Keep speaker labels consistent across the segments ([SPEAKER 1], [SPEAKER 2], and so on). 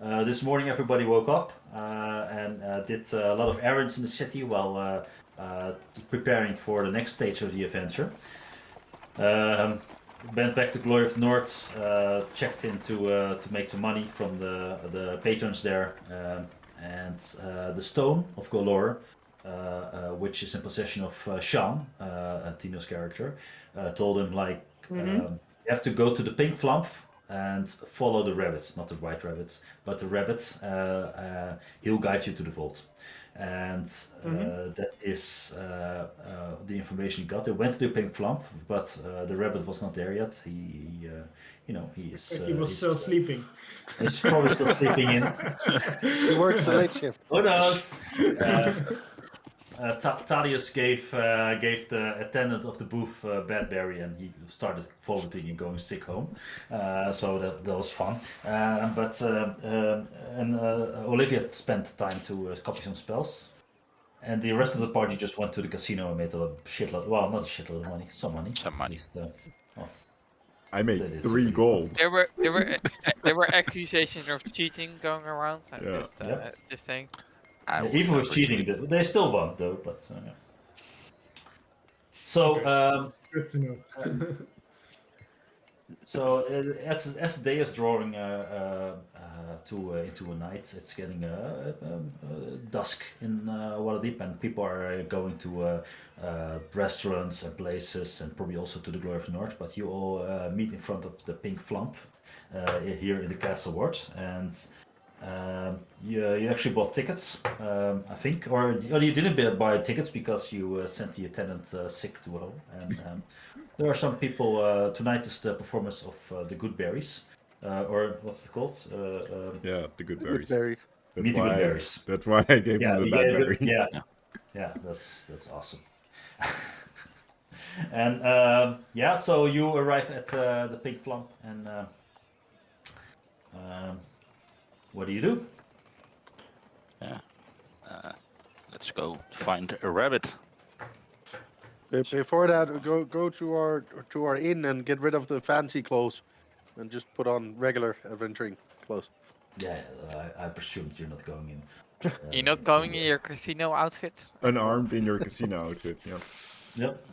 [SPEAKER 1] This morning everybody woke up and did a lot of errands in the city while preparing for the next stage of the adventure. Went back to Glory of the North, checked in to make some money from the patrons there, and the Stone of Golor, which is in possession of Sean, Tino's character, told him like you have to go to the Pink Flump and follow the rabbits, not the white rabbits, but the rabbits. He'll guide you to the vault. And that is the information he got. They went to the Pink Flump, but the rabbit was not there yet. He
[SPEAKER 2] was still sleeping.
[SPEAKER 1] He's probably still sleeping in.
[SPEAKER 3] He works the late shift.
[SPEAKER 1] Who knows? Thaddeus gave the attendant of the booth Badberry, and he started vomiting and going sick home. So that was fun. Olivia spent time to copy some spells, and the rest of the party just went to the casino and made a shitload. Well, not a shitload of money, some money.
[SPEAKER 4] Some money.
[SPEAKER 1] At least,
[SPEAKER 5] I made 3 gold.
[SPEAKER 6] There were accusations of cheating going around at this thing.
[SPEAKER 1] Even with cheating, they still won though. But
[SPEAKER 2] Good to know.
[SPEAKER 1] So as the day is drawing into a night, it's getting dusk in Walladeep, and people are going to restaurants and places, and probably also to the Glory of the North. But you all meet in front of the Pink Flump here in the Castle Ward, and you actually bought tickets, I think, or you didn't buy tickets because you sent the attendant sick to home. And there are some people. Tonight is the performance of the Good Berries, or what's it called?
[SPEAKER 5] The Good
[SPEAKER 3] Good
[SPEAKER 5] Berries.
[SPEAKER 3] berries.
[SPEAKER 1] Meet the Good Berries.
[SPEAKER 5] That's why I gave him the bad berry.
[SPEAKER 1] Yeah, that's awesome. And so you arrive at the Pink Flump, and what do you do?
[SPEAKER 4] Let's go find a rabbit.
[SPEAKER 3] Before that, go to our inn and get rid of the fancy clothes, and just put on regular adventuring clothes.
[SPEAKER 1] Yeah, I presumed you're not going in.
[SPEAKER 6] You're not going in your casino outfit?
[SPEAKER 5] Unarmed in your casino outfit, yeah.
[SPEAKER 1] Yep.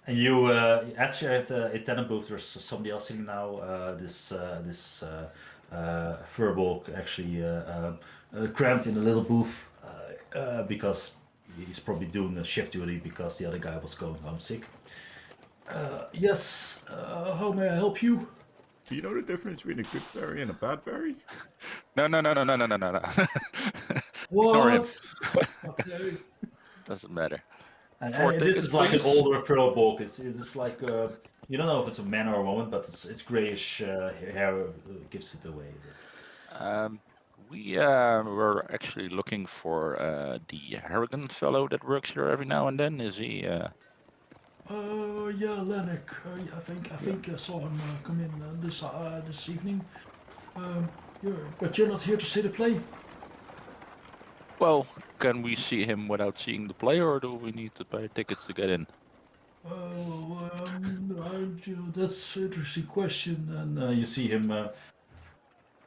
[SPEAKER 1] And you actually at the attendant booth, there's somebody else sitting now. This Furbolg actually cramped in a little booth because he's probably doing a shift duty because the other guy was going home sick. Yes, how may I help you?
[SPEAKER 5] Do you know the difference between a good berry and a bad berry?
[SPEAKER 4] No.
[SPEAKER 1] What? Okay.
[SPEAKER 4] Doesn't matter.
[SPEAKER 1] And
[SPEAKER 4] Four
[SPEAKER 1] this
[SPEAKER 4] tickets,
[SPEAKER 1] is like an
[SPEAKER 4] please.
[SPEAKER 1] older Furbolg. It's like you don't know if it's a man or a woman, but it's grayish hair gives it away.
[SPEAKER 4] We were actually looking for the Harrigan fellow that works here every now and then. Is he?
[SPEAKER 7] Yeah, Lennox. I think I saw him come in this evening. But you're not here to see the play.
[SPEAKER 4] Well, can we see him without seeing the play, or do we need to buy tickets to get in?
[SPEAKER 7] That's an interesting question.
[SPEAKER 1] And you see him.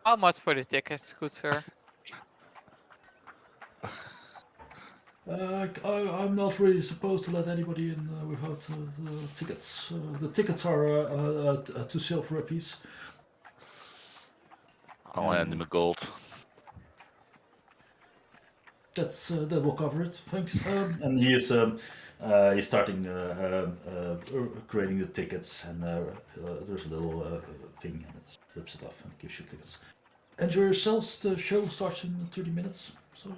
[SPEAKER 6] How much for the tickets, good sir?
[SPEAKER 7] I'm not really supposed to let anybody in without the tickets. The tickets are 2 silver apiece.
[SPEAKER 4] I'll hand him a gold.
[SPEAKER 7] That will cover it. Thanks.
[SPEAKER 1] And he's starting creating the tickets, and there's a little thing, and it flips it off and gives you tickets.
[SPEAKER 7] Enjoy yourselves. The show starts in 30 minutes. So.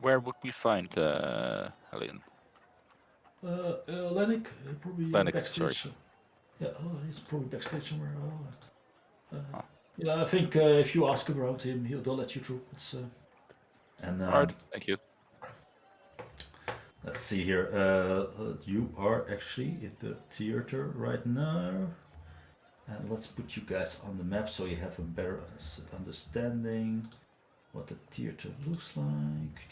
[SPEAKER 4] Where would we find Hellion?
[SPEAKER 7] Lennox, probably
[SPEAKER 4] Lennox,
[SPEAKER 7] backstage.
[SPEAKER 4] sorry.
[SPEAKER 7] Yeah, he's probably backstage somewhere. Yeah, I think if you ask around him, they'll let you through. It's.
[SPEAKER 1] And
[SPEAKER 4] Alright, thank you.
[SPEAKER 1] let's see here. You are actually in the theater right now. And let's put you guys on the map so you have a better understanding what the theater looks like.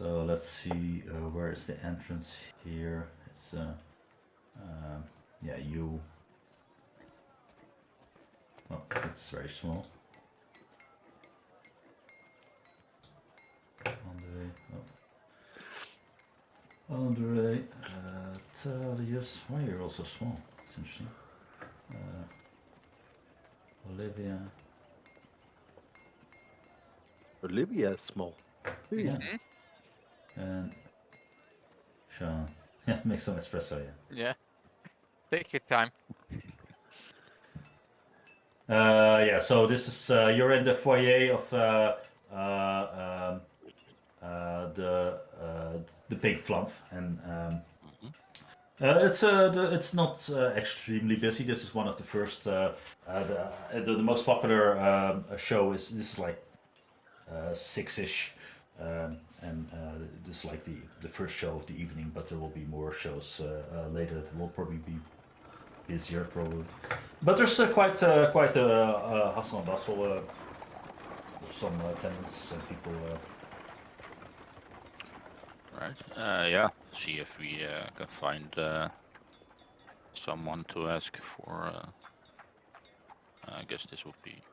[SPEAKER 1] So let's see, where is the entrance here? It's yeah, you. Oh, it's very small. Andre, Thaddeus. Why you're also small? It's interesting. Olivia.
[SPEAKER 3] Olivia is small.
[SPEAKER 1] Yeah. And Sean. Yeah, make some espresso, yeah.
[SPEAKER 6] Yeah. Take your time.
[SPEAKER 1] Yeah, so this is you're in the foyer of the Pink Flumph, and it's not extremely busy. This is one of the first. The most popular show is this is like 6-ish, and this is like the first show of the evening. But there will be more shows later that will probably be busier, probably. But there's quite a hustle and bustle. Some tenants and people.
[SPEAKER 4] Right. Yeah. See if we can find someone to ask for. I guess this would be.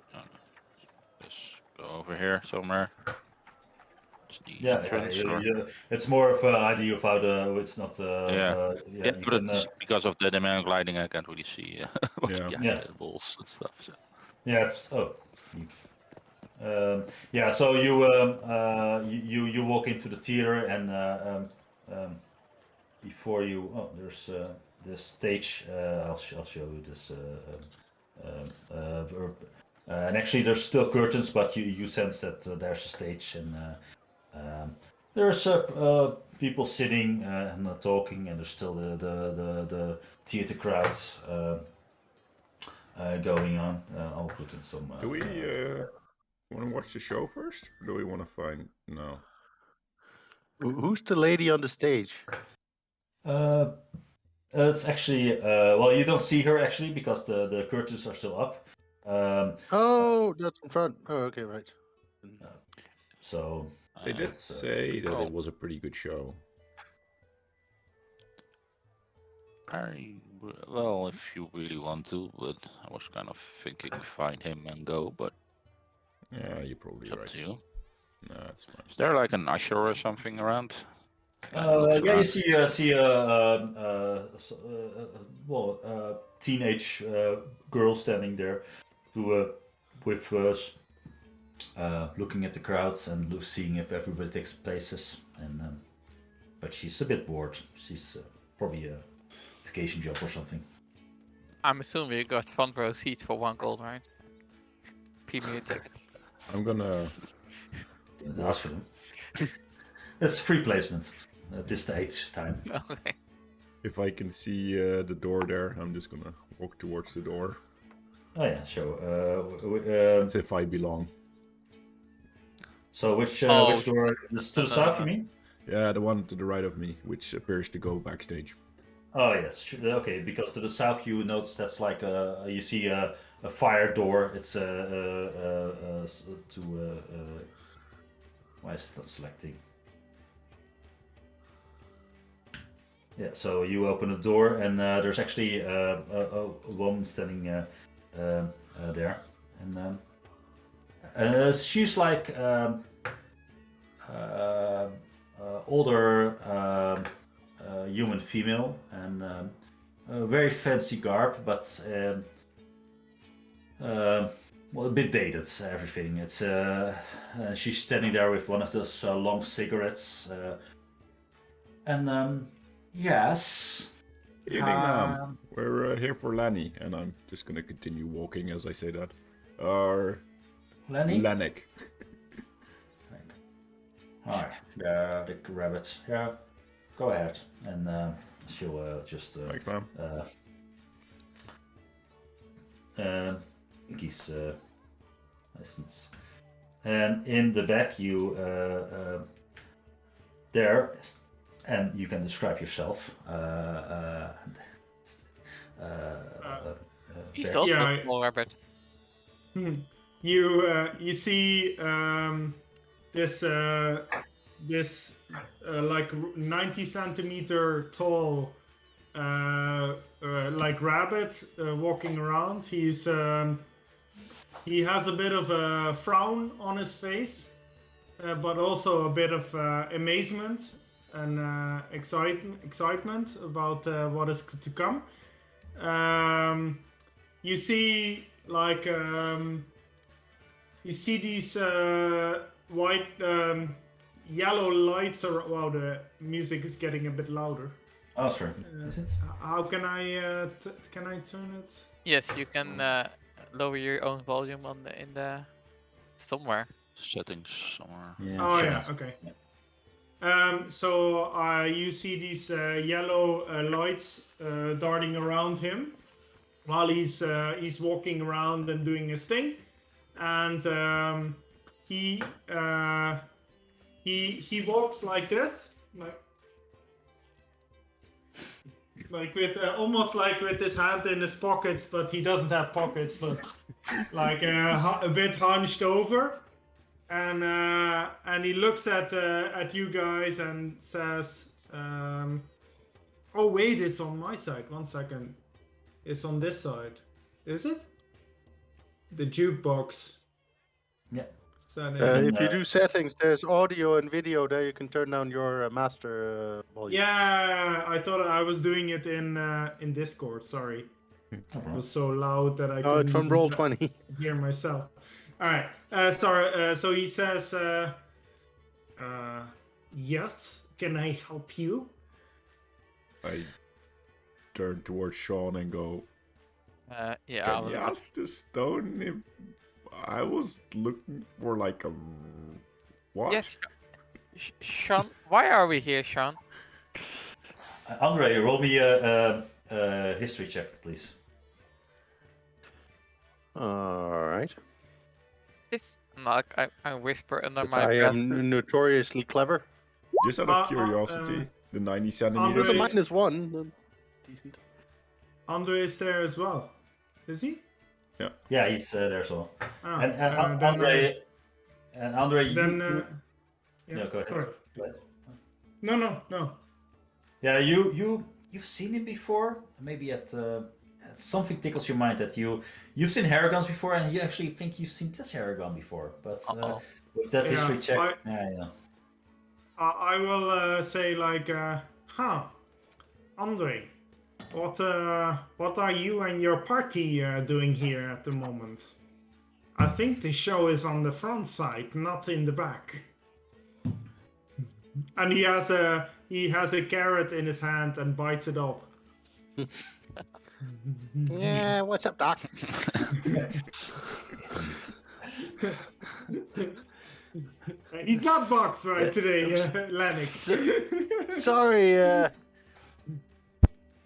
[SPEAKER 4] Let's go over here somewhere. It's the entrance, or...
[SPEAKER 1] It's more of an idea of how it's not.
[SPEAKER 4] Yeah, but it's because of the demand gliding, I can't really see what's behind the walls and stuff. So.
[SPEAKER 1] Yeah, it's yeah. So you walk into the theater, and before you there's this stage. I'll show you this. And actually, there's still curtains, but you sense that there's a stage, and there's people sitting and talking, and there's still the theater crowds going on. I'll put in some.
[SPEAKER 5] Do we want to watch the show first, or do we want to find? No.
[SPEAKER 3] Who's the lady on the stage?
[SPEAKER 1] It's actually well, you don't see her actually because the curtains are still up.
[SPEAKER 3] Oh, that's in front. Oh, okay, right.
[SPEAKER 1] So
[SPEAKER 5] they did say that it was a pretty good show.
[SPEAKER 4] Well, if you really want to, but I was kind of thinking find him and go, but
[SPEAKER 5] yeah, you're probably
[SPEAKER 4] it's up
[SPEAKER 5] right.
[SPEAKER 4] to you.
[SPEAKER 5] No, that's fine.
[SPEAKER 4] Is there like an usher or something around?
[SPEAKER 1] Yeah, you see teenage girl standing there, who with looking at the crowds and seeing if everybody takes places, and but she's a bit bored. She's probably a vacation job or something.
[SPEAKER 6] I'm assuming you got front row seats for 1 gold, right? Premier tickets.
[SPEAKER 5] I'm gonna
[SPEAKER 1] ask for them. It's free placement at this time.
[SPEAKER 6] Okay.
[SPEAKER 5] If I can see the door there, I'm just gonna walk towards the door.
[SPEAKER 1] Oh yeah, sure.
[SPEAKER 5] As if I belong.
[SPEAKER 1] So which door? To the south, you mean?
[SPEAKER 5] Yeah, the one to the right of me, which appears to go backstage.
[SPEAKER 1] Oh yes, okay. Because to the south, you notice that's like you see a fire door. It's why is it not selecting? Yeah, so you open the door, and there's actually a woman standing there, and she's like older human female, and a very fancy garb, but well, a bit dated. Everything. It's she's standing there with one of those long cigarettes, and yes.
[SPEAKER 5] Evening, ma'am. We're here for Lanny, and I'm just gonna continue walking as I say that.
[SPEAKER 1] Lenny?
[SPEAKER 5] Lanik.
[SPEAKER 1] Alright, the rabbit. Yeah, go ahead, and she'll just
[SPEAKER 5] Thanks, ma'am.
[SPEAKER 1] Pinky's license, and in the back you there, and you can describe yourself.
[SPEAKER 6] He's also
[SPEAKER 2] Yeah,
[SPEAKER 6] a small rabbit.
[SPEAKER 2] You see this like 90 centimeter tall, like rabbit walking around. He has a bit of a frown on his face, but also a bit of amazement and excitement about what is to come. You see, like, you see these white, yellow lights. Wow, the music is getting a bit louder.
[SPEAKER 1] Oh, sure.
[SPEAKER 2] How can I can I turn it?
[SPEAKER 6] Yes, you can lower your own volume on in the somewhere.
[SPEAKER 4] Settings somewhere.
[SPEAKER 1] Yeah,
[SPEAKER 2] Oh
[SPEAKER 1] sure.
[SPEAKER 2] yeah, okay. So you see these yellow lights darting around him while he's walking around and doing his thing, and he walks like this, like with almost like with his hand in his pockets, but he doesn't have pockets, but like a bit hunched over. And he looks at you guys and says, "Oh wait, it's on my side. 1 second, it's on this side, is it? The jukebox."
[SPEAKER 1] Yeah.
[SPEAKER 3] If you do settings, there's audio and video there. You can turn down your master volume.
[SPEAKER 2] Yeah, I thought I was doing it in Discord. Sorry, it was so loud that I couldn't
[SPEAKER 3] it's from Roll20.
[SPEAKER 2] hear myself. All right. Sorry. So he says, "Yes, can I help you?"
[SPEAKER 5] I turn towards Sean and go,
[SPEAKER 6] Yeah,
[SPEAKER 5] "Can you ask the stone if I was looking for like a what?"
[SPEAKER 6] Yes, Sean. Why are we here, Sean?
[SPEAKER 1] Andre, roll me a history check, please.
[SPEAKER 3] All right.
[SPEAKER 6] This Mark, I whisper under
[SPEAKER 3] Yes,
[SPEAKER 6] my
[SPEAKER 3] I
[SPEAKER 6] breath.
[SPEAKER 3] am notoriously clever.
[SPEAKER 5] Just out of curiosity, the 90 centimeters.
[SPEAKER 2] Andre-
[SPEAKER 3] With a -1. Decent.
[SPEAKER 2] Andre is there as well. Is he?
[SPEAKER 1] Yeah, he's there as well.
[SPEAKER 2] Ah,
[SPEAKER 1] And
[SPEAKER 2] then,
[SPEAKER 1] Andre, you.
[SPEAKER 2] Then.
[SPEAKER 1] No, go ahead.
[SPEAKER 2] Sorry.
[SPEAKER 1] Go ahead.
[SPEAKER 2] No.
[SPEAKER 1] Yeah, you've seen him before. Maybe at something tickles your mind that you've seen Harrogans before, and you actually think you've seen this Harrogan before. But with that
[SPEAKER 2] Yeah,
[SPEAKER 1] history check, yeah.
[SPEAKER 2] I will say like, Andre, what are you and your party doing here at the moment? I think the show is on the front side, not in the back. And he has a carrot in his hand and bites it up.
[SPEAKER 3] Yeah, what's up, Doc?
[SPEAKER 2] He's not boxed right today, Lennox.
[SPEAKER 3] Sorry,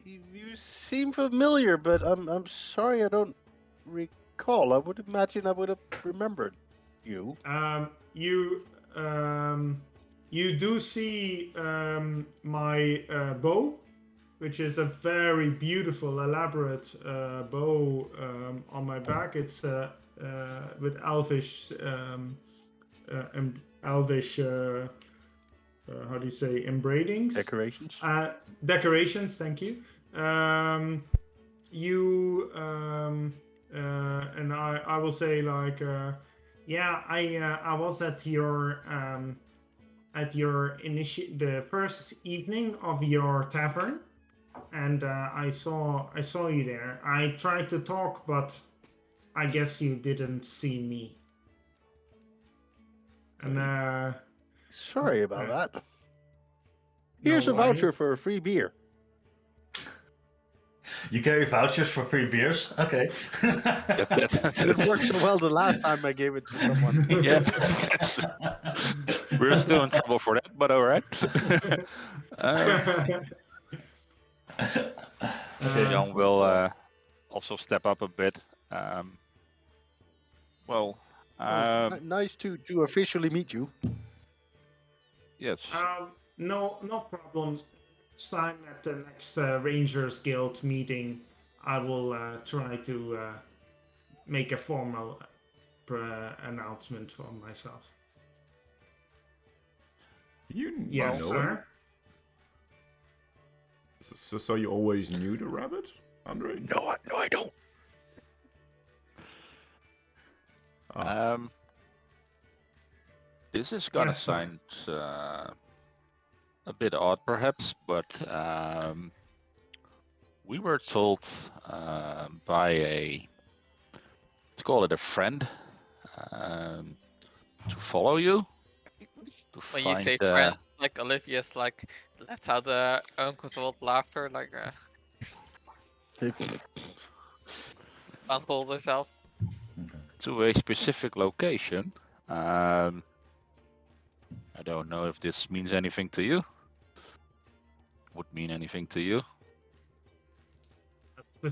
[SPEAKER 3] you seem familiar, but I'm sorry I don't recall. I would imagine I would have remembered you.
[SPEAKER 2] You do see my bow, which is a very beautiful, elaborate bow on my back. It's with elvish, how do you say, embroiderings?
[SPEAKER 3] Decorations.
[SPEAKER 2] Decorations. Thank you. And I will say like, yeah, I was at your the first evening of your tavern, and I saw you there. I tried to talk, but I guess you didn't see me. And
[SPEAKER 3] sorry about that. Here's a voucher for a free beer.
[SPEAKER 1] You carry vouchers for free beers? Okay.
[SPEAKER 3] It worked so well the last time I gave it to someone.
[SPEAKER 4] Yes. We're still in trouble for that, but all right. Okay, Jan will also step up a bit.
[SPEAKER 3] Nice to officially meet you.
[SPEAKER 4] Yes.
[SPEAKER 2] No problem. Next time at the next Rangers Guild meeting, I will try to make a formal announcement for myself.
[SPEAKER 5] You
[SPEAKER 2] Yes,
[SPEAKER 5] know
[SPEAKER 2] sir.
[SPEAKER 5] him? So you always knew the rabbit, Andre?
[SPEAKER 4] No, I don't.
[SPEAKER 5] Ah.
[SPEAKER 4] This is gonna
[SPEAKER 2] Yes, sir.
[SPEAKER 4] sound a bit odd, perhaps, but we were told by let's call it a friend, to follow you. To
[SPEAKER 6] When
[SPEAKER 4] find,
[SPEAKER 6] you say friend, like Olivia's like lets out the uncontrolled laughter, like can't hold herself.
[SPEAKER 4] to a specific location. I don't know if this means anything to you. Would mean anything to you?
[SPEAKER 2] A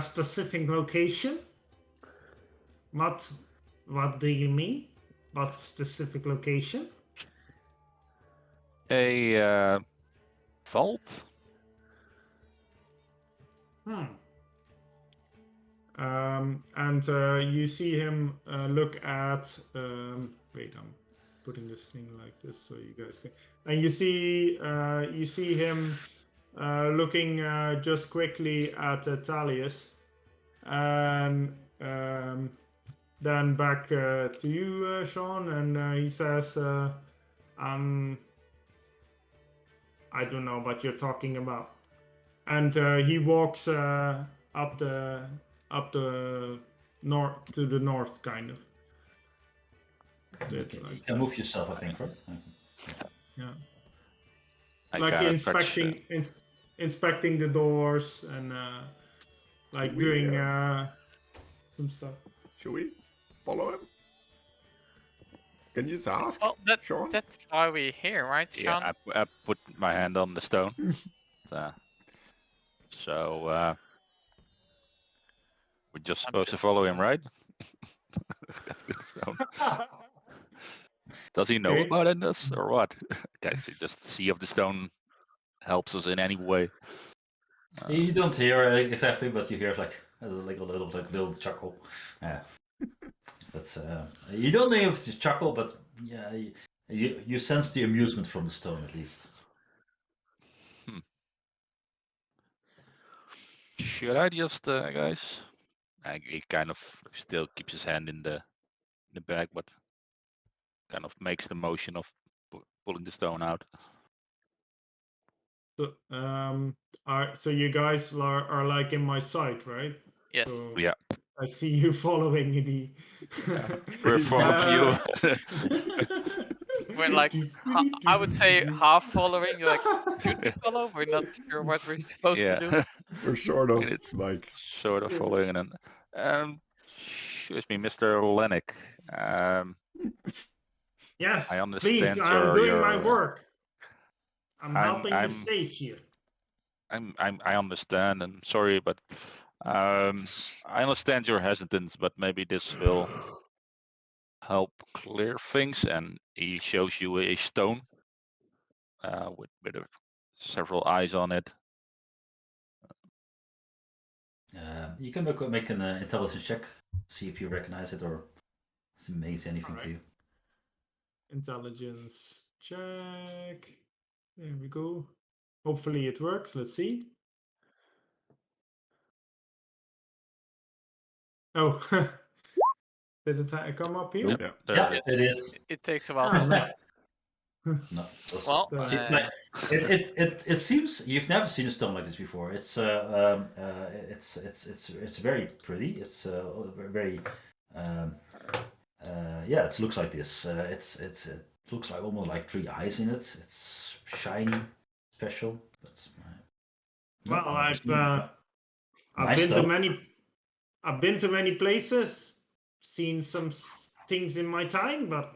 [SPEAKER 2] specific location? What do you mean? What specific location?
[SPEAKER 4] A vault.
[SPEAKER 2] And you see him look at. Wait, I'm putting this thing like this so you guys can. And you see him looking just quickly at Thalius, and then back to you, Sean, and he says, I don't know what you're talking about. And he walks up the north to the north, kind of.
[SPEAKER 1] You can move yourself, I think, right?
[SPEAKER 2] Yeah.
[SPEAKER 4] I
[SPEAKER 2] Like
[SPEAKER 4] gotta
[SPEAKER 2] inspecting the doors and like doing some stuff.
[SPEAKER 5] Should we follow him? Can you just ask,
[SPEAKER 6] Well,
[SPEAKER 5] Sean?
[SPEAKER 6] that's why we're here, right, Sean?
[SPEAKER 4] Yeah, I put my hand on the stone. So we're just supposed to follow him, right? That's the stone. Does he know
[SPEAKER 2] Okay.
[SPEAKER 4] about it, or what? Guys, just the sea of the stone helps us in any way.
[SPEAKER 1] You don't hear exactly, but you hear like a little chuckle. Yeah, that's you don't know if it's a chuckle, but yeah, you sense the amusement from the stone at least.
[SPEAKER 4] Should I just, guys? He kind of still keeps his hand in the bag, but kind of makes the motion of pulling the stone out.
[SPEAKER 2] So, so you guys are like in my sight, right?
[SPEAKER 6] Yes.
[SPEAKER 2] So
[SPEAKER 4] Yeah.
[SPEAKER 2] I see you following the.
[SPEAKER 4] We're following you.
[SPEAKER 6] We're like, I would say half following. Like, should we follow? We're not sure what we're supposed to do.
[SPEAKER 5] We're sort of
[SPEAKER 4] It's
[SPEAKER 5] like
[SPEAKER 4] sort of following, and then, excuse me, Mr. Lennick.
[SPEAKER 2] Yes,
[SPEAKER 4] I
[SPEAKER 2] please.
[SPEAKER 4] understand
[SPEAKER 2] I'm doing
[SPEAKER 4] your-
[SPEAKER 2] my work. I'm helping
[SPEAKER 4] I'm-
[SPEAKER 2] the stage here.
[SPEAKER 4] I understand. I'm sorry, but I understand your hesitance, but maybe this will help clear things. And he shows you a stone with several eyes on it.
[SPEAKER 1] You can make an intelligence check, see if you recognize it or if it means anything to you.
[SPEAKER 2] Intelligence check. There we go. Hopefully it works. Let's see. Oh, did it come up here?
[SPEAKER 4] Yep,
[SPEAKER 5] Yeah.
[SPEAKER 4] there
[SPEAKER 1] Yeah,
[SPEAKER 4] it is.
[SPEAKER 1] it is.
[SPEAKER 6] It takes a while.
[SPEAKER 2] Ah,
[SPEAKER 6] To
[SPEAKER 2] no.
[SPEAKER 1] No,
[SPEAKER 6] Well,
[SPEAKER 1] seems like it seems you've never seen a stone like this before. It's very pretty. It's very yeah. It looks like this. It looks like almost like 3 eyes in it. It's shiny, special. But
[SPEAKER 2] Well, I've
[SPEAKER 1] Nice
[SPEAKER 2] been
[SPEAKER 1] though.
[SPEAKER 2] I've been to many places, seen some things in my time, but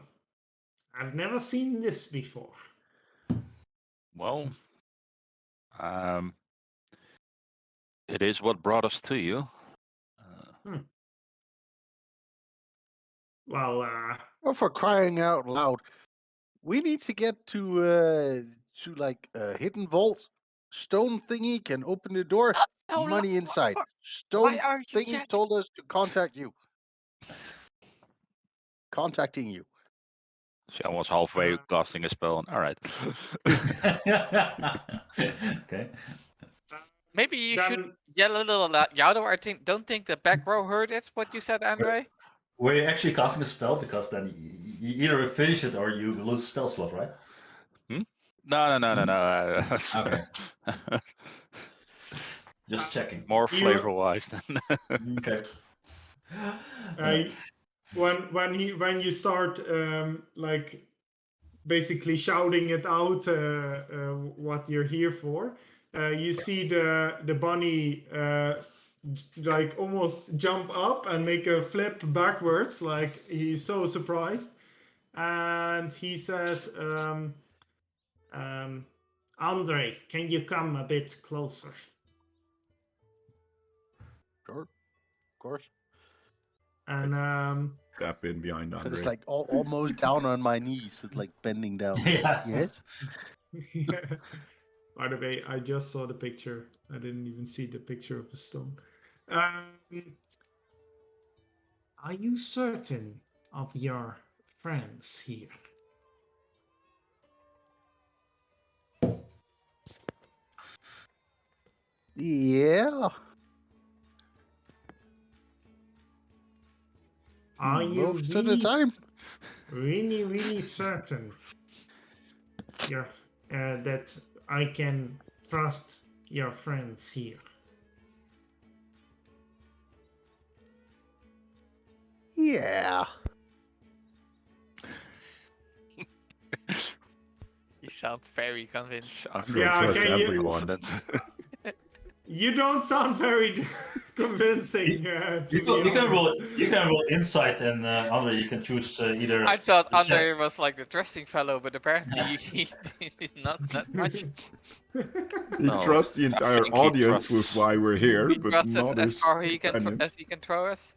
[SPEAKER 2] I've never seen this before.
[SPEAKER 4] Well, it is what brought us to you.
[SPEAKER 2] Well,
[SPEAKER 3] Oh, for crying out loud, we need to get to like a hidden vault. Stone thingy can open the door.
[SPEAKER 6] Oh,
[SPEAKER 3] Money inside.
[SPEAKER 6] Why
[SPEAKER 3] Stone
[SPEAKER 6] are you
[SPEAKER 3] thingy
[SPEAKER 6] getting-
[SPEAKER 3] told us to contact you. Contacting you.
[SPEAKER 4] She almost halfway casting a spell. All right.
[SPEAKER 1] Okay.
[SPEAKER 6] Maybe you
[SPEAKER 2] Then-
[SPEAKER 6] should yell a little louder. I don't think the back row heard it. What you said, Andre?
[SPEAKER 1] Were you actually casting a spell? Because then you either finish it or you lose spell slot, right?
[SPEAKER 4] No.
[SPEAKER 1] Okay. Just checking.
[SPEAKER 4] More
[SPEAKER 2] You-
[SPEAKER 4] flavor-wise than.
[SPEAKER 1] Okay.
[SPEAKER 2] When you start like basically shouting it out what you're here for, you see the bunny like almost jump up and make a flip backwards, like he's so surprised, and he says, Andre, can you come a bit closer?
[SPEAKER 3] Sure, of course.
[SPEAKER 2] And
[SPEAKER 5] Tap in behind
[SPEAKER 3] So
[SPEAKER 5] Andre.
[SPEAKER 3] it's like almost down on my knees, with like bending down.
[SPEAKER 1] Yeah.
[SPEAKER 3] Yes.
[SPEAKER 2] by the way, I just saw the picture. I didn't even see the picture of the stone. Are you certain of your friends here?
[SPEAKER 3] Yeah.
[SPEAKER 2] Are you
[SPEAKER 3] Most of the time.
[SPEAKER 2] really certain that I can trust your friends here?
[SPEAKER 3] Yeah.
[SPEAKER 6] You sound very convinced.
[SPEAKER 5] Andre
[SPEAKER 2] Yeah,
[SPEAKER 5] trusts
[SPEAKER 2] can you-
[SPEAKER 5] everyone.
[SPEAKER 2] You don't sound very convincing. To
[SPEAKER 1] You
[SPEAKER 2] be
[SPEAKER 1] can
[SPEAKER 2] honest.
[SPEAKER 1] roll insight, and Andre, you can choose either.
[SPEAKER 6] I thought
[SPEAKER 1] the set-
[SPEAKER 6] Andre was like the trusting fellow, but apparently he did not that much.
[SPEAKER 5] He
[SPEAKER 4] No,
[SPEAKER 5] trusts the
[SPEAKER 4] I
[SPEAKER 5] entire
[SPEAKER 4] think he
[SPEAKER 5] audience
[SPEAKER 4] trusts-
[SPEAKER 5] with why we're here,
[SPEAKER 6] He
[SPEAKER 5] but
[SPEAKER 6] trusts
[SPEAKER 5] not
[SPEAKER 6] as far he can
[SPEAKER 5] companions.
[SPEAKER 6] as he can throw us.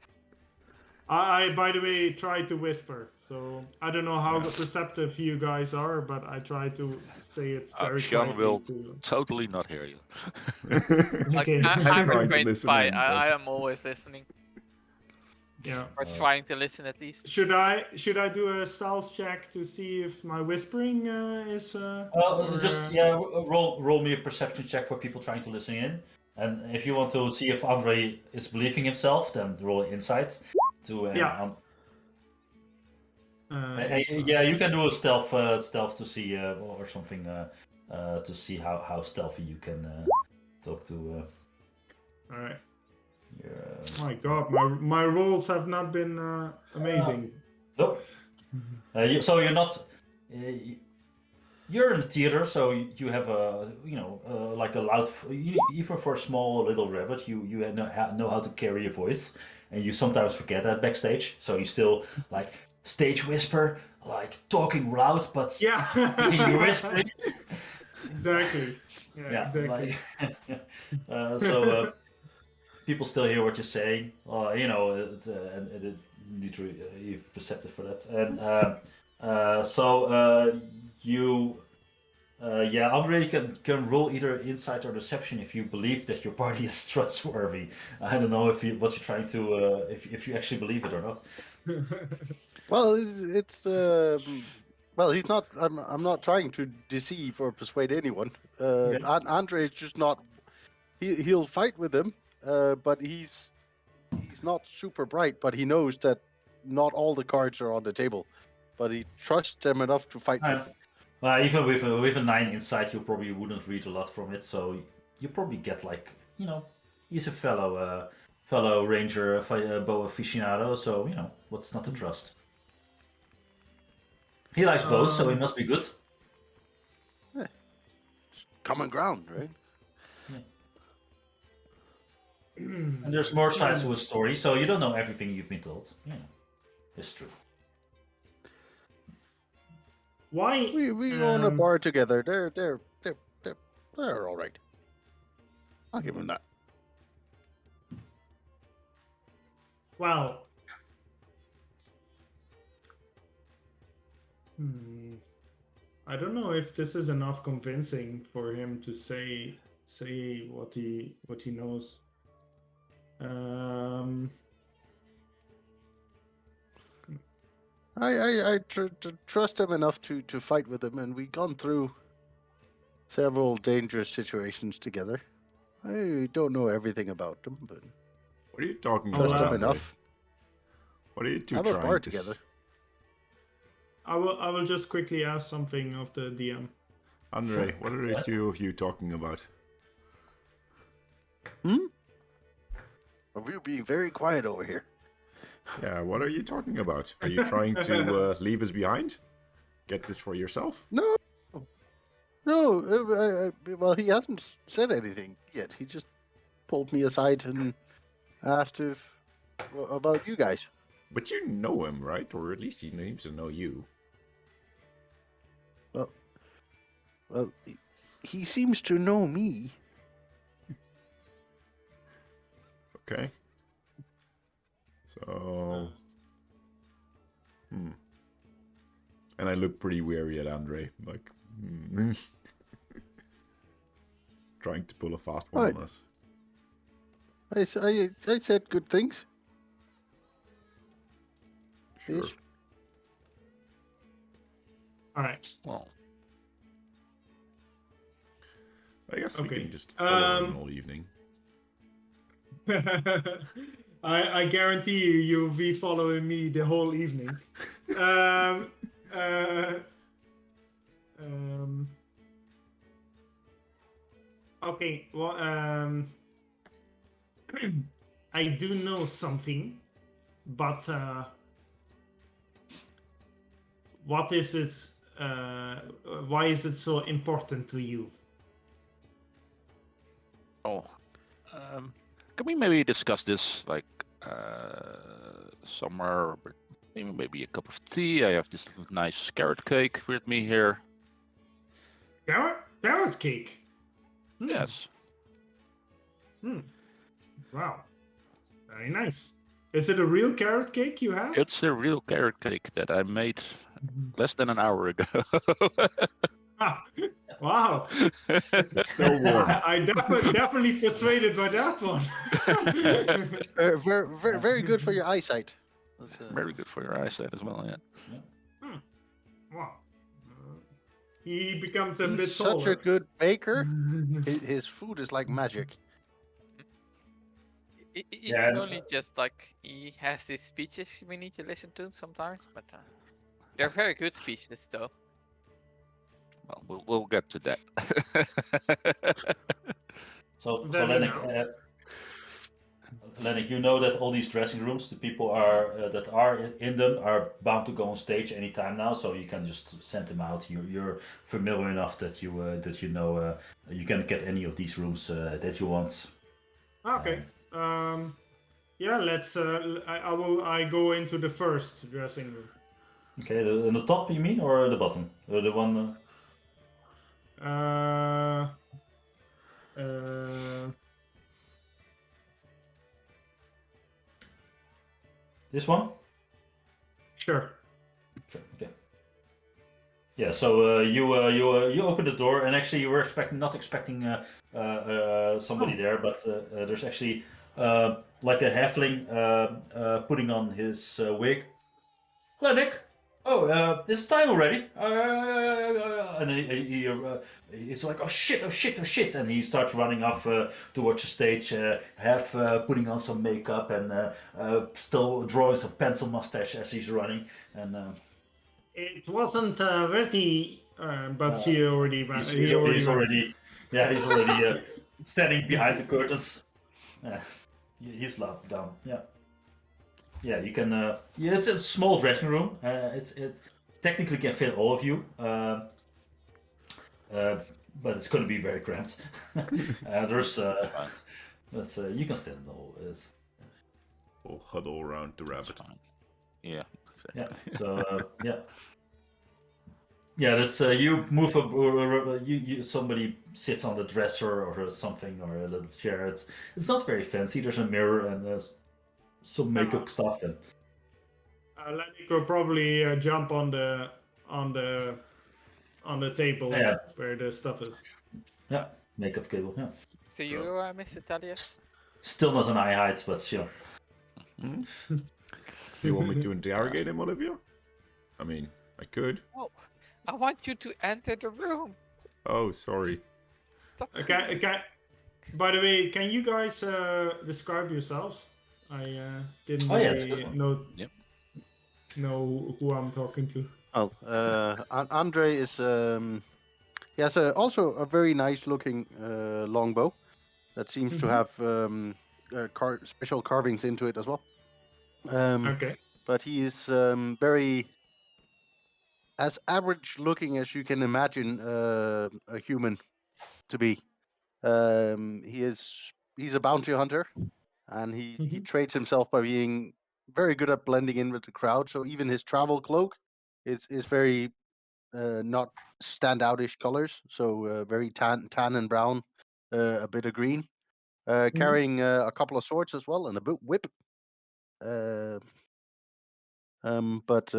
[SPEAKER 2] I, by the way, try to whisper. So I don't know how perceptive you guys are, but I try to say it very
[SPEAKER 4] Sean
[SPEAKER 2] quietly
[SPEAKER 4] will
[SPEAKER 2] to-
[SPEAKER 4] totally not hear you.
[SPEAKER 6] Like
[SPEAKER 2] Okay.
[SPEAKER 6] I'm
[SPEAKER 5] trying
[SPEAKER 6] a
[SPEAKER 5] to
[SPEAKER 6] trained
[SPEAKER 5] listen
[SPEAKER 6] spy.
[SPEAKER 5] in,
[SPEAKER 6] I
[SPEAKER 5] but-
[SPEAKER 6] am always listening,
[SPEAKER 2] Yeah.
[SPEAKER 6] or trying to listen at least.
[SPEAKER 2] Should I do a stealth check to see if my whispering is? or,
[SPEAKER 1] just roll me a perception check for people trying to listen in, and if you want to see if Andre is believing himself, then roll insight. To
[SPEAKER 2] Yeah.
[SPEAKER 1] yeah, you can do a stealth to see or something to see how stealthy you can talk to.
[SPEAKER 2] All right.
[SPEAKER 1] Your,
[SPEAKER 2] My God, my rolls have not been amazing.
[SPEAKER 1] Nope. So you're not. You're in the theater, so you have a like a loud. Even for a small little rabbit, you know how to carry your voice, and you sometimes forget that backstage. So you still like stage whisper, like talking loud, but
[SPEAKER 2] Yeah.
[SPEAKER 1] you whispering.
[SPEAKER 2] Exactly. Yeah.
[SPEAKER 1] Yeah,
[SPEAKER 2] Exactly.
[SPEAKER 1] so people still hear what you're saying. And need to be perceptive for that. And Andre can roll either insight or deception if you believe that your party is trustworthy. I don't know what you're trying to if you actually believe it or not.
[SPEAKER 3] Well, it's well, he's not. I'm not trying to deceive or persuade anyone.
[SPEAKER 1] Okay.
[SPEAKER 3] Andre is just not. He'll fight with him, but he's not super bright. But he knows that not all the cards are on the table, but he trusts them enough to fight.
[SPEAKER 1] Right. Even with a 9 insight, you probably wouldn't read a lot from it. So you probably get like he's a fellow ranger, bow aficionado. So what's not to trust? He likes bows, so he must be good.
[SPEAKER 3] Common ground, right?
[SPEAKER 1] And there's more sides to a story, so you don't know everything you've been told. It's true.
[SPEAKER 2] Why?
[SPEAKER 3] We own a bar together. They're all right. I'll give him that.
[SPEAKER 2] Well. I don't know if this is enough convincing for him to say what he knows.
[SPEAKER 3] I trust him enough to fight with him, and we've gone through several dangerous situations together. I don't know everything about them, but
[SPEAKER 5] What are you talking
[SPEAKER 2] Oh,
[SPEAKER 3] trust
[SPEAKER 5] about?
[SPEAKER 3] him
[SPEAKER 2] wow.
[SPEAKER 5] Andre?
[SPEAKER 3] enough.
[SPEAKER 5] What are you two
[SPEAKER 3] Have a
[SPEAKER 5] trying
[SPEAKER 3] bar
[SPEAKER 5] to
[SPEAKER 3] together.
[SPEAKER 2] I will just quickly ask something of the DM.
[SPEAKER 5] Andre, what are the
[SPEAKER 1] What?
[SPEAKER 5] two of you talking about?
[SPEAKER 3] Are you being very quiet over here?
[SPEAKER 5] Yeah, what are you talking about? Are you trying to leave us behind? Get this for yourself?
[SPEAKER 3] No. Well, he hasn't said anything yet. He just pulled me aside and asked about you guys.
[SPEAKER 5] But you know him, right? Or at least he seems to know you.
[SPEAKER 3] Well, he seems to know me.
[SPEAKER 5] Okay. So... And I look pretty weary at Andre, like... trying to pull a fast one
[SPEAKER 3] Right.
[SPEAKER 5] on us.
[SPEAKER 3] I said good things.
[SPEAKER 5] Sure.
[SPEAKER 3] Yes.
[SPEAKER 2] All right.
[SPEAKER 4] Well,
[SPEAKER 5] I guess we
[SPEAKER 2] Okay.
[SPEAKER 5] can just follow him
[SPEAKER 2] Um,
[SPEAKER 5] all evening.
[SPEAKER 2] I guarantee you'll be following me the whole evening. um, okay, well, I do know something, but what is it? Why is it so important to you?
[SPEAKER 4] Can we maybe discuss this like somewhere? Maybe a cup of tea. I have this nice carrot cake with me here.
[SPEAKER 2] Carrot cake. Hmm.
[SPEAKER 4] Yes.
[SPEAKER 2] Wow. Very nice. Is it a real carrot cake you have?
[SPEAKER 4] It's a real carrot cake that I made less than an hour ago.
[SPEAKER 2] Ah, wow.
[SPEAKER 5] It's still warm.
[SPEAKER 2] I definitely persuaded by that one.
[SPEAKER 3] Very good for your eyesight. That's,
[SPEAKER 4] Very good for your eyesight as well, yeah.
[SPEAKER 2] Wow. He becomes a bit
[SPEAKER 3] He's
[SPEAKER 2] taller.
[SPEAKER 3] such a good baker. His food is like magic.
[SPEAKER 1] Yeah.
[SPEAKER 6] Only just like he has these speeches we need to listen to sometimes, but they're very good speeches though.
[SPEAKER 4] Well, we'll get to that.
[SPEAKER 1] So
[SPEAKER 2] Very
[SPEAKER 1] Lennox, you know that all these dressing rooms, the people are that are in them are bound to go on stage anytime now. So you can just send them out. You're familiar enough that you know you can get any of these rooms that you want.
[SPEAKER 2] Okay. Yeah, let's. I go into the first dressing room.
[SPEAKER 1] Okay, on the top you mean, or the bottom? The one. This one?
[SPEAKER 2] Sure.
[SPEAKER 1] Sure. Okay. Yeah. So you open the door, and actually you were not expecting somebody there, but there's actually like a halfling putting on his wig. Hello, Nick. Oh, it's time already. And he's like, oh shit, and he starts running off towards the stage, half putting on some makeup and still drawing some pencil mustache as he's running. And
[SPEAKER 2] It wasn't ready, but he already ran.
[SPEAKER 1] he's already standing behind the curtains. He's locked down. Yeah. Yeah, you can. Yeah, it's a small dressing room. It technically can fit all of you, but it's going to be very cramped. There's, you can stand in the whole.
[SPEAKER 5] We'll huddle around the
[SPEAKER 4] That's
[SPEAKER 5] rabbit.
[SPEAKER 4] fine. Yeah.
[SPEAKER 1] Yeah.
[SPEAKER 4] Exactly.
[SPEAKER 1] So yeah. That's you move up, or you somebody sits on the dresser or something, or a little chair. It's not very fancy. There's a mirror and there's some makeup stuff, and
[SPEAKER 2] Lenny will probably jump on the table
[SPEAKER 1] Yeah.
[SPEAKER 2] where the stuff is.
[SPEAKER 1] makeup cable. Yeah.
[SPEAKER 6] So you, Mr. Thaddeus?
[SPEAKER 1] Still not an eye height, but sure.
[SPEAKER 5] You want me to interrogate him, Olivia? I mean, I could.
[SPEAKER 6] Oh, I want you to enter the room.
[SPEAKER 5] Oh, sorry.
[SPEAKER 6] Stop
[SPEAKER 2] Okay. By the way, can you guys describe yourselves? I didn't
[SPEAKER 1] Oh, yeah, it's a
[SPEAKER 2] really
[SPEAKER 1] good one.
[SPEAKER 2] know who I'm talking to.
[SPEAKER 3] Well, Andre is he has also a very nice looking longbow that seems to
[SPEAKER 2] Mhm.
[SPEAKER 3] have special carvings into it as well.
[SPEAKER 2] Okay.
[SPEAKER 3] But he is very as average looking as you can imagine a human to be. He's a bounty hunter, and he
[SPEAKER 2] Mhm.
[SPEAKER 3] trades himself by being very good at blending in with the crowd. So even his travel cloak is very not standoutish colors. So very tan and brown, a bit of green. Carrying a couple of swords as well and a whip. But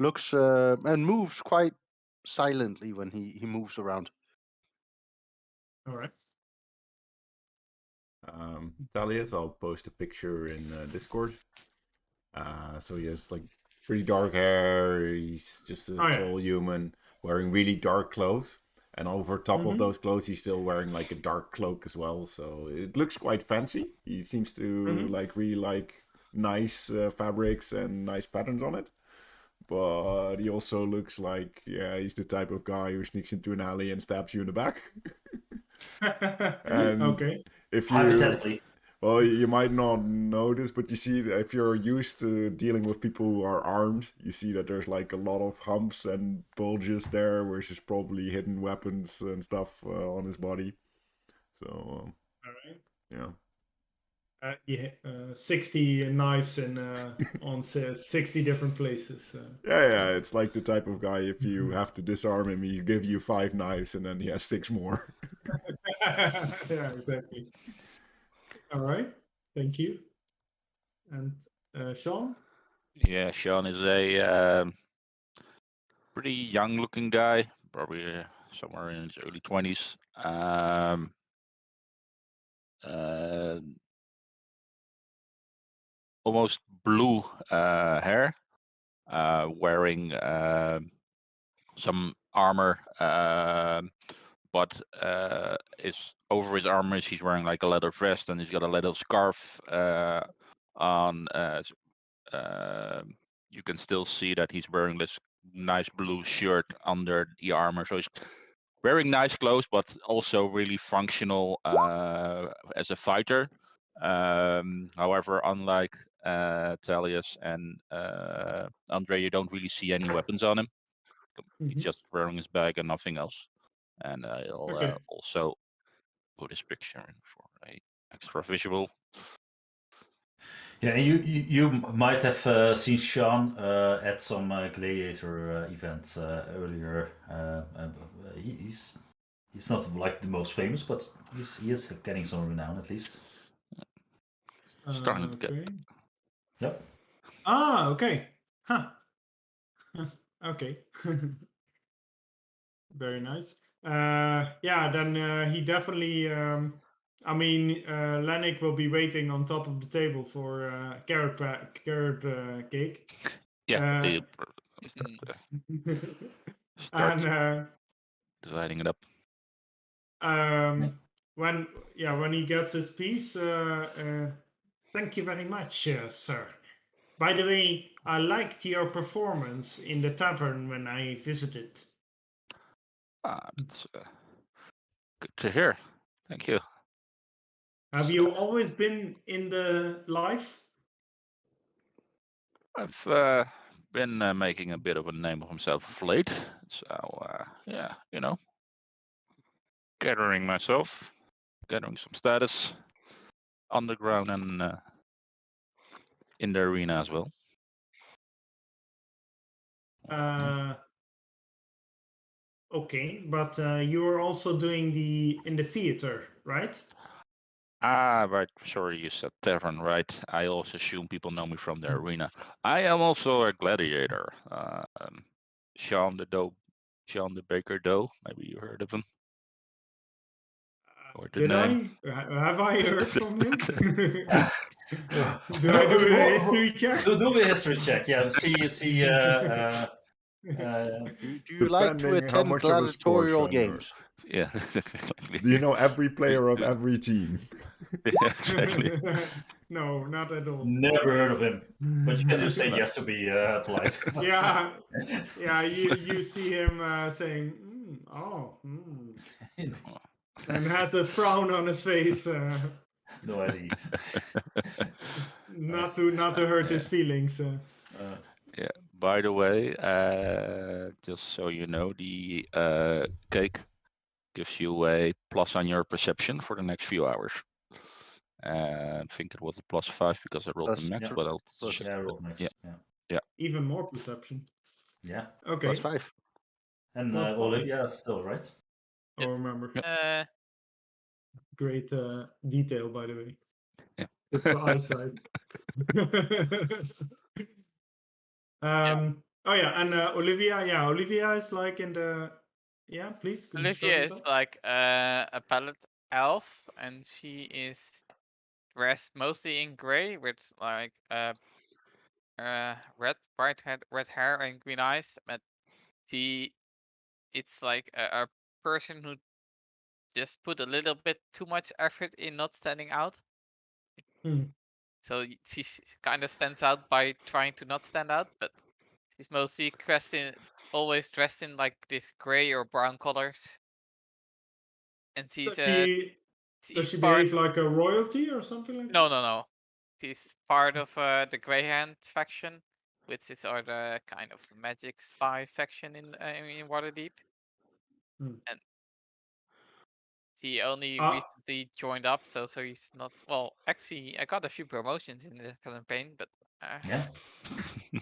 [SPEAKER 3] looks and moves quite silently when he moves around.
[SPEAKER 2] All right.
[SPEAKER 5] Thalias, I'll post a picture in Discord. So he has like pretty dark hair. He's just a
[SPEAKER 2] Oh, yeah.
[SPEAKER 5] tall human wearing really dark clothes. And over top of
[SPEAKER 2] Mhm.
[SPEAKER 5] those clothes, he's still wearing like a dark cloak as well. So it looks quite fancy. He seems to really like nice fabrics and nice patterns on it. But he also looks like, yeah, he's the type of guy who sneaks into an alley and stabs you in the back. And
[SPEAKER 2] Okay.
[SPEAKER 5] if you
[SPEAKER 1] Hypothetically.
[SPEAKER 5] well, you might not know this, but you see, if you're used to dealing with people who are armed, you see that there's like a lot of humps and bulges there, where there's probably hidden weapons and stuff on his body. So,
[SPEAKER 2] All right.
[SPEAKER 5] yeah.
[SPEAKER 2] 60 knives in on 60 different places.
[SPEAKER 5] Yeah, it's like the type of guy, if you have to disarm him, he give you 5 knives and then he has 6 more.
[SPEAKER 2] Yeah, exactly. All right. Thank you. And Sean?
[SPEAKER 4] Yeah, Sean is a pretty young-looking guy, probably somewhere in his early 20s. Almost blue hair, wearing some armor, but is over his armor he's wearing like a leather vest, and he's got a little scarf on. You can still see that he's wearing this nice blue shirt under the armor, so he's wearing nice clothes, but also really functional as a fighter. However, unlike Thalias and Andre, you don't really see any weapons on him. He's just wearing his bag and nothing else. And I'll
[SPEAKER 2] Okay.
[SPEAKER 4] also put his picture in for a extra visual.
[SPEAKER 1] Yeah, you might have seen Sean at some gladiator events earlier. He's not like the most famous, but he is getting some renown at least.
[SPEAKER 4] Starting to get.
[SPEAKER 2] Okay.
[SPEAKER 1] Yep.
[SPEAKER 2] Ah, okay. Huh. Okay. Very nice. Yeah, then he definitely. I mean, Lennick will be waiting on top of the table for carrot cake.
[SPEAKER 4] Yeah,
[SPEAKER 2] Uh,
[SPEAKER 4] start
[SPEAKER 2] and
[SPEAKER 4] dividing it up.
[SPEAKER 2] when he gets his piece, thank you very much, sir. By the way, I liked your performance in the tavern when I visited.
[SPEAKER 4] That's good to hear. Thank you.
[SPEAKER 2] Have you always been in the life?
[SPEAKER 4] I've been making a bit of a name of himself of late, so yeah, gathering myself, gathering some status underground and in the arena as well.
[SPEAKER 2] Okay, but you were also doing in the theater, right?
[SPEAKER 4] Right. Sorry, you said tavern, right? I also assume people know me from the arena. I am also a gladiator. Sean the Baker Doe. Maybe you heard of him. Or the
[SPEAKER 2] Did
[SPEAKER 4] name.
[SPEAKER 2] Have I heard from him? Do
[SPEAKER 1] No,
[SPEAKER 2] I do a
[SPEAKER 1] roll-
[SPEAKER 2] history check?
[SPEAKER 1] Do a history check, yeah. See.
[SPEAKER 3] Do you like to
[SPEAKER 5] Depending how
[SPEAKER 3] attend
[SPEAKER 5] much of a sports
[SPEAKER 3] gladiatorial
[SPEAKER 5] fan you are.
[SPEAKER 3] games?
[SPEAKER 4] Yeah, exactly.
[SPEAKER 5] Do you know every player of every team?
[SPEAKER 4] Yeah, exactly.
[SPEAKER 2] No, not at all.
[SPEAKER 1] Never heard of him, but you can just say
[SPEAKER 4] No.
[SPEAKER 1] yes to be polite. But,
[SPEAKER 2] Yeah, yeah. You see him saying, and has a frown on his face,
[SPEAKER 1] no idea.
[SPEAKER 2] not to hurt his feelings.
[SPEAKER 4] Yeah. By the way, just so you know, the cake gives you a plus on your perception for the next few hours. I think it was a +5 because I rolled the
[SPEAKER 3] Plus
[SPEAKER 4] max,
[SPEAKER 1] Yeah.
[SPEAKER 4] but I'll
[SPEAKER 3] plus-
[SPEAKER 4] check.
[SPEAKER 1] Yeah, roll next.
[SPEAKER 4] Yeah.
[SPEAKER 1] Yeah.
[SPEAKER 2] Even more perception.
[SPEAKER 1] Yeah.
[SPEAKER 2] Okay,
[SPEAKER 3] +5.
[SPEAKER 1] And
[SPEAKER 2] Well,
[SPEAKER 1] Olivia still, right?
[SPEAKER 2] I remember.
[SPEAKER 6] Uh,
[SPEAKER 2] Great detail, by the way.
[SPEAKER 4] Yeah.
[SPEAKER 2] It's the eyesight. Oh yeah, and Olivia. Yeah, Olivia is like in the. Yeah, please. could you start
[SPEAKER 6] Olivia
[SPEAKER 2] us
[SPEAKER 6] is
[SPEAKER 2] off?
[SPEAKER 6] like a palette elf, and she is dressed mostly in gray with like bright red hair and green eyes. But it's like a person who just put a little bit too much effort in not standing out.
[SPEAKER 2] Hmm.
[SPEAKER 6] So she kind of stands out by trying to not stand out, but she's mostly always dressed in like this gray or brown colors. And she's
[SPEAKER 2] Does she behave like a royalty or something like that?
[SPEAKER 6] No. She's part of the Greyhand faction, which is the kind of magic spy faction in Waterdeep.
[SPEAKER 2] Hmm.
[SPEAKER 6] And she only
[SPEAKER 2] Ah.
[SPEAKER 6] recently joined up, so he's not. Well, actually, I got a few promotions in this campaign, but
[SPEAKER 1] Yeah.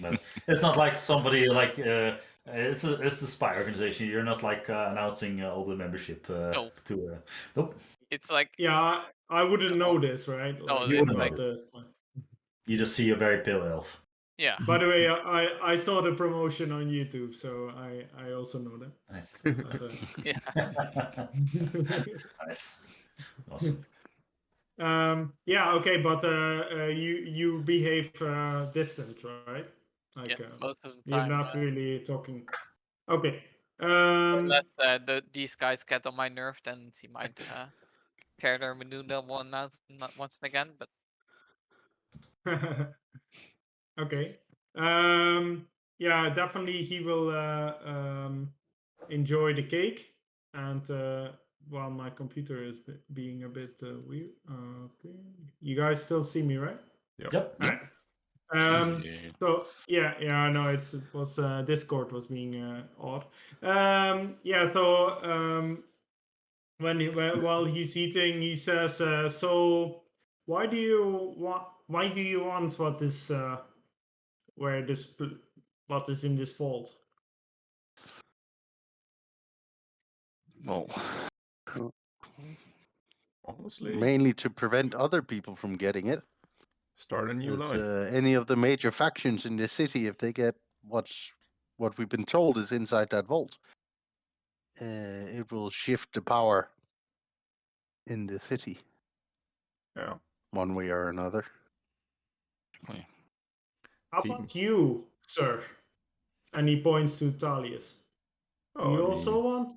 [SPEAKER 1] But it's not like somebody like it's a spy organization. You're not like announcing all the membership
[SPEAKER 6] No.
[SPEAKER 1] to. Nope.
[SPEAKER 6] It's like
[SPEAKER 2] Yeah, I wouldn't know this, right?
[SPEAKER 6] No,
[SPEAKER 2] Like,
[SPEAKER 1] You wouldn't
[SPEAKER 2] about
[SPEAKER 1] know.
[SPEAKER 2] this.
[SPEAKER 1] You just see a very pale elf.
[SPEAKER 6] yeah.
[SPEAKER 2] By the way, I saw the promotion on YouTube, so I also know that.
[SPEAKER 1] Nice.
[SPEAKER 2] But,
[SPEAKER 6] Yeah.
[SPEAKER 1] Nice. Awesome.
[SPEAKER 2] yeah, okay, but you behave distant, right? Like,
[SPEAKER 6] Yes, most of the
[SPEAKER 2] you're
[SPEAKER 6] time.
[SPEAKER 2] not really talking. Okay.
[SPEAKER 6] Unless these guys get on my nerve, then she might tear their Menuna once again. But
[SPEAKER 2] Okay. Yeah, definitely he will enjoy the cake, and while my computer is being a bit weird. Okay, you guys still see me, right?
[SPEAKER 1] Yep.
[SPEAKER 2] Alright.
[SPEAKER 4] Yeah.
[SPEAKER 2] So yeah, I know it was Discord was being odd. Yeah, so while he's eating, he says, "So why do you want what is what is in this vault?"
[SPEAKER 4] Well,
[SPEAKER 5] Honestly,
[SPEAKER 3] Mainly to prevent other people from getting it.
[SPEAKER 5] start a new
[SPEAKER 3] As,
[SPEAKER 5] life.
[SPEAKER 3] any of the major factions in the city, if they get what we've been told is inside that vault, it will shift the power in the city
[SPEAKER 5] Yeah.
[SPEAKER 3] one way or another.
[SPEAKER 2] How about you, sir? And he points to Thalius. Do
[SPEAKER 5] Oh,
[SPEAKER 2] you
[SPEAKER 5] I
[SPEAKER 2] also
[SPEAKER 5] mean,
[SPEAKER 2] want?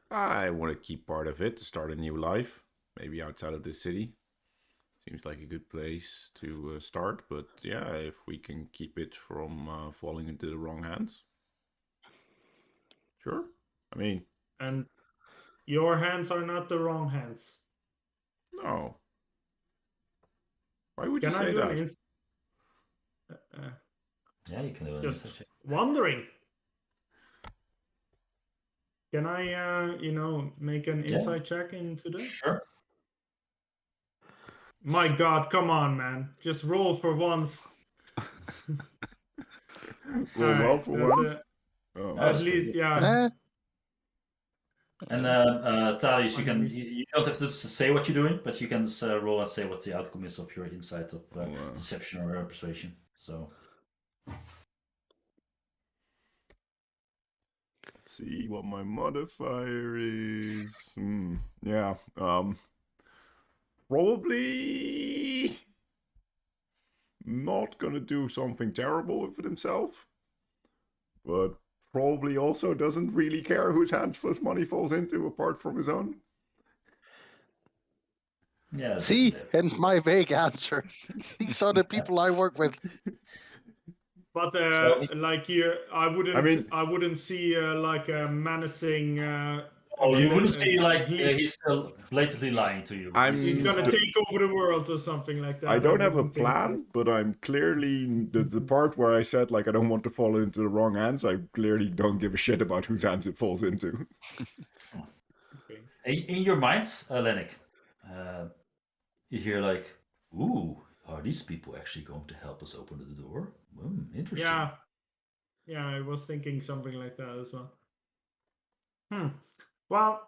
[SPEAKER 5] I want to keep part of it to start a new life, maybe outside of the city. Seems like a good place to start, but yeah, if we can keep it from falling into the wrong hands, sure. I mean,
[SPEAKER 2] And your hands are not the wrong hands.
[SPEAKER 5] no. Why would you
[SPEAKER 2] Can I
[SPEAKER 5] say
[SPEAKER 2] do
[SPEAKER 5] that?
[SPEAKER 2] an
[SPEAKER 1] Yeah, you can do it.
[SPEAKER 2] just wondering? Can I, make an
[SPEAKER 1] Yeah.
[SPEAKER 2] insight check into this?
[SPEAKER 1] Sure.
[SPEAKER 2] My God, come on, man! Just roll for once.
[SPEAKER 5] Roll well
[SPEAKER 2] Alright,
[SPEAKER 5] for
[SPEAKER 2] that's
[SPEAKER 5] once.
[SPEAKER 2] it.
[SPEAKER 5] Oh,
[SPEAKER 2] At
[SPEAKER 1] that's pretty
[SPEAKER 2] least,
[SPEAKER 1] good.
[SPEAKER 2] yeah.
[SPEAKER 1] And Thalius, you
[SPEAKER 2] Enemies.
[SPEAKER 1] you don't have to say what you're doing, but you can just roll and say what the outcome is of your insight of
[SPEAKER 5] Wow.
[SPEAKER 1] deception or persuasion. So
[SPEAKER 5] Let's see what my modifier is. Yeah, Yeah. Probably not gonna do something terrible with it himself, but probably also doesn't really care whose hands first money falls into apart from his own.
[SPEAKER 1] Yeah.
[SPEAKER 3] See, hence my vague answer. These are the people I work with.
[SPEAKER 2] But
[SPEAKER 1] So-
[SPEAKER 2] like you, I wouldn't see like a menacing.
[SPEAKER 1] Oh, you wouldn't see like
[SPEAKER 2] Glee-
[SPEAKER 1] he's still blatantly lying to you.
[SPEAKER 5] I'm-
[SPEAKER 2] he's gonna
[SPEAKER 5] the-
[SPEAKER 2] take over the world or something like that.
[SPEAKER 5] I don't have a
[SPEAKER 2] wouldn't think so.
[SPEAKER 5] plan, but I'm clearly the part where I said like I don't want to fall into the wrong hands. I clearly don't give a shit about whose hands it falls into.
[SPEAKER 2] Okay.
[SPEAKER 1] In your minds, Lennick, you hear like, "Ooh, are these people actually going to help us open the door? Interesting."
[SPEAKER 2] Yeah, I was thinking something like that as well. Well,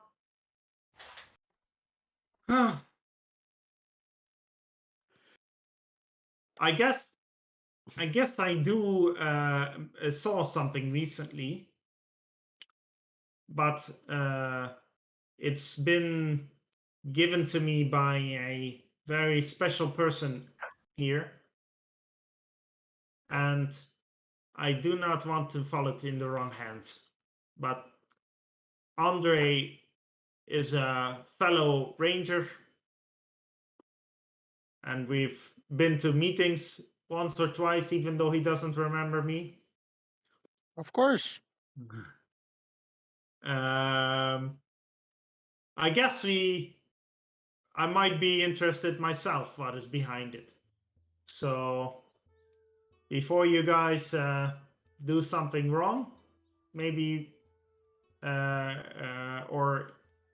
[SPEAKER 2] I guess I do saw something recently, but it's been given to me by a very special person here, and I do not want to fall it in the wrong hands. But Andre is a fellow ranger, and we've been to meetings once or twice, even though he doesn't remember me.
[SPEAKER 3] Of course.
[SPEAKER 2] I guess I might be interested myself what is behind it. So before you guys do something wrong, maybe or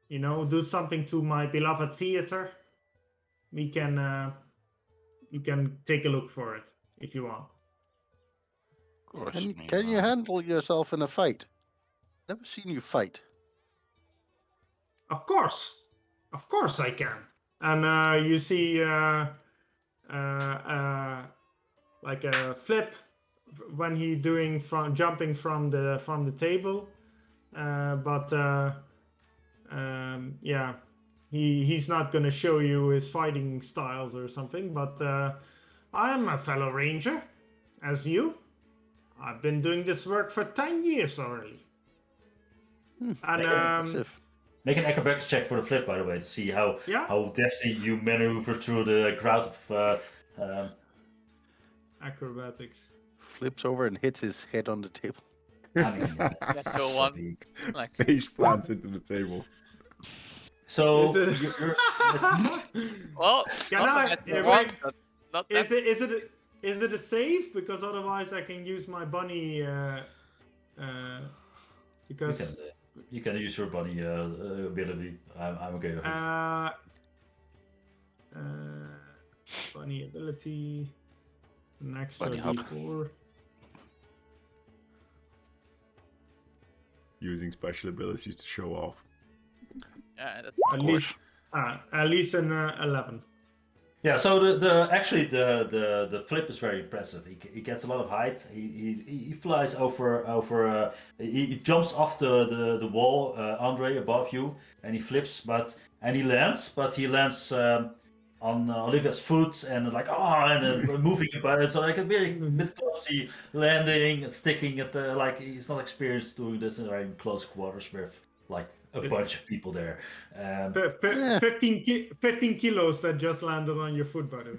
[SPEAKER 2] do something to my beloved theater, you can take a look for it if you want.
[SPEAKER 4] Of course.
[SPEAKER 3] Can you handle yourself in a fight? Never seen you fight.
[SPEAKER 2] Of course I can. And you see like a flip when he doing jumping from the table, but yeah, he's not gonna show you his fighting styles or something. But I am a fellow ranger, as you. I've been doing this work for 10 years already. And
[SPEAKER 3] Impressive.
[SPEAKER 1] Make an acrobatics check for the flip, by the way, to see how deftly you maneuver through the crowd of.
[SPEAKER 2] Acrobatics.
[SPEAKER 3] Flips over and hits his head on the table.
[SPEAKER 1] I mean,
[SPEAKER 6] That's so one. Like,
[SPEAKER 5] Face plants into the table.
[SPEAKER 1] So
[SPEAKER 2] Is it-
[SPEAKER 1] you're
[SPEAKER 6] well,
[SPEAKER 2] Can
[SPEAKER 6] not
[SPEAKER 2] I-
[SPEAKER 6] that
[SPEAKER 2] yeah,
[SPEAKER 6] wrong,
[SPEAKER 2] wait.
[SPEAKER 6] but not that.
[SPEAKER 2] Is it a save? Because otherwise I can use my bunny. Because
[SPEAKER 1] you can use your bunny ability. I'm okay with it.
[SPEAKER 2] bunny ability. An extra
[SPEAKER 4] Bunny hop.
[SPEAKER 2] D4.
[SPEAKER 5] Using special abilities to show off.
[SPEAKER 6] Yeah, that's
[SPEAKER 2] At least an 11.
[SPEAKER 1] Yeah, so the flip is very impressive. He gets a lot of height. He flies over he jumps off the wall, Andre, above you, and he flips, and he lands on Olivia's foot and moving about it. So like a very bit clumsy landing, sticking at the he's not experienced doing this in very close quarters with like a bunch of people there.
[SPEAKER 2] 15 kilos that just landed on your foot, by the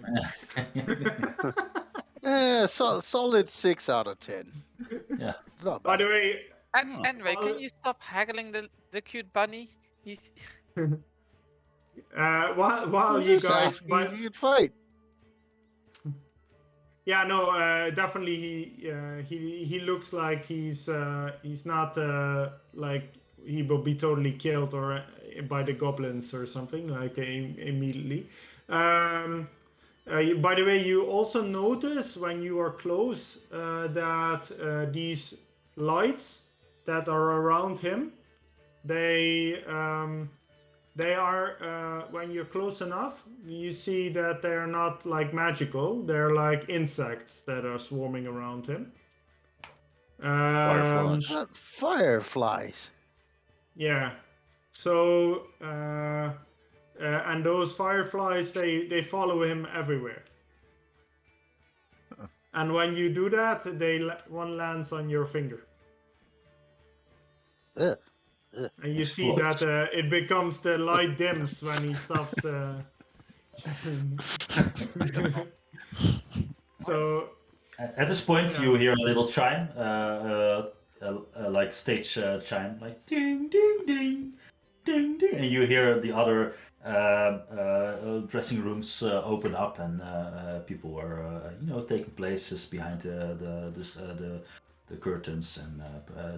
[SPEAKER 2] way.
[SPEAKER 3] Solid 6 out of 10.
[SPEAKER 1] Yeah.
[SPEAKER 3] Not
[SPEAKER 2] By
[SPEAKER 3] bad.
[SPEAKER 2] the way,
[SPEAKER 6] Anyway,
[SPEAKER 2] well-
[SPEAKER 6] can you stop haggling the cute bunny? He's
[SPEAKER 2] while you
[SPEAKER 3] Just
[SPEAKER 2] guys,
[SPEAKER 3] asking if you'd fight.
[SPEAKER 2] yeah, no, definitely he looks like he's not like he will be totally killed or by the goblins or something like immediately. By the way, you also notice when you are close that these lights that are around him, they are when you're close enough, you see that they're not like magical. They're like insects that are swarming around him.
[SPEAKER 4] Fireflies.
[SPEAKER 3] Fireflies.
[SPEAKER 2] Yeah. So and those fireflies, they follow him everywhere. And when you do that, one lands on your finger.
[SPEAKER 3] Ugh.
[SPEAKER 2] And you see
[SPEAKER 1] Explodes.
[SPEAKER 2] that it becomes the light dims when he stops. So
[SPEAKER 1] At this point,
[SPEAKER 2] Yeah.
[SPEAKER 1] you hear a little chime, like stage chime, like ding, ding, ding, ding, ding, and you hear the other dressing rooms open up, and people are, taking places behind the curtains and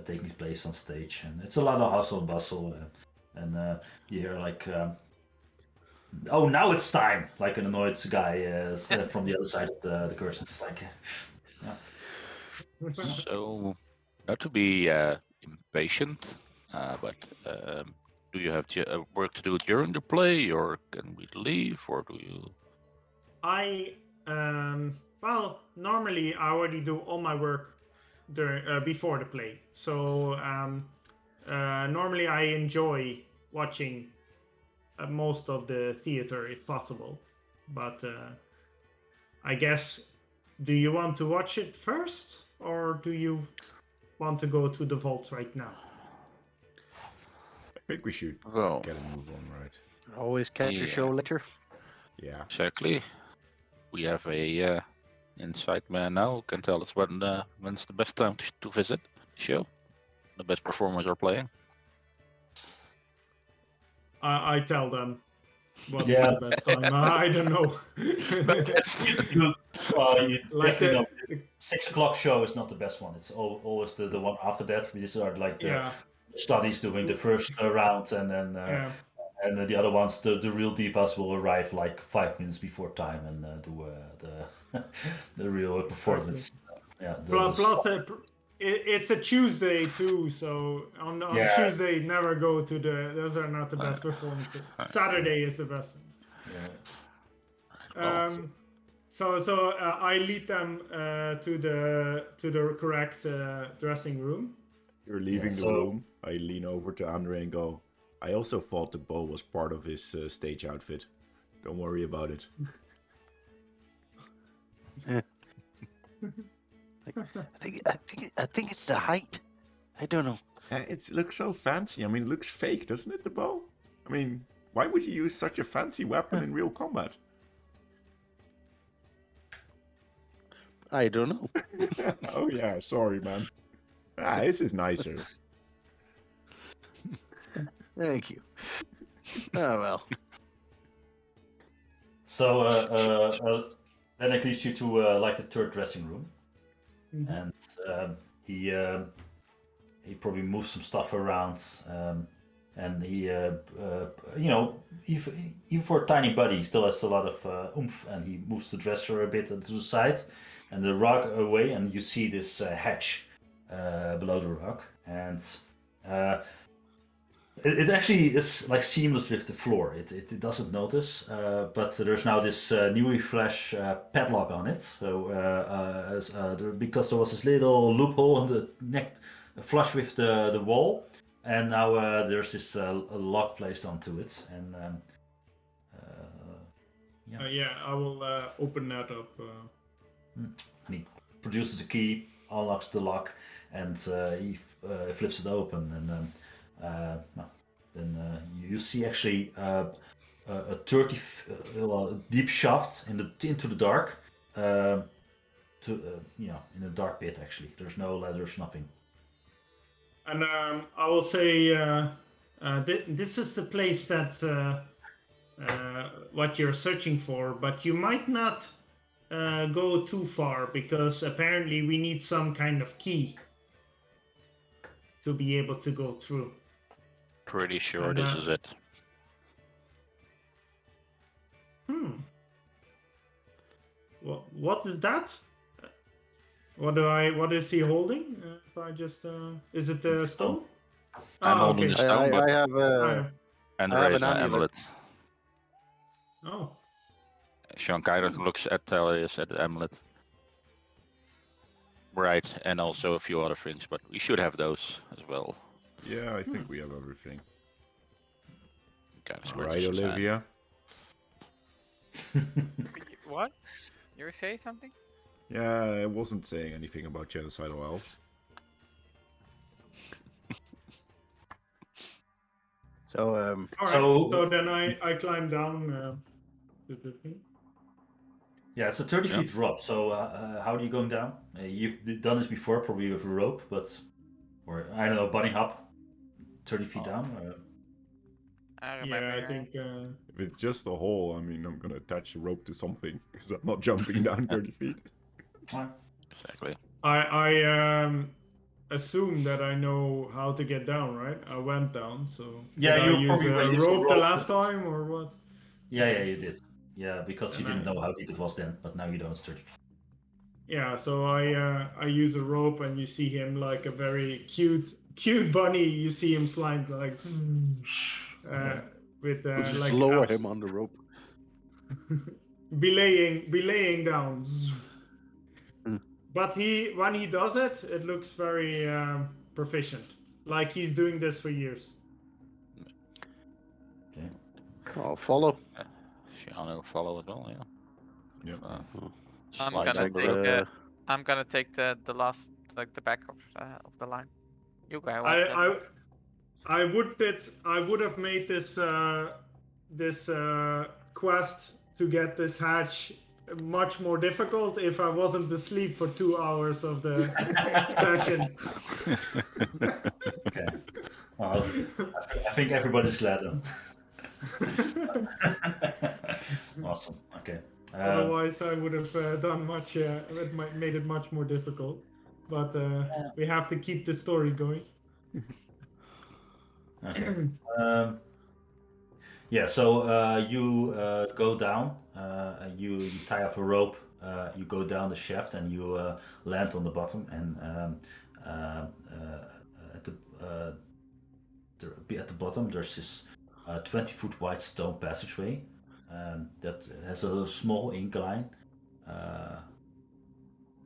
[SPEAKER 1] taking place on stage, and it's a lot of hustle and bustle, and you hear like. Oh, now it's time! Like an annoyed guy from the other side of the curtains, like.
[SPEAKER 4] So, not to be impatient, but do you have work to do during the play, or can we leave, or do you?
[SPEAKER 2] Well, normally I already do all my work before the play. So normally I enjoy watching most of the theater if possible. But I guess, do you want to watch it first, or do you want to go to the vault right now?
[SPEAKER 5] I think we should
[SPEAKER 4] Well,
[SPEAKER 5] get a move on, right?
[SPEAKER 3] Always catch a
[SPEAKER 4] Yeah.
[SPEAKER 3] show later.
[SPEAKER 5] Yeah.
[SPEAKER 4] exactly. We have a inside man now who can tell us when's the best time to visit the show. The best performers are playing.
[SPEAKER 2] I tell them what's
[SPEAKER 1] Yeah.
[SPEAKER 2] the best time. I don't know.
[SPEAKER 1] You
[SPEAKER 2] Like
[SPEAKER 1] definitely
[SPEAKER 2] the-
[SPEAKER 1] know. 6 o'clock show is not the best one. It's always the one after that. These are like the
[SPEAKER 2] Yeah,
[SPEAKER 1] studies doing the first round, and then
[SPEAKER 2] yeah.
[SPEAKER 1] and the other ones, the real divas will arrive like 5 minutes before time and do the real performance. Yeah.
[SPEAKER 2] Plus, it's a Tuesday too, so on
[SPEAKER 1] Yeah.
[SPEAKER 2] Tuesday never go to those are not the best performances. Saturday is the best.
[SPEAKER 1] Yeah.
[SPEAKER 2] So I lead them to the correct dressing room.
[SPEAKER 5] You're leaving the
[SPEAKER 1] so-
[SPEAKER 5] room. I lean over to Andre and go, I also thought the bow was part of his stage outfit. Don't worry about it.
[SPEAKER 3] I think it's the height. I don't know.
[SPEAKER 5] It looks so fancy. I mean, it looks fake, doesn't it, the bow? I mean, why would you use such a fancy weapon in real combat?
[SPEAKER 3] I don't know.
[SPEAKER 5] Oh yeah, sorry, man. This is nicer.
[SPEAKER 3] Thank you. Oh well.
[SPEAKER 1] So Lennox leads you to like the third dressing room,
[SPEAKER 2] Mhm.
[SPEAKER 1] and he probably moves some stuff around, and he even for a tiny buddy, he still has a lot of oomph, and he moves the dresser a bit to the side, and the rug away, and you see this hatch below the rug, and it actually is like seamless with the floor. It doesn't notice, but there's now this newly fresh padlock on it. So because there was this little loophole in the neck, flush with the wall, and now there's this lock placed onto it. And
[SPEAKER 2] Yeah, I will open that up.
[SPEAKER 1] and he produces a key, unlocks the lock, and he flips it open, and then you see actually a 30 deep shaft into the dark, in a dark pit. Actually, there's no ladders, nothing.
[SPEAKER 2] And I will say this is the place that what you're searching for, but you might not go too far, because apparently we need some kind of key to be able to go through.
[SPEAKER 4] Pretty sure
[SPEAKER 2] And,
[SPEAKER 4] this is it.
[SPEAKER 2] What is that? What is he holding? If I just is it the stone?
[SPEAKER 4] I'm
[SPEAKER 2] Ah,
[SPEAKER 4] holding
[SPEAKER 2] okay.
[SPEAKER 4] the stone, but
[SPEAKER 3] I have
[SPEAKER 4] and
[SPEAKER 3] I have
[SPEAKER 4] raise
[SPEAKER 3] an
[SPEAKER 4] my
[SPEAKER 3] amulet.
[SPEAKER 4] amulet.
[SPEAKER 2] Oh,
[SPEAKER 4] Sean Kyler looks at Talius at the amulet. Right, and also a few other things, but we should have those as well.
[SPEAKER 5] Yeah, I think we have everything. Right,
[SPEAKER 4] scratches his head.
[SPEAKER 5] Olivia.
[SPEAKER 6] What? You were saying something?
[SPEAKER 5] Yeah, I wasn't saying anything about genocidal elves.
[SPEAKER 3] So
[SPEAKER 2] All right.
[SPEAKER 1] So-
[SPEAKER 2] So then I climb down to the thing.
[SPEAKER 1] Yeah, it's a 30
[SPEAKER 4] Yeah.
[SPEAKER 1] feet drop. So how are you going down? You've done this before, probably with a rope, or I don't know, bunny hop, 30 feet down.
[SPEAKER 6] I remember.
[SPEAKER 2] Yeah, I
[SPEAKER 6] hearing.
[SPEAKER 2] think.
[SPEAKER 5] If it's just a hole, I mean, I'm gonna attach a rope to something because I'm not jumping down 30 feet.
[SPEAKER 4] Exactly.
[SPEAKER 2] I assume that I know how to get down, right? I went down, so
[SPEAKER 1] Yeah,
[SPEAKER 2] did I
[SPEAKER 1] you
[SPEAKER 2] use
[SPEAKER 1] probably
[SPEAKER 2] a
[SPEAKER 1] used the
[SPEAKER 2] rope the
[SPEAKER 1] rope.
[SPEAKER 2] last time or what?
[SPEAKER 1] Yeah, you did. Yeah, because you
[SPEAKER 2] And
[SPEAKER 1] didn't
[SPEAKER 2] I-
[SPEAKER 1] know how deep it was then, but now you know it's 30 feet.
[SPEAKER 2] Yeah, so I use a rope, and you see him like a very cute bunny. You see him slide like with
[SPEAKER 3] we'll just
[SPEAKER 2] like
[SPEAKER 3] lower
[SPEAKER 2] abs-
[SPEAKER 3] him on the rope.
[SPEAKER 2] belaying down.
[SPEAKER 3] Hmm.
[SPEAKER 2] But when he does it, it looks very proficient, like he's doing this for years.
[SPEAKER 1] Okay.
[SPEAKER 3] I'll follow.
[SPEAKER 4] Shiano follow as well, yeah.
[SPEAKER 5] Yep.
[SPEAKER 6] I'm
[SPEAKER 4] Slide
[SPEAKER 6] gonna
[SPEAKER 4] on the
[SPEAKER 6] take
[SPEAKER 4] rope.
[SPEAKER 6] I'm gonna take the last, like the back of the line. You go.
[SPEAKER 2] I would have made this quest to get this hatch much more difficult if I wasn't asleep for 2 hours of the session.
[SPEAKER 1] Okay. Well, I think everybody's glad then. Awesome. Okay.
[SPEAKER 2] Otherwise, I would have done much. It made it much more difficult. But we have to keep the story going.
[SPEAKER 1] Okay. Yeah. So you go down. You tie up a rope. You go down the shaft and you land on the bottom. And at the bottom, there's this 20-foot wide stone passageway that has a small incline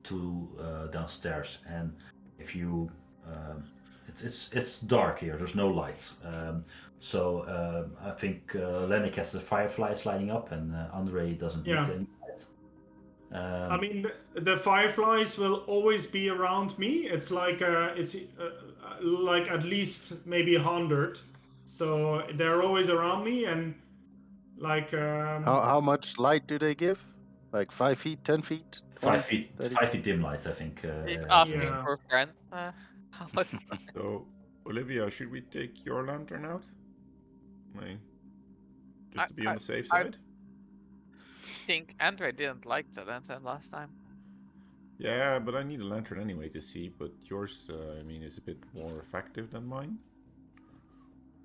[SPEAKER 1] to downstairs. And if you it's dark here. There's no light. So I think Lennick has the fireflies lighting up, and Andre doesn't
[SPEAKER 2] Yeah.
[SPEAKER 1] need any light.
[SPEAKER 2] I mean, the fireflies will always be around me. It's like like at least maybe 100. So they're always around me, and like
[SPEAKER 3] How much light do they give? Like 5 feet, 10 feet?
[SPEAKER 1] 5 feet,
[SPEAKER 3] 30?
[SPEAKER 1] 5 feet dim light, I think.
[SPEAKER 6] He's asking
[SPEAKER 2] Yeah.
[SPEAKER 6] for a friend. How much?
[SPEAKER 5] So, Olivia, should we take your lantern out? Like, just to be on the safe
[SPEAKER 6] I-
[SPEAKER 5] side?
[SPEAKER 6] I think Andre didn't like the lantern last time.
[SPEAKER 5] Yeah, but I need a lantern anyway to see. But yours, I mean, is a bit more effective than mine.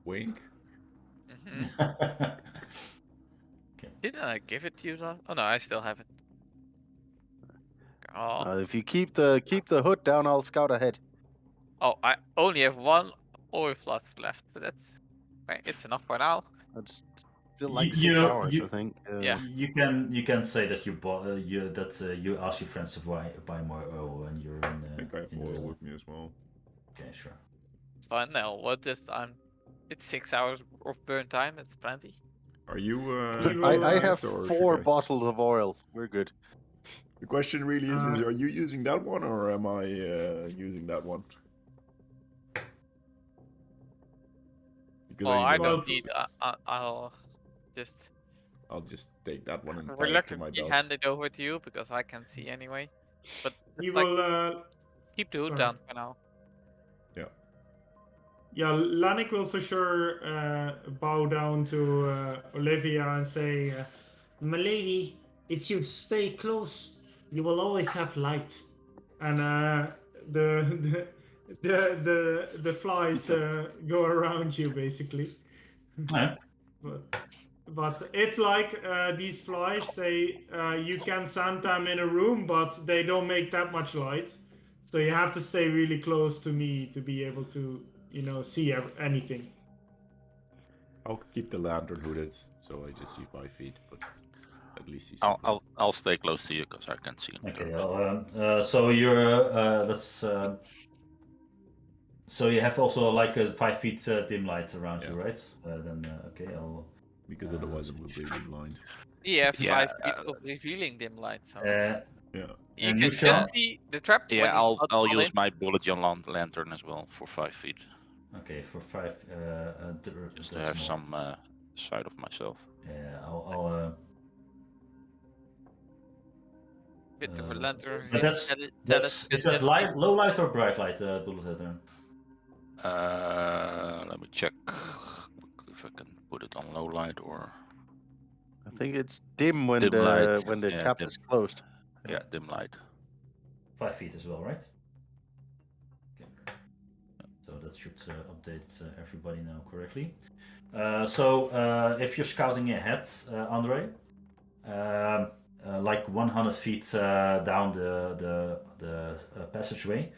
[SPEAKER 5] Wink.
[SPEAKER 6] Mhm. Didn't I give it to you last? Oh no, I still have it. Oh,
[SPEAKER 3] If you keep the hood down, I'll scout ahead.
[SPEAKER 6] oh, I only have one oil flask left, so that's right. It's enough for now.
[SPEAKER 3] That's still like 6
[SPEAKER 1] You-
[SPEAKER 3] hours,
[SPEAKER 1] you-
[SPEAKER 3] I think.
[SPEAKER 6] Yeah.
[SPEAKER 1] You can say that you bought you ask your friends to buy more oil when you're in.
[SPEAKER 5] I think I have
[SPEAKER 1] in
[SPEAKER 5] oil
[SPEAKER 1] the-
[SPEAKER 5] with me as well.
[SPEAKER 1] Okay, sure.
[SPEAKER 6] It's fine now. What this time? It's 6 hours of burn time. It's plenty.
[SPEAKER 5] Are you?
[SPEAKER 2] I
[SPEAKER 3] I have
[SPEAKER 5] or
[SPEAKER 3] 4
[SPEAKER 5] should I?
[SPEAKER 3] bottles of oil. We're good.
[SPEAKER 5] The question really is:
[SPEAKER 2] Uh,
[SPEAKER 5] are you using that one, or am I using that one? Because
[SPEAKER 6] Well, I
[SPEAKER 5] need
[SPEAKER 2] Well,
[SPEAKER 6] don't need. I'll just
[SPEAKER 5] I'll just take that one and tie it to my
[SPEAKER 6] reluctantly
[SPEAKER 5] belt.
[SPEAKER 6] hand it over to you because I can see anyway. But
[SPEAKER 2] he
[SPEAKER 6] it's like,
[SPEAKER 2] will.
[SPEAKER 6] keep the hood
[SPEAKER 2] sorry.
[SPEAKER 6] down for now.
[SPEAKER 2] Yeah, Lanik will for sure bow down to Olivia and say, "My lady, if you stay close, you will always have light." And the flies go around you basically.
[SPEAKER 1] Yeah.
[SPEAKER 2] But it's like these flies. They you can send them in a room, but they don't make that much light. So you have to stay really close to me to be able to, see anything.
[SPEAKER 5] I'll keep the lantern hooded, so I just see 5 feet, but at least see something.
[SPEAKER 4] I'll stay close to you because I can see.
[SPEAKER 1] Okay. So you're let's. So you have also like a 5 feet dim light around you,
[SPEAKER 5] Yeah.
[SPEAKER 1] right? Then okay,
[SPEAKER 5] because otherwise it will be blind.
[SPEAKER 6] You have
[SPEAKER 4] Yeah,
[SPEAKER 6] 5 feet of revealing dim light, so
[SPEAKER 1] Uh,
[SPEAKER 5] Yeah.
[SPEAKER 6] you
[SPEAKER 1] and
[SPEAKER 6] can
[SPEAKER 1] you, Sean?
[SPEAKER 6] just see the trap when
[SPEAKER 4] Yeah,
[SPEAKER 6] he's
[SPEAKER 4] I'll
[SPEAKER 6] about to fall
[SPEAKER 4] use
[SPEAKER 6] in.
[SPEAKER 4] my bullet lantern as well for 5 feet,
[SPEAKER 1] Okay, for 5.
[SPEAKER 4] just to
[SPEAKER 1] That's
[SPEAKER 4] have
[SPEAKER 1] more.
[SPEAKER 4] some sight of myself.
[SPEAKER 1] Yeah, I'll
[SPEAKER 6] With the
[SPEAKER 1] Uh,
[SPEAKER 6] lantern,
[SPEAKER 1] but
[SPEAKER 6] tell us
[SPEAKER 1] is that light, low light or bright light? Bullet lantern.
[SPEAKER 4] Let me check if I can put it on low light or
[SPEAKER 3] I think it's dim when
[SPEAKER 4] dim light.
[SPEAKER 3] when the
[SPEAKER 4] Yeah,
[SPEAKER 3] cap
[SPEAKER 4] dim,
[SPEAKER 3] is closed.
[SPEAKER 4] yeah, dim light.
[SPEAKER 1] 5 feet as well, right? Okay. So that should update everybody now correctly. So if you're scouting ahead, Andre, like 100 feet down the passageway,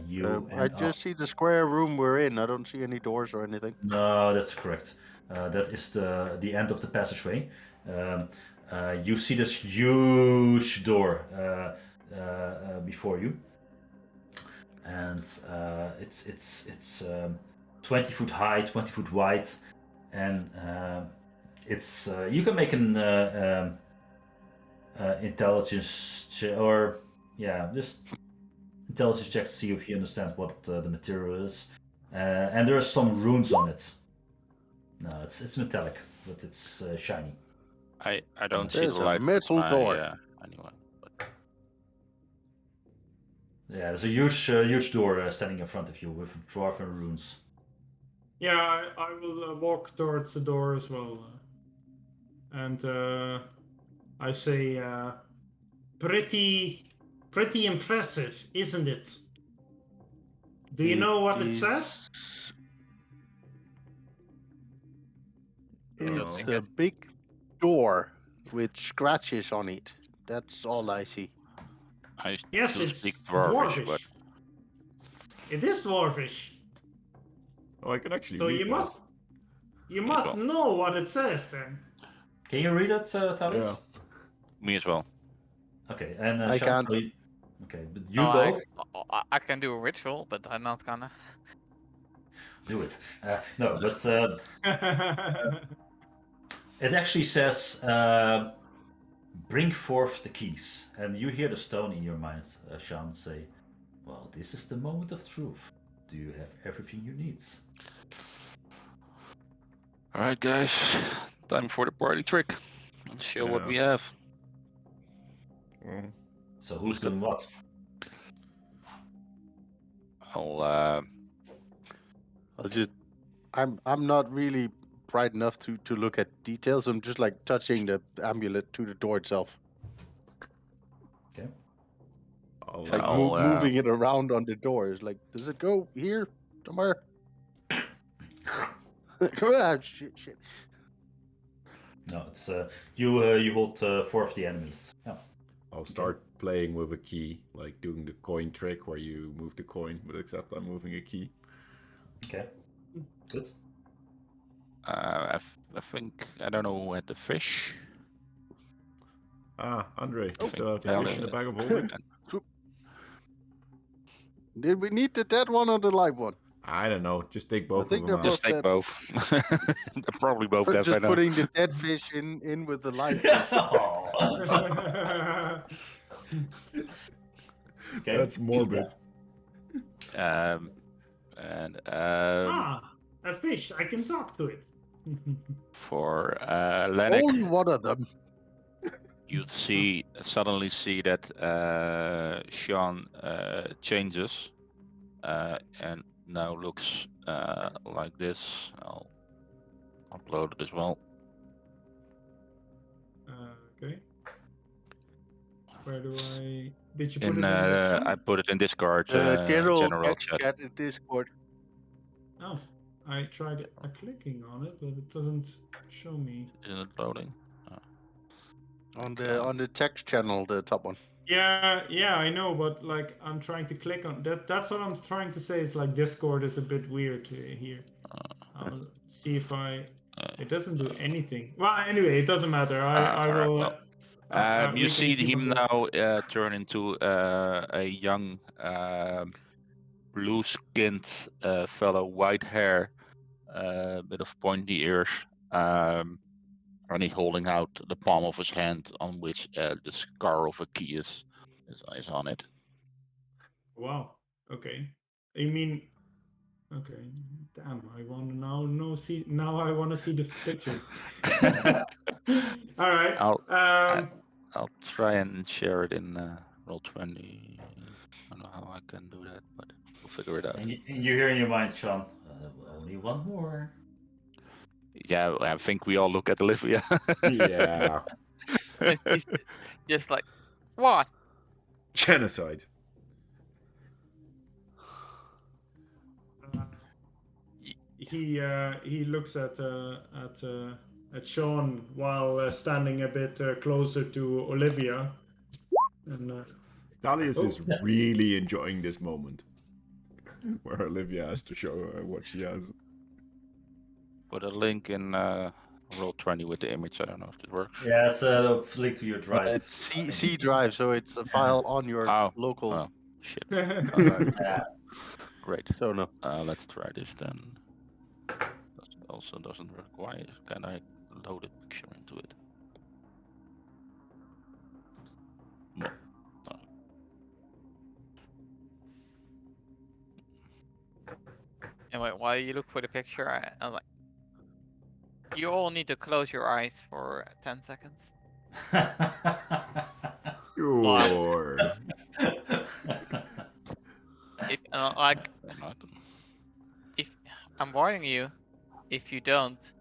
[SPEAKER 1] you
[SPEAKER 3] I
[SPEAKER 1] end up.
[SPEAKER 3] just see the square room we're in. I don't see any doors or anything.
[SPEAKER 1] No, that's correct. That is the end of the passageway. You see this huge door before you, and it's 20 foot high, 20 foot wide, and it's you can make an intelligence or just intelligence check to see if you understand what the material is. And there are some runes on it. No, it's metallic, but it's shiny.
[SPEAKER 4] I don't see
[SPEAKER 3] There's
[SPEAKER 4] the
[SPEAKER 3] a
[SPEAKER 4] light.
[SPEAKER 3] metal door.
[SPEAKER 4] Anyway.
[SPEAKER 1] Yeah, there's a huge door standing in front of you with dwarven runes.
[SPEAKER 2] Yeah, I will walk towards the door as well. And I say, pretty impressive, isn't it? Do you know what it
[SPEAKER 3] is-
[SPEAKER 2] says?
[SPEAKER 6] don't
[SPEAKER 3] It's
[SPEAKER 6] think
[SPEAKER 3] a
[SPEAKER 6] it's-
[SPEAKER 3] big door with scratches on it. That's all I see.
[SPEAKER 4] I
[SPEAKER 2] Yes,
[SPEAKER 4] still
[SPEAKER 2] it's
[SPEAKER 4] speak Dwarvish, but
[SPEAKER 2] It is dwarfish.
[SPEAKER 5] Oh, I can actually
[SPEAKER 2] So
[SPEAKER 5] read
[SPEAKER 2] you
[SPEAKER 5] that.
[SPEAKER 2] must
[SPEAKER 4] well.
[SPEAKER 2] know what it says then.
[SPEAKER 1] Can you read it, Talis?
[SPEAKER 5] Yeah.
[SPEAKER 4] me as well.
[SPEAKER 1] Okay, and
[SPEAKER 3] I
[SPEAKER 1] Sean,
[SPEAKER 3] can't.
[SPEAKER 1] so okay, but you
[SPEAKER 6] No,
[SPEAKER 1] both
[SPEAKER 6] I can do a ritual, but I'm not gonna.
[SPEAKER 1] do it. No, but it actually says, "Bring forth the keys," and you hear the stone in your mind, Sean, say, "Well, this is the moment of truth. Do you have everything you need?"
[SPEAKER 4] All right, guys, time for the party trick. Let's show what
[SPEAKER 5] Yeah.
[SPEAKER 4] we have.
[SPEAKER 5] Well,
[SPEAKER 1] So who's doing what?
[SPEAKER 4] I'll
[SPEAKER 3] I'm not really bright enough to look at details. I'm just like touching the amulet to the door itself,
[SPEAKER 1] Okay.
[SPEAKER 5] I'll,
[SPEAKER 3] like
[SPEAKER 4] I'll,
[SPEAKER 3] moving it around on the door. Is like, does it go here somewhere? Ah, shit.
[SPEAKER 1] No, it's you hold forth the amulet. Yeah.
[SPEAKER 5] I'll start playing with a key, like doing the coin trick where you move the coin, but except I'm moving a key.
[SPEAKER 1] Okay. Good.
[SPEAKER 4] I think I don't know who had the fish.
[SPEAKER 5] Ah, Andre, you still have the
[SPEAKER 4] Yeah,
[SPEAKER 5] fish in the bag of holding?
[SPEAKER 3] Did we need the dead one or the live one?
[SPEAKER 5] I don't know. Just take both
[SPEAKER 3] think
[SPEAKER 5] of them
[SPEAKER 3] they're
[SPEAKER 5] out.
[SPEAKER 4] Just take
[SPEAKER 3] dead.
[SPEAKER 4] both. They're probably both dead
[SPEAKER 3] Just
[SPEAKER 4] by now.
[SPEAKER 3] putting the dead fish in with the live fish.
[SPEAKER 1] Okay.
[SPEAKER 5] That's morbid.
[SPEAKER 4] And
[SPEAKER 2] A fish. I can talk to it.
[SPEAKER 4] for Lennox,
[SPEAKER 3] Only one of them.
[SPEAKER 4] you'd suddenly see that Sean changes and now looks like this. I'll upload it as well.
[SPEAKER 2] Okay. Where do I? Did you put
[SPEAKER 4] In
[SPEAKER 2] it in the chat?
[SPEAKER 4] I put it in Discord
[SPEAKER 3] General
[SPEAKER 4] general chat.
[SPEAKER 3] chat in Discord.
[SPEAKER 2] Oh, I tried clicking on it, but it doesn't show me.
[SPEAKER 4] Isn't it loading?
[SPEAKER 3] On the text channel, the top one.
[SPEAKER 2] Yeah, I know, but like I'm trying to click on that. That's what I'm trying to say. Is like Discord is a bit weird here. I'll see if it doesn't do anything. Well, anyway, it doesn't matter. I
[SPEAKER 4] Alright,
[SPEAKER 2] will.
[SPEAKER 4] well,
[SPEAKER 2] we
[SPEAKER 4] you
[SPEAKER 2] can
[SPEAKER 4] see
[SPEAKER 2] keep
[SPEAKER 4] him
[SPEAKER 2] on going.
[SPEAKER 4] now turn into a young blue-skinned fellow, white hair, bit of pointy ears, And he's holding out the palm of his hand on which the scar of a key is on it.
[SPEAKER 2] Wow. Okay. I mean, okay. Damn. I want to now see. Now I want to see the picture. All right.
[SPEAKER 4] I'll try and share it in Roll20. I don't know how I can do that, but we'll figure it out.
[SPEAKER 1] And you hear in your mind, Sean, only one more.
[SPEAKER 4] Yeah, I think we all look at Olivia.
[SPEAKER 5] Yeah.
[SPEAKER 6] He's just like, what?
[SPEAKER 5] Genocide.
[SPEAKER 2] He looks at Sean while standing a bit closer to Olivia, and
[SPEAKER 5] Dalius is really enjoying this moment where Olivia has to show her what she has.
[SPEAKER 4] Put a link in Roll20 with the image. I don't know if it works.
[SPEAKER 1] Yeah, it's a link to your drive.
[SPEAKER 3] It's C drive, so it's a file on your local.
[SPEAKER 4] Oh, shit. Alright.
[SPEAKER 1] Yeah.
[SPEAKER 4] Great.
[SPEAKER 3] So no.
[SPEAKER 4] Let's try this then. Also doesn't require. Can I load a picture into it? No. No.
[SPEAKER 6] Anyway, while you look for the picture, I'm like, you all need to close your eyes for 10 seconds.
[SPEAKER 5] Sure.
[SPEAKER 6] If I'm warning you, if you don't,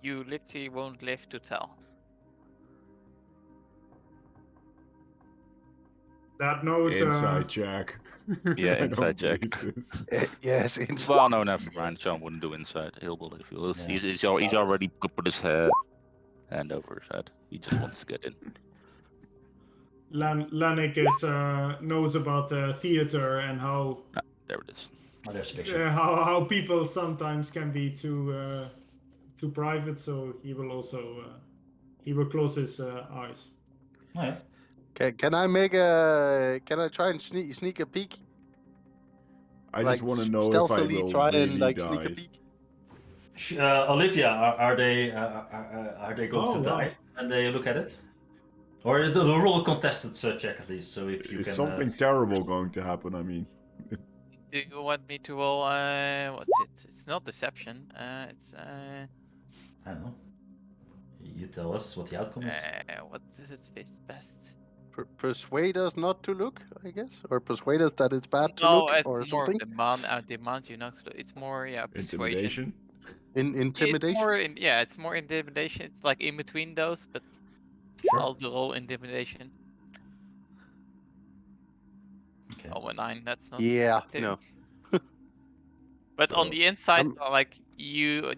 [SPEAKER 6] you literally won't live to tell.
[SPEAKER 2] that note.
[SPEAKER 5] Inside check.
[SPEAKER 4] Yeah,
[SPEAKER 5] I don't
[SPEAKER 4] inside check.
[SPEAKER 5] believe this.
[SPEAKER 3] Yes, inside.
[SPEAKER 4] Well, no, never mind. Sean wouldn't do inside. He'll believe you. He's already put his hand over his head. He just wants to get in.
[SPEAKER 2] Lanik knows about theater and how
[SPEAKER 4] There it is.
[SPEAKER 1] Oh, there's a picture.
[SPEAKER 2] how people sometimes can be too private. So he will also he will close his eyes.
[SPEAKER 1] Oh, yeah.
[SPEAKER 3] Can I try and sneak a peek?
[SPEAKER 5] I
[SPEAKER 3] Like,
[SPEAKER 5] just want to know if I
[SPEAKER 3] stealthily
[SPEAKER 5] will
[SPEAKER 3] try
[SPEAKER 5] really
[SPEAKER 3] and like
[SPEAKER 5] die.
[SPEAKER 3] sneak a peek.
[SPEAKER 1] Olivia, are they going to
[SPEAKER 2] wow.
[SPEAKER 1] die when they look at it? Or the roll a contested check at least, so if you
[SPEAKER 5] Is
[SPEAKER 1] can.
[SPEAKER 5] something terrible going to happen? I mean,
[SPEAKER 6] Do you want me to roll? What's it? It's not deception. It's
[SPEAKER 1] I don't know. You tell us what the outcome is.
[SPEAKER 6] what is its best?
[SPEAKER 3] Persuade us not to look, I guess, or persuade us that it's bad to
[SPEAKER 6] No,
[SPEAKER 3] look,
[SPEAKER 6] it's
[SPEAKER 3] or
[SPEAKER 6] more
[SPEAKER 3] something.
[SPEAKER 6] demand you not to look. It's more persuasion.
[SPEAKER 5] intimidation.
[SPEAKER 3] Intimidation.
[SPEAKER 6] It's more intimidation. It's like in between those, but I'll do roll intimidation.
[SPEAKER 1] Okay.
[SPEAKER 6] Oh, a 9. That's not.
[SPEAKER 3] Yeah,
[SPEAKER 6] effective.
[SPEAKER 3] no.
[SPEAKER 6] But
[SPEAKER 5] So,
[SPEAKER 6] on the inside,
[SPEAKER 3] I'm-
[SPEAKER 6] like you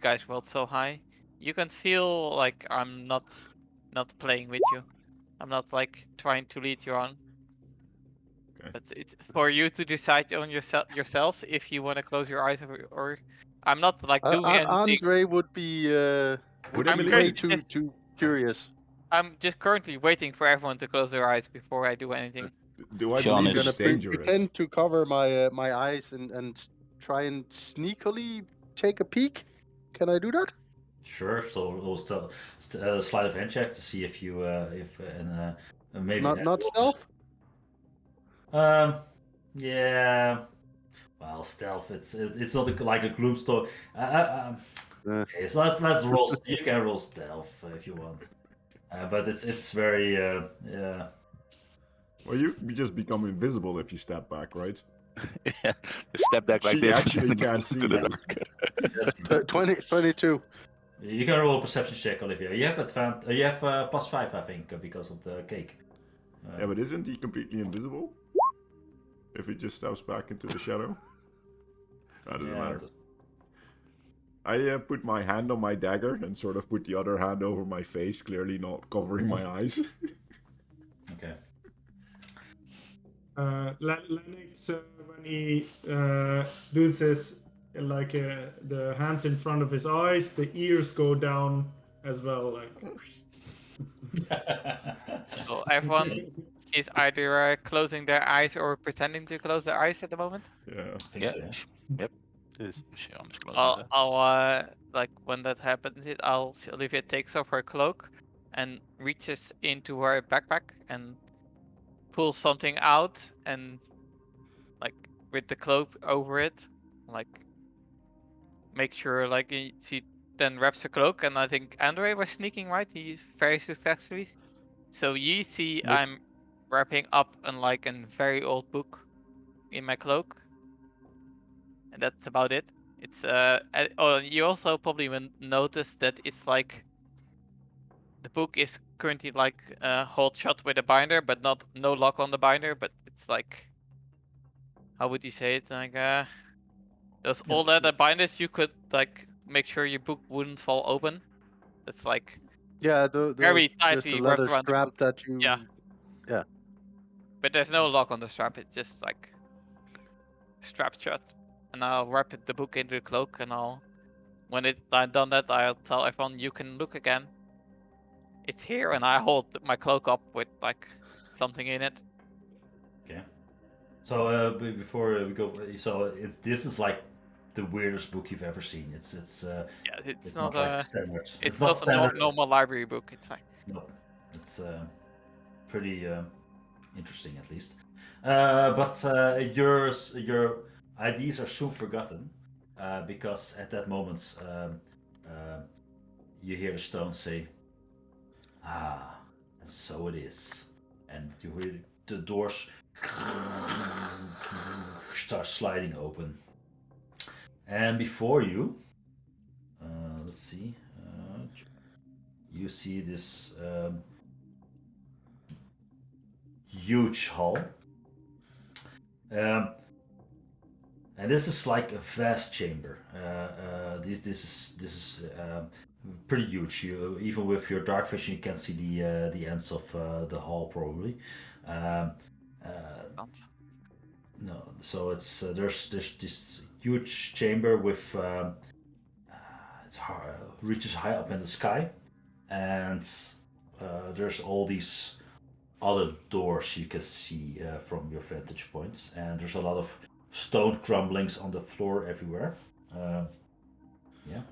[SPEAKER 6] guys rolled so high, you can feel like I'm not playing with you. I'm not like trying to lead you on.
[SPEAKER 5] Okay.
[SPEAKER 6] But it's for you to decide on yourselves if you want to close your eyes or I'm not like doing anything.
[SPEAKER 3] Andre would be
[SPEAKER 5] Would
[SPEAKER 6] I'm
[SPEAKER 5] I
[SPEAKER 6] great.
[SPEAKER 5] believe
[SPEAKER 6] Just-
[SPEAKER 3] too curious.
[SPEAKER 6] I'm just currently waiting for everyone to close their eyes before I do anything.
[SPEAKER 5] Do I
[SPEAKER 4] Sean
[SPEAKER 5] believe
[SPEAKER 4] is-
[SPEAKER 5] it's
[SPEAKER 3] Gonna
[SPEAKER 5] dangerous?
[SPEAKER 3] pretend to cover my eyes and try and sneakily take a peek. Can I do that?
[SPEAKER 1] Sure. So we'll still sleight of hand check to see if you maybe
[SPEAKER 3] Not stealth.
[SPEAKER 1] Yeah. Well, stealth. It's not like a gloom store. Okay, so let's roll. You can roll stealth if you want, but it's very yeah.
[SPEAKER 5] Well, you just become invisible if you step back, right?
[SPEAKER 4] Yeah, just step back like
[SPEAKER 5] She
[SPEAKER 4] this.
[SPEAKER 5] actually can't see
[SPEAKER 4] to the
[SPEAKER 5] you.
[SPEAKER 4] dark.
[SPEAKER 3] 22.
[SPEAKER 1] You can roll a perception check, Olivia. You have You have +5, I think, because of the cake.
[SPEAKER 5] Yeah, but isn't he completely invisible? If he just steps back into the shadow? That doesn't matter. I put my hand on my dagger and sort of put the other hand over my face, clearly not covering my eyes.
[SPEAKER 1] Okay.
[SPEAKER 2] Lennox, when he does this, like the hands in front of his eyes, the ears go down as well. Like.
[SPEAKER 6] So everyone is either closing their eyes or pretending to close their eyes at the moment.
[SPEAKER 5] Yeah.
[SPEAKER 1] I think
[SPEAKER 4] Yeah.
[SPEAKER 1] so, yeah.
[SPEAKER 4] Yep.
[SPEAKER 3] Yes.
[SPEAKER 4] Sean is closing that.
[SPEAKER 6] I'll like when that happens, Olivia takes off her cloak and reaches into her backpack and pulls something out and like with the cloak over it, like make sure like she then wraps the cloak. And I think Andre was sneaking, right? He very successfully. So you see,
[SPEAKER 3] Yes.
[SPEAKER 6] I'm wrapping up in like a very old book in my cloak, and that's about it. It's oh, you also probably will notice that it's like the book is currently like hold shut with a binder, but no lock on the binder. But it's like, how would you say it? Like those old leather binders, you could like make sure your book wouldn't fall open. That's like
[SPEAKER 3] Yeah, the
[SPEAKER 6] very
[SPEAKER 3] just a
[SPEAKER 6] tightly wrapped
[SPEAKER 3] leather
[SPEAKER 6] around the
[SPEAKER 3] strap
[SPEAKER 6] book.
[SPEAKER 3] that you.
[SPEAKER 6] Yeah.
[SPEAKER 3] Yeah.
[SPEAKER 6] But there's no lock on the strap. It's just like strapped shut. And I'll wrap the book into the cloak, and when I've done that, I'll tell everyone you can look again. It's here, and I hold my cloak up with like something in it.
[SPEAKER 1] Okay. So before we go, so this is like the weirdest book you've ever seen.
[SPEAKER 6] Yeah,
[SPEAKER 1] It's not like standard.
[SPEAKER 6] It's
[SPEAKER 1] not
[SPEAKER 6] not a
[SPEAKER 1] standard.
[SPEAKER 6] normal library book. It's like
[SPEAKER 1] No, it's pretty interesting at least. But your IDs are soon forgotten because at that moment you hear the stone say, "Ah, and so it is," and you hear the doors start sliding open, and before you, let's see, you see this huge hall. And this is like a vast chamber. This is pretty huge. You even with your dark vision, you can see the ends of the hall probably. Um, no, so it's there's this huge chamber with reaches high up in the sky, and there's all these other doors you can see from your vantage points, and there's a lot of stone crumblings on the floor everywhere. Yeah.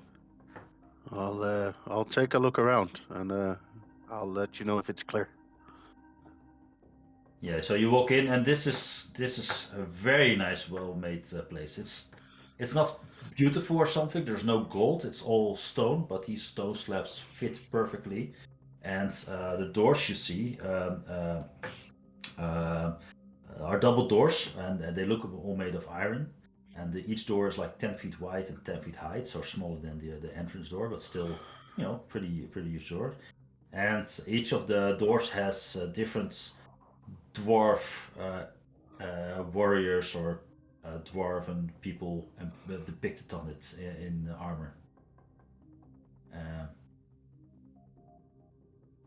[SPEAKER 3] I'll take a look around and I'll let you know if it's clear.
[SPEAKER 1] Yeah. So you walk in, and this is a very nice, well-made place. It's not beautiful or something. There's no gold. It's all stone, but these stone slabs fit perfectly, and the doors you see are double doors, and they look all made of iron. And each door is like 10 feet wide and 10 feet high, so smaller than the entrance door, but still, pretty huge door. And each of the doors has different dwarf warriors or dwarven people depicted on it in armor.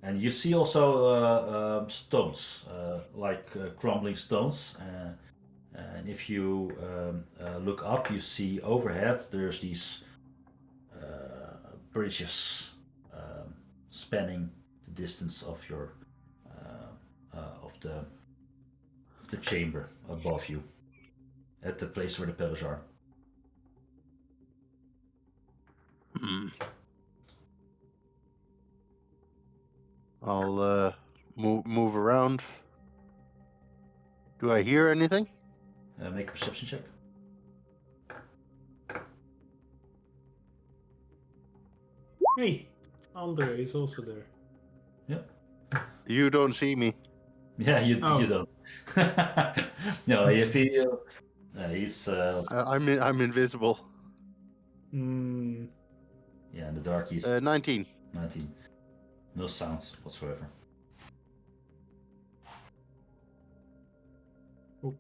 [SPEAKER 1] And you see also stones, like crumbling stones. And if you look up, you see overhead there's these bridges spanning the distance of your of the chamber above you, at the place where the pillars are.
[SPEAKER 3] I'll move around. Do I hear anything?
[SPEAKER 1] Make a perception check.
[SPEAKER 2] Hey, Andre is also there.
[SPEAKER 1] Yeah.
[SPEAKER 3] You don't see me.
[SPEAKER 1] Yeah, you don't. No, if he he's
[SPEAKER 3] I'm invisible.
[SPEAKER 1] yeah, in the dark he's
[SPEAKER 3] 19.
[SPEAKER 1] 19. No sounds whatsoever.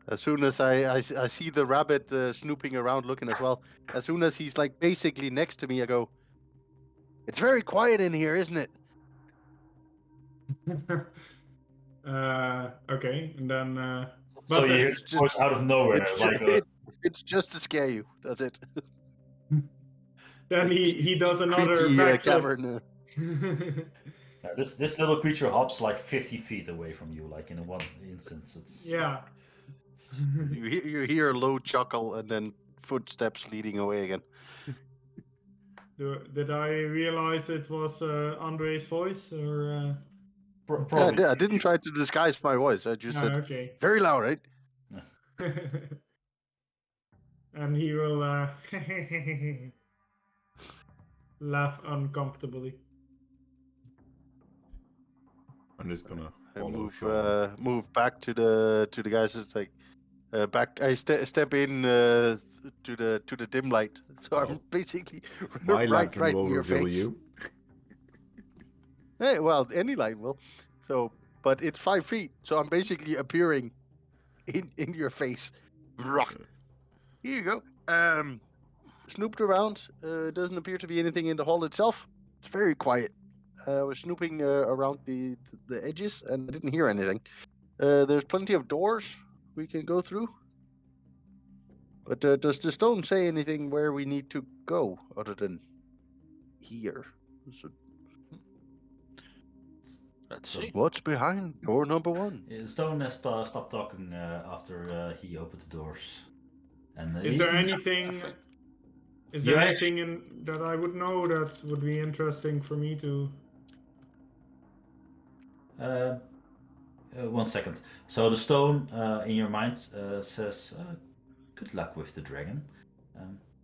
[SPEAKER 3] As soon as I see the rabbit snooping around looking as well, as soon as he's like basically next to me, I go, "It's very quiet in here, isn't it?"
[SPEAKER 2] Okay, and then.
[SPEAKER 1] So you hear the voice out of nowhere,
[SPEAKER 3] it's just to scare you. That's it.
[SPEAKER 2] Then he does another
[SPEAKER 3] creepy
[SPEAKER 2] backflip.
[SPEAKER 3] cavern.
[SPEAKER 1] This little creature hops like 50 feet away from you, like in one instance.
[SPEAKER 2] Yeah.
[SPEAKER 3] You hear a low chuckle and then footsteps leading away again.
[SPEAKER 2] Did I realize it was Andre's voice or?
[SPEAKER 3] Yeah,
[SPEAKER 1] Probably.
[SPEAKER 3] I didn't try to disguise my voice. I just
[SPEAKER 2] No,
[SPEAKER 3] said
[SPEAKER 2] okay.
[SPEAKER 3] very loud, right?
[SPEAKER 2] And he will laugh uncomfortably.
[SPEAKER 5] I'm just gonna
[SPEAKER 3] I
[SPEAKER 5] follow Sean.
[SPEAKER 3] move back to the guys. It's like back. I step in to the dim light, so I'm basically
[SPEAKER 5] My
[SPEAKER 3] right
[SPEAKER 5] lantern will
[SPEAKER 3] in your
[SPEAKER 5] reveal
[SPEAKER 3] face.
[SPEAKER 5] you.
[SPEAKER 3] Hey, well, any light will. So, but it's 5 feet, so I'm basically appearing in your face. Rock. Here you go. Snooped around. Doesn't appear to be anything in the hall itself. It's very quiet. I was snooping around the edges and I didn't hear anything. There's plenty of doors we can go through. But does the stone say anything where we need to go other than here? So
[SPEAKER 4] Let's
[SPEAKER 1] So-
[SPEAKER 4] see.
[SPEAKER 3] what's behind door number 1?
[SPEAKER 1] Stone has stopped talking after he opened the doors. And
[SPEAKER 2] Is there anything?
[SPEAKER 4] think-
[SPEAKER 2] Is
[SPEAKER 1] You
[SPEAKER 2] there
[SPEAKER 1] actu-
[SPEAKER 2] anything that I would know that would be interesting for me to?
[SPEAKER 1] 1 second. So the stone in your mind says, "Good luck with the dragon,"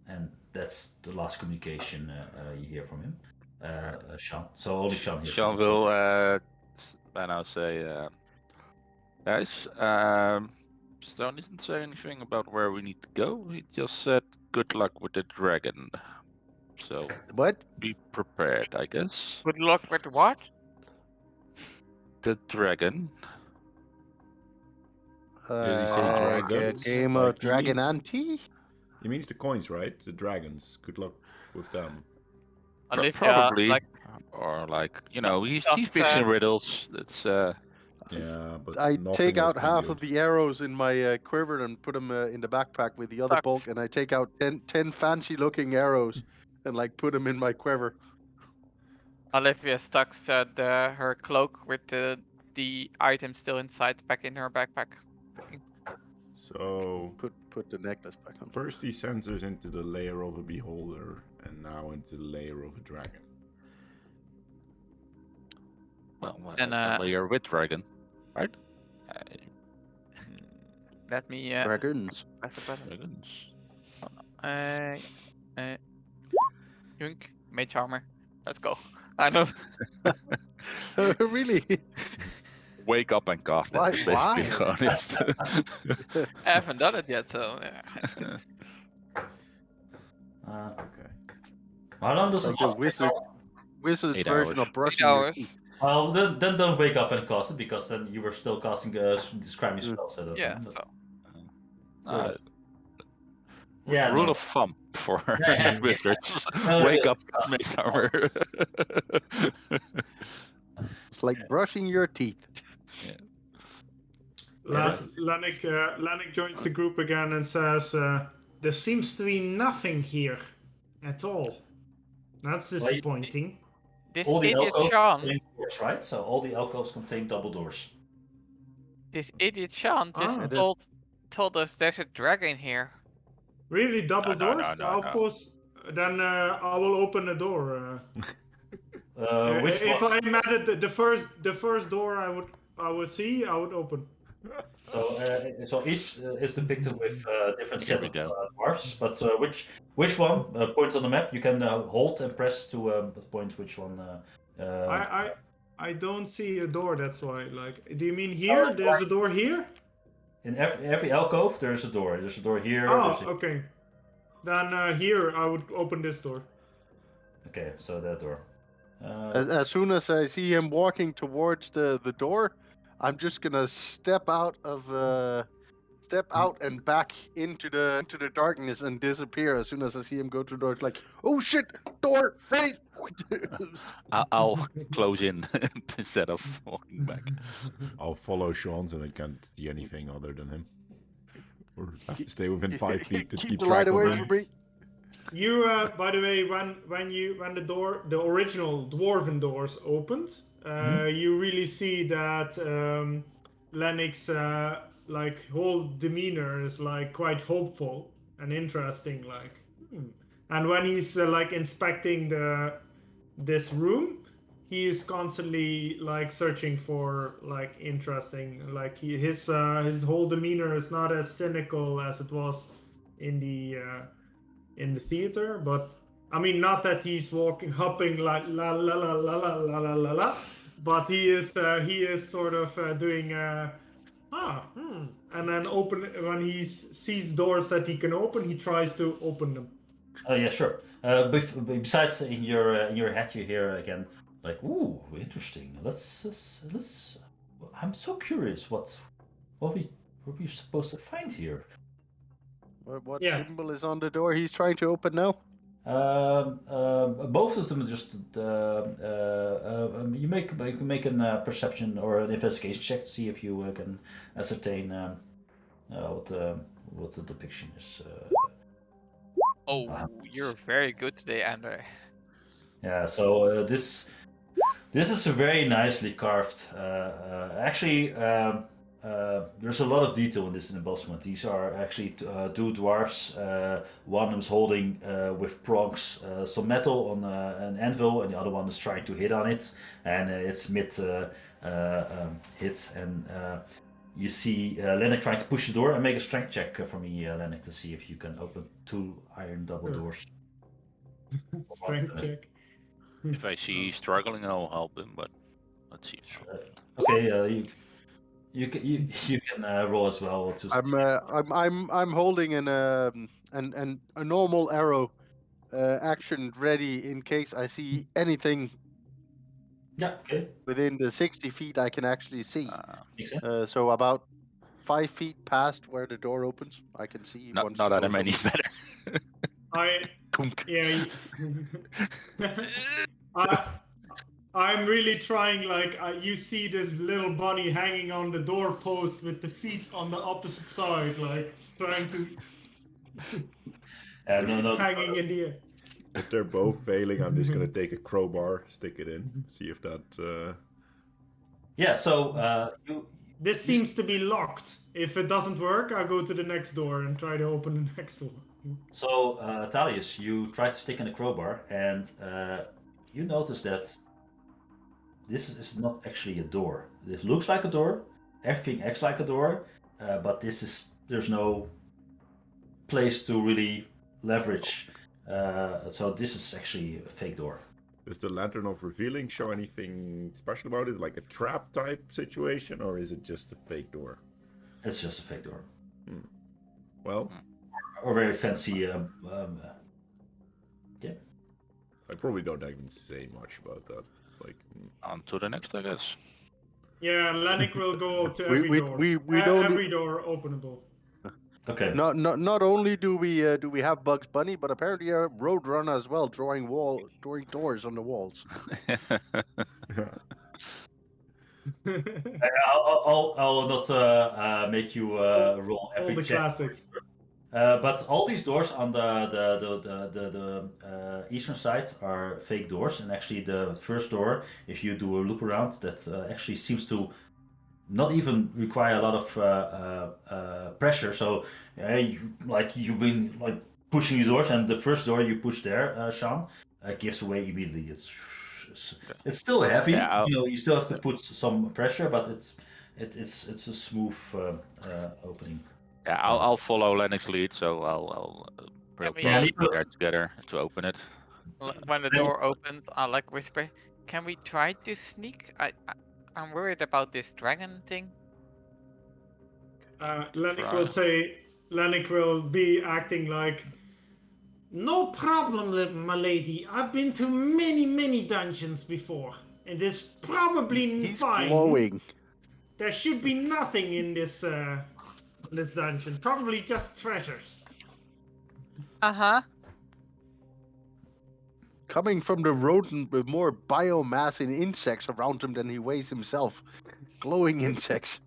[SPEAKER 1] and that's the last communication you hear from him, Sean. So only Sean hears.
[SPEAKER 4] Sean
[SPEAKER 1] this.
[SPEAKER 4] will by now say, guys, Stone didn't say anything about where we need to go. He just said, good luck with the dragon. So
[SPEAKER 3] What?
[SPEAKER 4] be prepared, I guess.
[SPEAKER 6] Good luck with what?
[SPEAKER 4] The dragon.
[SPEAKER 5] Did he say
[SPEAKER 3] Like a
[SPEAKER 5] dragons?
[SPEAKER 3] game
[SPEAKER 5] Like,
[SPEAKER 3] of
[SPEAKER 5] he
[SPEAKER 3] Dragon
[SPEAKER 5] means-
[SPEAKER 3] Ante?
[SPEAKER 5] He means the coins, right? The dragons. Good luck with them.
[SPEAKER 6] Olivia,
[SPEAKER 4] Probably.
[SPEAKER 6] like,
[SPEAKER 4] Or he
[SPEAKER 6] Just,
[SPEAKER 4] speaks in riddles. It's
[SPEAKER 5] Yeah, but
[SPEAKER 3] I
[SPEAKER 5] nothing
[SPEAKER 3] take
[SPEAKER 5] has
[SPEAKER 3] out
[SPEAKER 5] been
[SPEAKER 3] half
[SPEAKER 5] good.
[SPEAKER 3] of the arrows in my quiver and put them in the backpack with the other
[SPEAKER 6] Sucks.
[SPEAKER 3] bulk, and I take out 10 fancy-looking arrows and put them in my quiver.
[SPEAKER 6] Olivia tucks her cloak with the item still inside back in her backpack.
[SPEAKER 5] So
[SPEAKER 3] Put the necklace back on.
[SPEAKER 5] first he sends us into the lair of a beholder, and now into the lair of a dragon.
[SPEAKER 6] And,
[SPEAKER 4] a layer with dragon, right?
[SPEAKER 6] Let me
[SPEAKER 3] Dragons.
[SPEAKER 6] press the button.
[SPEAKER 4] Dragons.
[SPEAKER 6] Junk, mage armor. Let's go. I don't.
[SPEAKER 3] Really?
[SPEAKER 4] Wake up and cast it.
[SPEAKER 3] Why-
[SPEAKER 4] Basically,
[SPEAKER 3] why?
[SPEAKER 4] honest.
[SPEAKER 6] I haven't done it yet, so yeah.
[SPEAKER 5] Okay.
[SPEAKER 1] How long does it
[SPEAKER 3] Like the
[SPEAKER 1] last?
[SPEAKER 3] wizard's
[SPEAKER 4] 8
[SPEAKER 3] version
[SPEAKER 4] hours.
[SPEAKER 3] of brushing
[SPEAKER 6] 8
[SPEAKER 3] your
[SPEAKER 6] hours.
[SPEAKER 3] teeth.
[SPEAKER 1] Well, then don't wake up and cast it, because then you were still casting describe me spell. So
[SPEAKER 6] Yeah.
[SPEAKER 1] that's-
[SPEAKER 6] So.
[SPEAKER 1] yeah.
[SPEAKER 4] Rule
[SPEAKER 1] no.
[SPEAKER 4] of thumb for
[SPEAKER 1] Yeah.
[SPEAKER 4] wizards.
[SPEAKER 1] No,
[SPEAKER 4] Wake
[SPEAKER 1] yeah.
[SPEAKER 4] up, cast mace armor.
[SPEAKER 3] It's like brushing your teeth.
[SPEAKER 2] Lanik joins the group again and says, "There seems to be nothing here at all. That's disappointing."
[SPEAKER 6] This
[SPEAKER 1] All the
[SPEAKER 6] idiot
[SPEAKER 1] alcoves
[SPEAKER 6] Sean.
[SPEAKER 1] contain doors, right? So all the alcoves contain double doors.
[SPEAKER 6] This idiot Sean just
[SPEAKER 2] Ah.
[SPEAKER 6] told us there's a dragon here.
[SPEAKER 2] Really, double
[SPEAKER 4] No,
[SPEAKER 2] doors?
[SPEAKER 4] no,
[SPEAKER 2] I'll
[SPEAKER 4] no.
[SPEAKER 2] pause. Then I will open the door.
[SPEAKER 1] Which
[SPEAKER 2] If
[SPEAKER 1] one?
[SPEAKER 2] I'm at it, the first door I would see, I would open.
[SPEAKER 1] So each is depicted with different
[SPEAKER 4] Here
[SPEAKER 1] set
[SPEAKER 4] we
[SPEAKER 1] of
[SPEAKER 4] go.
[SPEAKER 1] dwarfs. But which one? Point on the map. You can hold and press to point which one.
[SPEAKER 2] I don't see a door. That's why. Like, do you mean here?
[SPEAKER 1] that's
[SPEAKER 2] There's a door here.
[SPEAKER 1] In every alcove, there's a door. There's a door here.
[SPEAKER 2] Oh,
[SPEAKER 1] there's a-
[SPEAKER 2] okay. Then here I would open this door.
[SPEAKER 1] Okay, so that door.
[SPEAKER 3] As soon as I see him walking towards the door, I'm just gonna step out and back into the darkness and disappear as soon as I see him go to the door. It's like, oh shit, door, ready.
[SPEAKER 4] I'll close in instead of walking back.
[SPEAKER 5] I'll follow Sean's and I can't see anything other than him. Or have to stay within 5 feet to keep
[SPEAKER 3] the
[SPEAKER 5] track
[SPEAKER 3] light
[SPEAKER 5] of
[SPEAKER 3] away
[SPEAKER 5] him.
[SPEAKER 3] from me.
[SPEAKER 2] You, by the way, when the original dwarven doors opened, you really see that Lennox whole demeanor is like quite hopeful and interesting. Like, And when he's like inspecting this room, he is constantly like searching for like interesting, like his whole demeanor is not as cynical as it was in the theater. But I mean, not that he's hopping like la la la la la la la la la, but he is sort of doing and then when he sees doors that he can open, he tries to open them.
[SPEAKER 1] Oh yeah, sure. Besides, in your head, you hear again, like, "Ooh, interesting. Let's. I'm so curious. What we supposed to find here?"
[SPEAKER 3] What
[SPEAKER 2] Yeah.
[SPEAKER 3] symbol is on the door he's trying to open now?
[SPEAKER 1] Both of them are just. You make a perception or an investigation check to see if you can ascertain what the depiction is.
[SPEAKER 6] Oh, you're very good today, Andre.
[SPEAKER 1] Yeah, so this is a very nicely carved. Actually, there's a lot of detail in this embossment. These are actually two dwarfs. One of them is holding with prongs some metal on an anvil, and the other one is trying to hit on it, and it's mid hit. And you see Lennox trying to push the door, and make a strength check for me, Lennox, to see if you can open two iron double doors.
[SPEAKER 2] Strength check.
[SPEAKER 4] If I see he's struggling, I'll help him. But let's see.
[SPEAKER 1] Okay, you can roll as well. To
[SPEAKER 3] I'm holding a normal arrow action ready in case I see anything
[SPEAKER 1] Yeah, okay.
[SPEAKER 3] within the 60 feet I can actually see.
[SPEAKER 1] Makes sense.
[SPEAKER 3] So about 5 feet past where the door opens, I can see.
[SPEAKER 4] Not
[SPEAKER 3] once
[SPEAKER 4] that
[SPEAKER 3] the
[SPEAKER 4] I'm
[SPEAKER 3] door's
[SPEAKER 4] any
[SPEAKER 3] open.
[SPEAKER 4] better.
[SPEAKER 2] Yeah. I'm really trying. Like you see this little bunny hanging on the doorpost with the feet on the opposite side, like trying to
[SPEAKER 1] No.
[SPEAKER 2] hanging in the air.
[SPEAKER 5] If they're both failing, I'm just gonna take a crowbar, stick it in, see if that.
[SPEAKER 1] Yeah. So
[SPEAKER 2] This seems to be locked. If it doesn't work, I'll go to the next door and try to open the next door.
[SPEAKER 1] So Thalius, you try to stick in a crowbar, and you notice that this is not actually a door. It looks like a door. Everything acts like a door, but there's no place to really leverage. So this is actually a fake door.
[SPEAKER 5] Does the Lantern of Revealing show anything special about it, like a trap type situation, or is it just a fake door?
[SPEAKER 1] It's just a fake door.
[SPEAKER 5] Well,
[SPEAKER 1] or very fancy. Yeah.
[SPEAKER 5] I probably don't even say much about that. Like,
[SPEAKER 4] On to the next, I guess.
[SPEAKER 2] Yeah, Lennox will go to every door.
[SPEAKER 3] We don't.
[SPEAKER 2] Every door openable.
[SPEAKER 1] Okay.
[SPEAKER 3] Not only do we have Bugs Bunny, but apparently a Roadrunner as well, drawing doors on the walls.
[SPEAKER 1] I'll not make you roll every
[SPEAKER 2] All the
[SPEAKER 1] check.
[SPEAKER 2] classics.
[SPEAKER 1] But all these doors on the eastern side are fake doors, and actually the first door, if you do a loop around, that actually seems to not even require a lot of pressure. So you've been like pushing these doors, and the first door you push there, Sean, gives away immediately. It's still heavy.
[SPEAKER 4] Yeah,
[SPEAKER 1] you still have to put some pressure, but it's a smooth opening.
[SPEAKER 4] Yeah, I'll follow Lennox's lead, so I'll probably be there together to open it.
[SPEAKER 6] When the door opens, I'll like whisper, "Can we try to sneak? I'm worried about this dragon thing."
[SPEAKER 2] Lennox will be acting like, "No problem, my lady. I've been to many dungeons before, and it's probably
[SPEAKER 3] He's
[SPEAKER 2] fine.
[SPEAKER 3] glowing.
[SPEAKER 2] There should be nothing in this dungeon. Probably just treasures."
[SPEAKER 3] Coming from the rodent with more biomass and insects around him than he weighs himself. Glowing insects.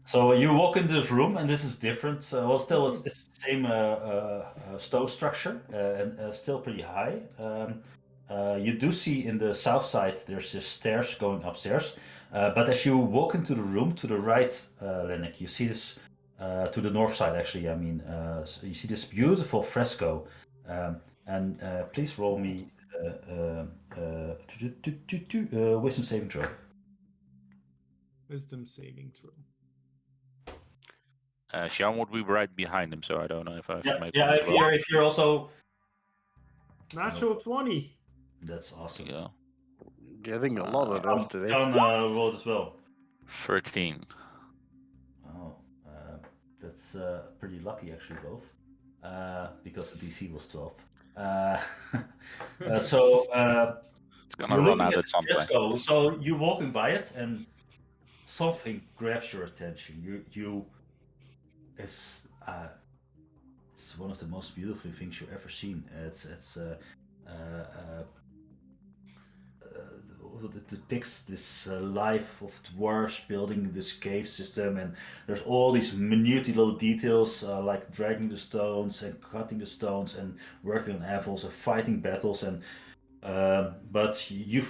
[SPEAKER 1] So you walk into this room, and this is different. Still, it's the same stone structure, and still pretty high. You do see in the south side there's just stairs going upstairs. But as you walk into the room to the right, Lennox, you see this to the north side. Actually, I mean, so you see this beautiful fresco, and please roll me wisdom saving throw.
[SPEAKER 2] Wisdom saving throw.
[SPEAKER 4] Sean would be right behind him, so I don't know if I have to make
[SPEAKER 1] Yeah.
[SPEAKER 4] one as
[SPEAKER 1] If
[SPEAKER 4] well.
[SPEAKER 1] you're also,
[SPEAKER 2] Natural 20.
[SPEAKER 1] that's awesome.
[SPEAKER 4] Yeah.
[SPEAKER 3] Getting a lot of them today.
[SPEAKER 1] John rolled as well.
[SPEAKER 4] 13.
[SPEAKER 1] Oh, that's pretty lucky actually, both, because the DC was 12. So
[SPEAKER 4] It's gonna
[SPEAKER 1] you're
[SPEAKER 4] run
[SPEAKER 1] looking
[SPEAKER 4] out
[SPEAKER 1] at
[SPEAKER 4] at
[SPEAKER 1] the
[SPEAKER 4] some point.
[SPEAKER 1] fresco, so you're walking by it, and something grabs your attention. It's one of the most beautiful things you've ever seen. It depicts this life of dwarves building this cave system, and there's all these minute little details like dragging the stones and cutting the stones and working on anvils and fighting battles, and but you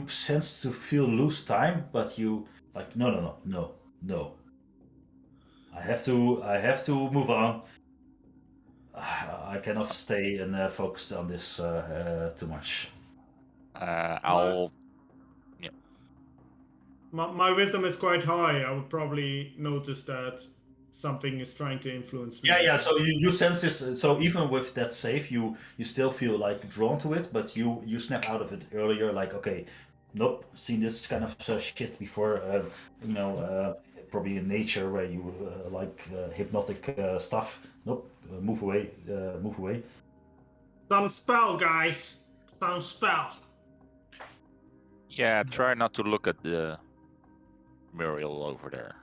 [SPEAKER 1] sense to feel lose time, but you like no. I have to move on. I cannot stay and focus on this too much.
[SPEAKER 4] I'll.
[SPEAKER 2] My wisdom is quite high. I would probably notice that something is trying to influence me.
[SPEAKER 1] Yeah. So you sense this. So even with that save, you still feel like drawn to it, but you snap out of it earlier. Like, okay, nope, seen this kind of shit before. Probably in nature where you like hypnotic stuff. Nope, move away. Move away.
[SPEAKER 2] Some spell, guys. Some spell.
[SPEAKER 4] Yeah, try not to look at the Muriel over there.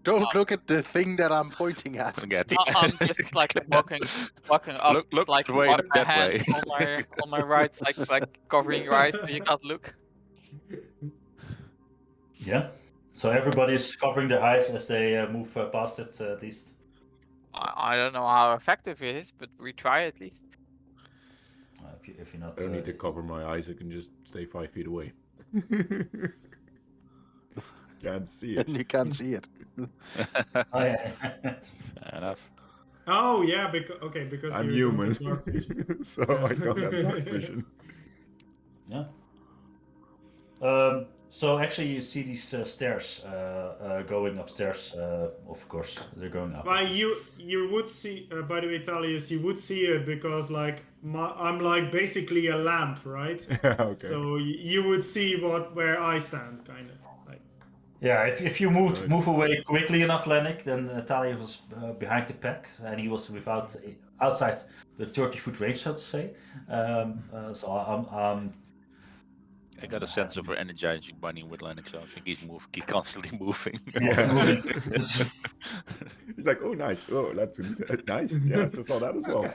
[SPEAKER 3] Don't look at the thing that I'm pointing at.
[SPEAKER 4] Forget
[SPEAKER 6] I'm just like walking up,
[SPEAKER 4] Look
[SPEAKER 6] like
[SPEAKER 4] the way,
[SPEAKER 6] my
[SPEAKER 4] not that
[SPEAKER 6] hand
[SPEAKER 4] way.
[SPEAKER 6] on my right side, like covering your eyes so you can't look.
[SPEAKER 1] Yeah. So everybody's covering their eyes as they move past it, at least.
[SPEAKER 6] I don't know how effective it is, but we try at least.
[SPEAKER 1] If you're not.
[SPEAKER 5] I don't need to cover my eyes. I can just stay 5 feet away. Can't see it.
[SPEAKER 3] And you can't see it.
[SPEAKER 1] Oh, yeah.
[SPEAKER 4] Fair enough.
[SPEAKER 2] Oh yeah, because
[SPEAKER 5] I'm
[SPEAKER 2] you're
[SPEAKER 5] human,
[SPEAKER 2] going to dark vision.
[SPEAKER 5] so I don't have dark vision.
[SPEAKER 1] Yeah. So actually, you see these stairs going upstairs. Of course, they're going up.
[SPEAKER 2] But you would see. By the way, Talius, you would see it because like I'm like basically a lamp, right?
[SPEAKER 5] Okay.
[SPEAKER 2] So you would see where I stand, kind of. Like.
[SPEAKER 1] Yeah, if you move
[SPEAKER 5] Right.
[SPEAKER 1] move away quickly enough, Lennick, then Talia was behind the pack, and he was outside the 30-foot range, so to say. So
[SPEAKER 4] I got a sense of energizing bunny with Lennox, so I think he's constantly moving.
[SPEAKER 1] moving.
[SPEAKER 5] He's like, oh, nice. Oh, that's nice. Yeah, I saw that as well.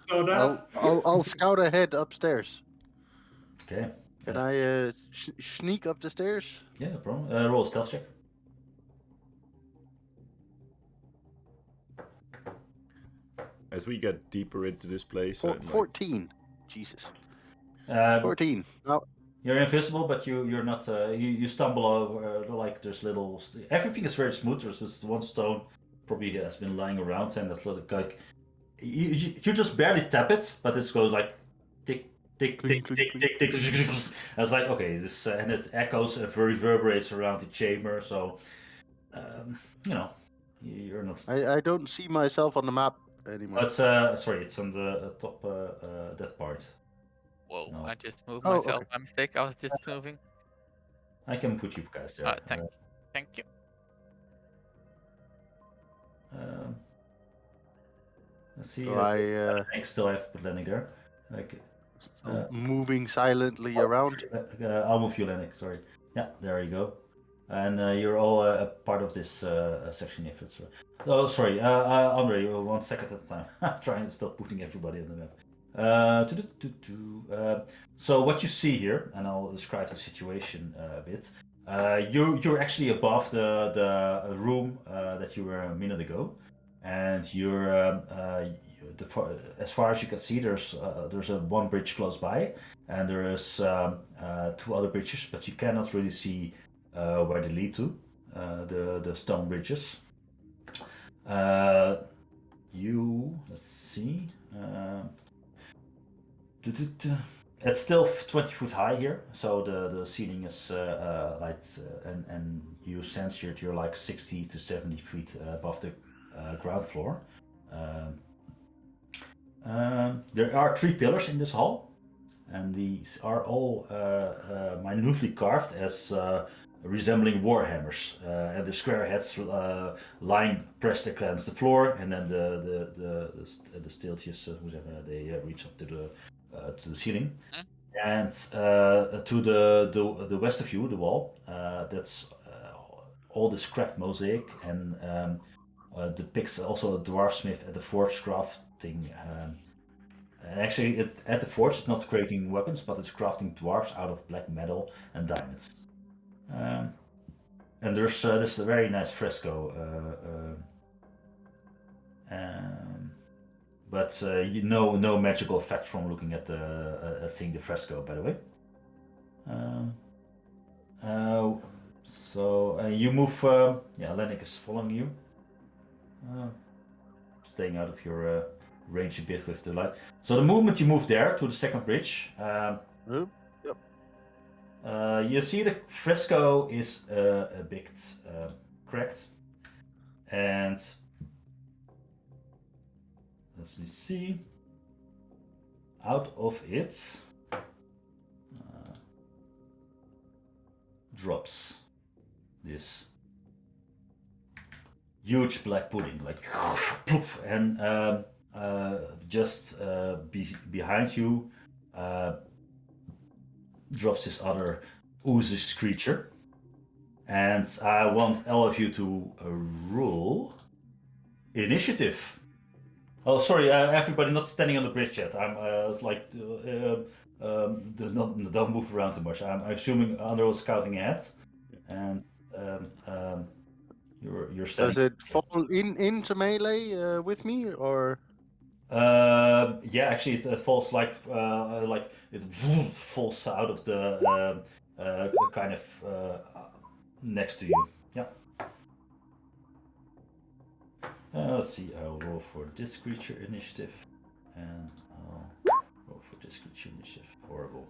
[SPEAKER 2] So that
[SPEAKER 3] I'll scout ahead upstairs.
[SPEAKER 1] Okay.
[SPEAKER 3] Can I sneak up the stairs?
[SPEAKER 1] Yeah, no problem. Roll a stealth check.
[SPEAKER 5] As we get deeper into this place, I'm like,
[SPEAKER 3] 14. Jesus. 14. No.
[SPEAKER 1] You're invisible, but you're not. You stumble over like there's little. Everything is very smooth. There's this one stone probably has been lying around, and that's like you just barely tap it, but it goes like tick tick tick tick tick tick. I was like, okay, this and it echoes and reverberates around the chamber. So you're not.
[SPEAKER 3] I don't see myself on the map anymore.
[SPEAKER 1] It's sorry, it's on the top that part.
[SPEAKER 6] Whoa,
[SPEAKER 1] No.
[SPEAKER 6] I just moved
[SPEAKER 3] Oh,
[SPEAKER 6] myself
[SPEAKER 3] okay.
[SPEAKER 6] by mistake. I was just moving.
[SPEAKER 1] I can put you guys there.
[SPEAKER 6] Thank you.
[SPEAKER 1] Let's see.
[SPEAKER 3] So I
[SPEAKER 1] I still have to put Lennick there. Like,
[SPEAKER 3] moving silently around.
[SPEAKER 1] I'll move you, Lennick. Sorry. Yeah, there you go. And you're all a part of this section if it's. Oh, sorry, Andre. 1 second at a time. I'm trying to stop putting everybody on the map. So what you see here, and I'll describe the situation a bit. You're actually above the room that you were a minute ago, and you're as far as you can see, there's one bridge close by, and there is 2 other bridges, but you cannot really see where they lead to. the stone bridges. Let's see. It's still 20 foot high here, so the ceiling is and you sense you're like 60 to 70 feet above the ground floor. There are 3 pillars in this hall, and these are all minutely carved as resembling warhammers, and the square heads lying pressed against the floor, and then the stiltjes, whatever, they reach up to the ceiling. And to the west of you, the wall, that's all this cracked mosaic, and depicts also a dwarfsmith at the forge crafting. And actually, at the forge, it's not creating weapons, but it's crafting dwarfs out of black metal and diamonds. And there's this very nice fresco. But no magical effect from looking at seeing the fresco, by the way. So you move. Lennick is following you, staying out of your range a bit with the light. So the moment you move there to the second bridge, you see the fresco is a bit cracked, and let me see. Out of it drops this huge black pudding, like, and just behind you drops this other oozish creature. And I want all of you to roll initiative. Oh, sorry, everybody not standing on the bridge yet. It's like, don't move around too much. I'm assuming Andro was scouting ahead, and you're standing.
[SPEAKER 3] Does it fall into melee with me, or?
[SPEAKER 1] Yeah, actually, it falls like it falls out of the kind of next to you. Yeah. Let's see. I'll roll for this creature initiative, and I'll roll for this creature initiative. Horrible.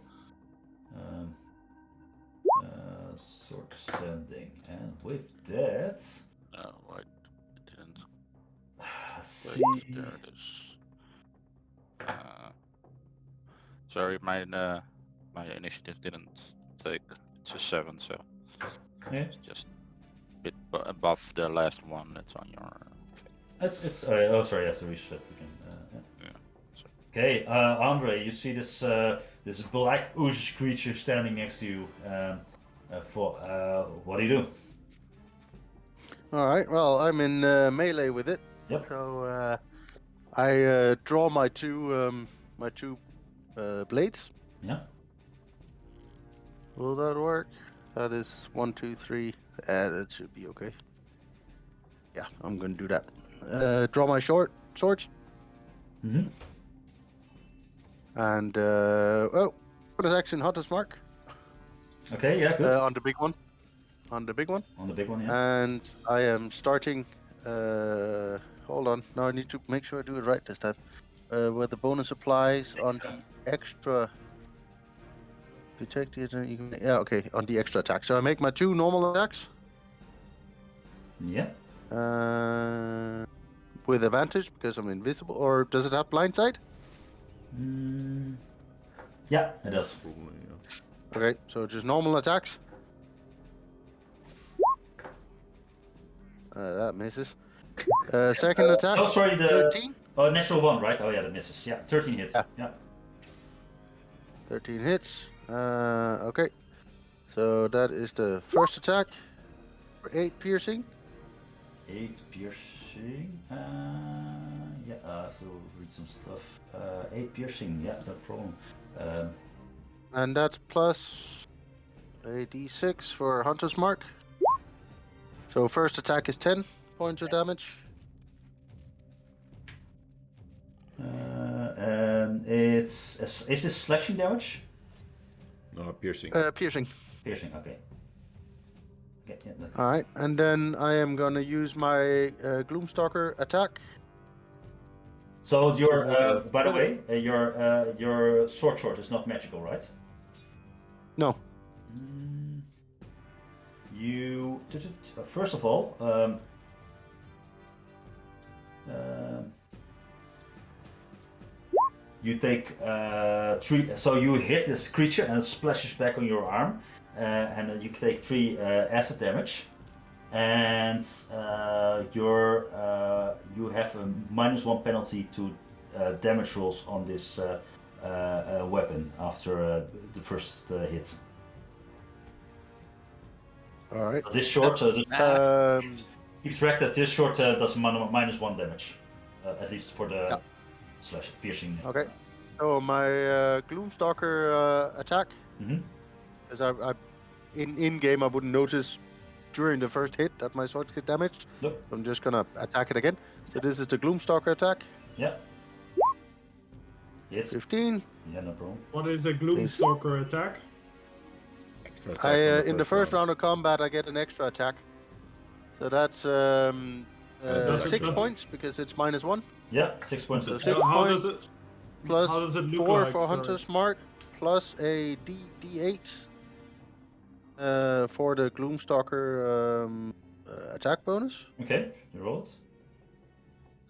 [SPEAKER 1] Sword sending, and with that.
[SPEAKER 4] Oh, wait, it didn't.
[SPEAKER 1] See.
[SPEAKER 4] Wait, there it is. Sorry, my initiative didn't take. It's a 7, so
[SPEAKER 1] Yeah.
[SPEAKER 4] it's just a bit above the last one that's on your thing.
[SPEAKER 1] It's oh, sorry, I have to reset again.
[SPEAKER 4] Yeah.
[SPEAKER 1] Okay, Andre, you see this this black oozish creature standing next to you. What do you do?
[SPEAKER 3] All right. Well, I'm in melee with it.
[SPEAKER 1] Yep.
[SPEAKER 3] So I draw my two blades.
[SPEAKER 1] Yeah.
[SPEAKER 3] Will that work? That is 1, 2, 3. That should be okay. Yeah, I'm gonna do that. Draw my swords.
[SPEAKER 1] Mm-hmm.
[SPEAKER 3] And bonus action, Hunter's Mark.
[SPEAKER 1] Okay. Yeah. Good.
[SPEAKER 3] On the big one. On the big one.
[SPEAKER 1] On the big one. Yeah.
[SPEAKER 3] And I am starting. Hold on. Now I need to make sure I do it right this time. Where the bonus applies on the extra. Detect it. Yeah. Okay. On the extra attack. So I make my 2 normal attacks.
[SPEAKER 1] Yeah.
[SPEAKER 3] With advantage because I'm invisible, or does it have blind sight?
[SPEAKER 1] Yeah, it does.
[SPEAKER 3] Okay, so just normal attacks. That misses. Second attack.
[SPEAKER 1] Oh, sorry. The
[SPEAKER 3] 13.
[SPEAKER 1] natural 1, right? Oh yeah, that misses. Yeah, 13 hits. Yeah.
[SPEAKER 3] 13 hits. Okay. So that is the first attack. For 8 piercing.
[SPEAKER 1] 8 piercing. Yeah. So read some stuff. 8 piercing. Yeah, no problem.
[SPEAKER 3] And that's plus a d6 for Hunter's Mark. So first attack is 10 points of damage.
[SPEAKER 1] And is this slashing damage?
[SPEAKER 5] No, piercing.
[SPEAKER 3] Piercing.
[SPEAKER 1] Piercing. Okay. Okay, yeah, okay.
[SPEAKER 3] All right, and then I am gonna use my Gloomstalker attack.
[SPEAKER 1] So your,
[SPEAKER 3] Okay.
[SPEAKER 1] by the way, your sword is not magical, right?
[SPEAKER 3] No.
[SPEAKER 1] You first of all, you take 3. So you hit this creature and it splashes back on your arm, and then you take 3 acid damage, and you have a -1 penalty to damage rolls on this weapon after the first hit.
[SPEAKER 3] All right.
[SPEAKER 1] This short,
[SPEAKER 3] Um,
[SPEAKER 1] keep track that this short does -1 damage, at least for the slash piercing.
[SPEAKER 3] Okay. So my Gloomstalker attack.
[SPEAKER 1] Mhm.
[SPEAKER 3] Because in game I wouldn't notice during the first hit that my sword get damaged.
[SPEAKER 1] Nope.
[SPEAKER 3] I'm just gonna attack it again. So this is the Gloomstalker attack.
[SPEAKER 1] Yeah. Yes.
[SPEAKER 3] 15.
[SPEAKER 1] Yeah, no problem.
[SPEAKER 2] What is a Gloomstalker attack?
[SPEAKER 5] Extra attack
[SPEAKER 3] I
[SPEAKER 5] on
[SPEAKER 3] in the first round of combat I get an extra attack. So that's
[SPEAKER 5] does it-
[SPEAKER 3] 6
[SPEAKER 2] does it-
[SPEAKER 3] points because it's -1.
[SPEAKER 1] Yeah, 6 points.
[SPEAKER 3] So
[SPEAKER 1] of
[SPEAKER 3] 6
[SPEAKER 2] How
[SPEAKER 3] points
[SPEAKER 2] does it?
[SPEAKER 3] plus
[SPEAKER 2] How does it look
[SPEAKER 3] 4
[SPEAKER 2] like?
[SPEAKER 3] for
[SPEAKER 2] Sorry.
[SPEAKER 3] Hunter's Mark plus a D8 for the Gloomstalker attack bonus.
[SPEAKER 1] Okay, you roll it.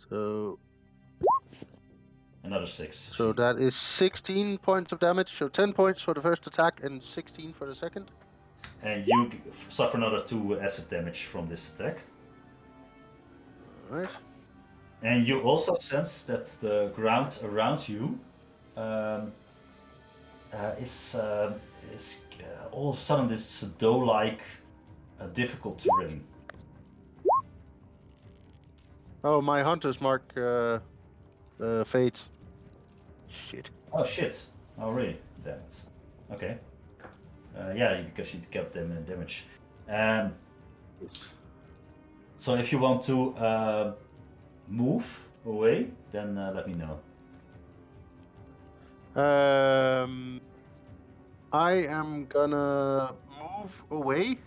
[SPEAKER 3] So
[SPEAKER 1] Another 6.
[SPEAKER 3] So that is 16 points of damage. So 10 points for the first attack and 16 for the second.
[SPEAKER 1] And you suffer another 2 acid damage from this attack.
[SPEAKER 3] Alright.
[SPEAKER 1] And you also sense that the ground around you is all of a sudden this dough-like, difficult terrain.
[SPEAKER 3] Oh, my Hunter's Mark fades. Shit.
[SPEAKER 1] Oh shit! Oh really? Damn it. Okay. Yeah, because you kept them in damage. So if you want to move away, then let me know.
[SPEAKER 3] I am gonna move away.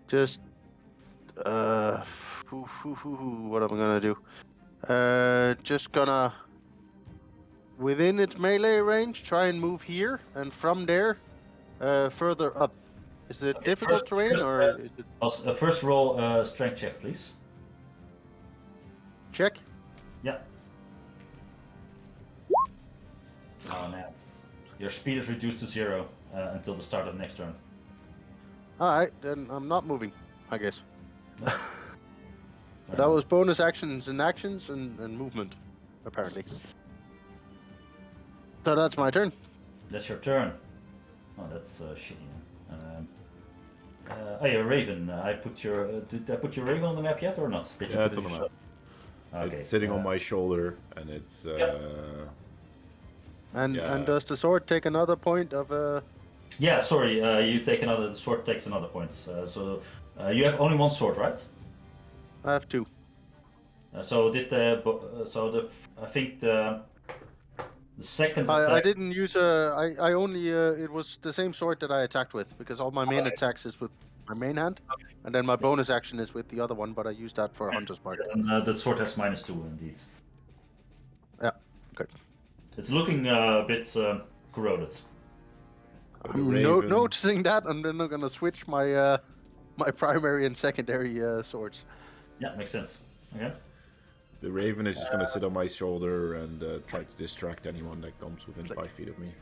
[SPEAKER 3] Just what am I gonna do? Just gonna within its melee range, try and move here, and from there, further up. Is it
[SPEAKER 1] Okay,
[SPEAKER 3] difficult terrain or is it
[SPEAKER 1] First roll strength check, please.
[SPEAKER 3] check?
[SPEAKER 1] Yeah. Oh man. Your speed is reduced to 0 until the start of next turn.
[SPEAKER 3] Alright, then I'm not moving, I guess. That was bonus actions and actions and movement, apparently. So that's my turn.
[SPEAKER 1] That's your turn. Oh, that's shitty. Man. Oh, yeah, Raven. I put your. Did I put your Raven on the map yet or not? Did you
[SPEAKER 5] Yeah,
[SPEAKER 1] put
[SPEAKER 5] it's on the
[SPEAKER 1] it
[SPEAKER 5] map.
[SPEAKER 1] Okay.
[SPEAKER 5] It's sitting on my shoulder, and it's
[SPEAKER 3] And
[SPEAKER 5] Yeah.
[SPEAKER 3] and does the sword take another point of
[SPEAKER 1] Yeah, sorry. You take another. The sword takes another point. So you have only one sword, right?
[SPEAKER 3] I have 2.
[SPEAKER 1] So did the. I think the second attack.
[SPEAKER 3] I didn't use I only it was the same sword that I attacked with because all my main attacks is with my main hand, and then my bonus action is with the other one, but I used that for Hunter's Mark.
[SPEAKER 1] And the sword has -2 indeed.
[SPEAKER 3] Yeah, good.
[SPEAKER 1] It's looking a bit corroded.
[SPEAKER 3] I'm
[SPEAKER 5] Raven.
[SPEAKER 3] noticing that, and then I'm gonna switch my my primary and secondary swords.
[SPEAKER 1] Yeah, makes sense. Okay.
[SPEAKER 5] The Raven is just gonna sit on my shoulder and try to distract anyone that comes within 5 feet of me.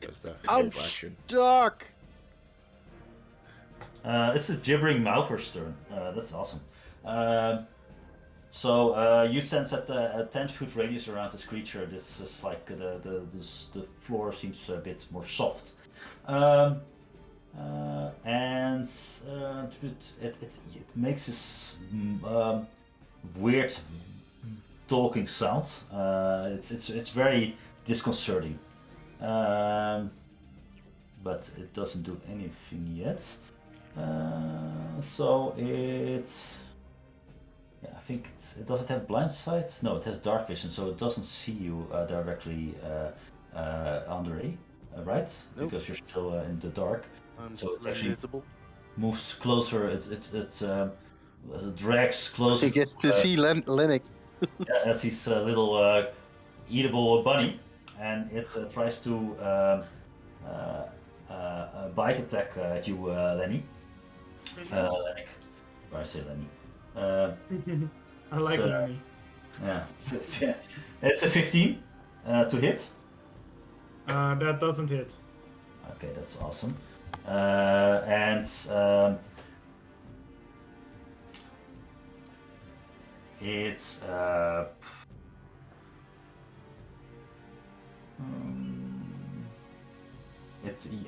[SPEAKER 5] That's the
[SPEAKER 3] I'm
[SPEAKER 5] move action.
[SPEAKER 3] stuck.
[SPEAKER 1] It's a gibbering Malphur's turn. That's awesome. So you sense that a 10-foot radius around this creature, this is like the floor seems a bit more soft, and it makes this weird talking sound. It's very disconcerting, but it doesn't do anything yet. So it's. Yeah, I think does it have blind sight? No, it has dark vision, so it doesn't see you directly, Andre. right?
[SPEAKER 3] Nope.
[SPEAKER 1] Because you're still in the dark.
[SPEAKER 3] I'm
[SPEAKER 1] So it's
[SPEAKER 3] still
[SPEAKER 1] actually-
[SPEAKER 3] invisible.
[SPEAKER 1] Moves closer. It drags closer.
[SPEAKER 3] He gets to see Lennox.
[SPEAKER 1] As his little eatable bunny, and it tries to bite attack at you, Lenny. Lennick. Or I say Lenny.
[SPEAKER 2] I like
[SPEAKER 1] So-
[SPEAKER 2] Lenny.
[SPEAKER 1] Yeah, it's a 15 to hit.
[SPEAKER 2] That doesn't hit.
[SPEAKER 1] Okay, that's awesome. And it's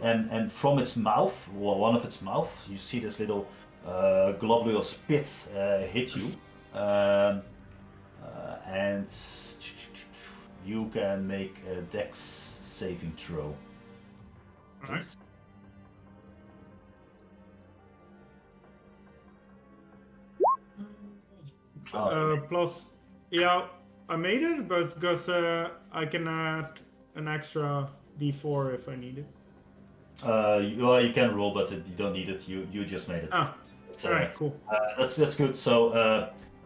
[SPEAKER 1] and from its mouth, well, one of its mouth, you see this little globule of spit hit you, and you can make a Dex saving throw.
[SPEAKER 2] Alright.
[SPEAKER 1] Please.
[SPEAKER 2] Plus, yeah, I made it, but because I can add an extra D4 if I need it.
[SPEAKER 1] You can roll, but you don't need it. You just made it.
[SPEAKER 2] Ah,
[SPEAKER 1] It's,
[SPEAKER 2] alright, cool.
[SPEAKER 1] that's good. So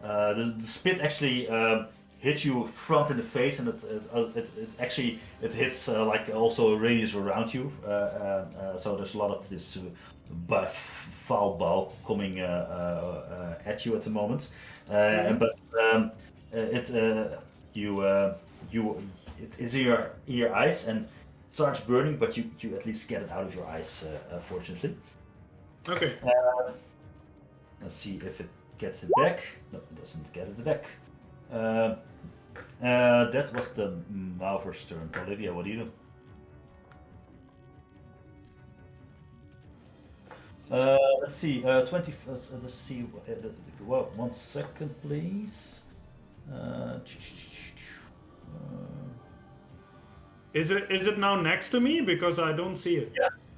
[SPEAKER 1] the spit actually hits you front in the face, and it actually hits like also a radius around you. So there's a lot of this foul bulk coming at you at the moment. But it is in your eyes and starts burning, but you at least get it out of your eyes, fortunately.
[SPEAKER 2] Okay.
[SPEAKER 1] Let's see if it gets it back. No, it doesn't get it back. That was the Malver's turn. Olivia, what do you do? Let's see. 20. Let's see. Well, 1 second, please.
[SPEAKER 2] Is it now next to me? Because I don't see it.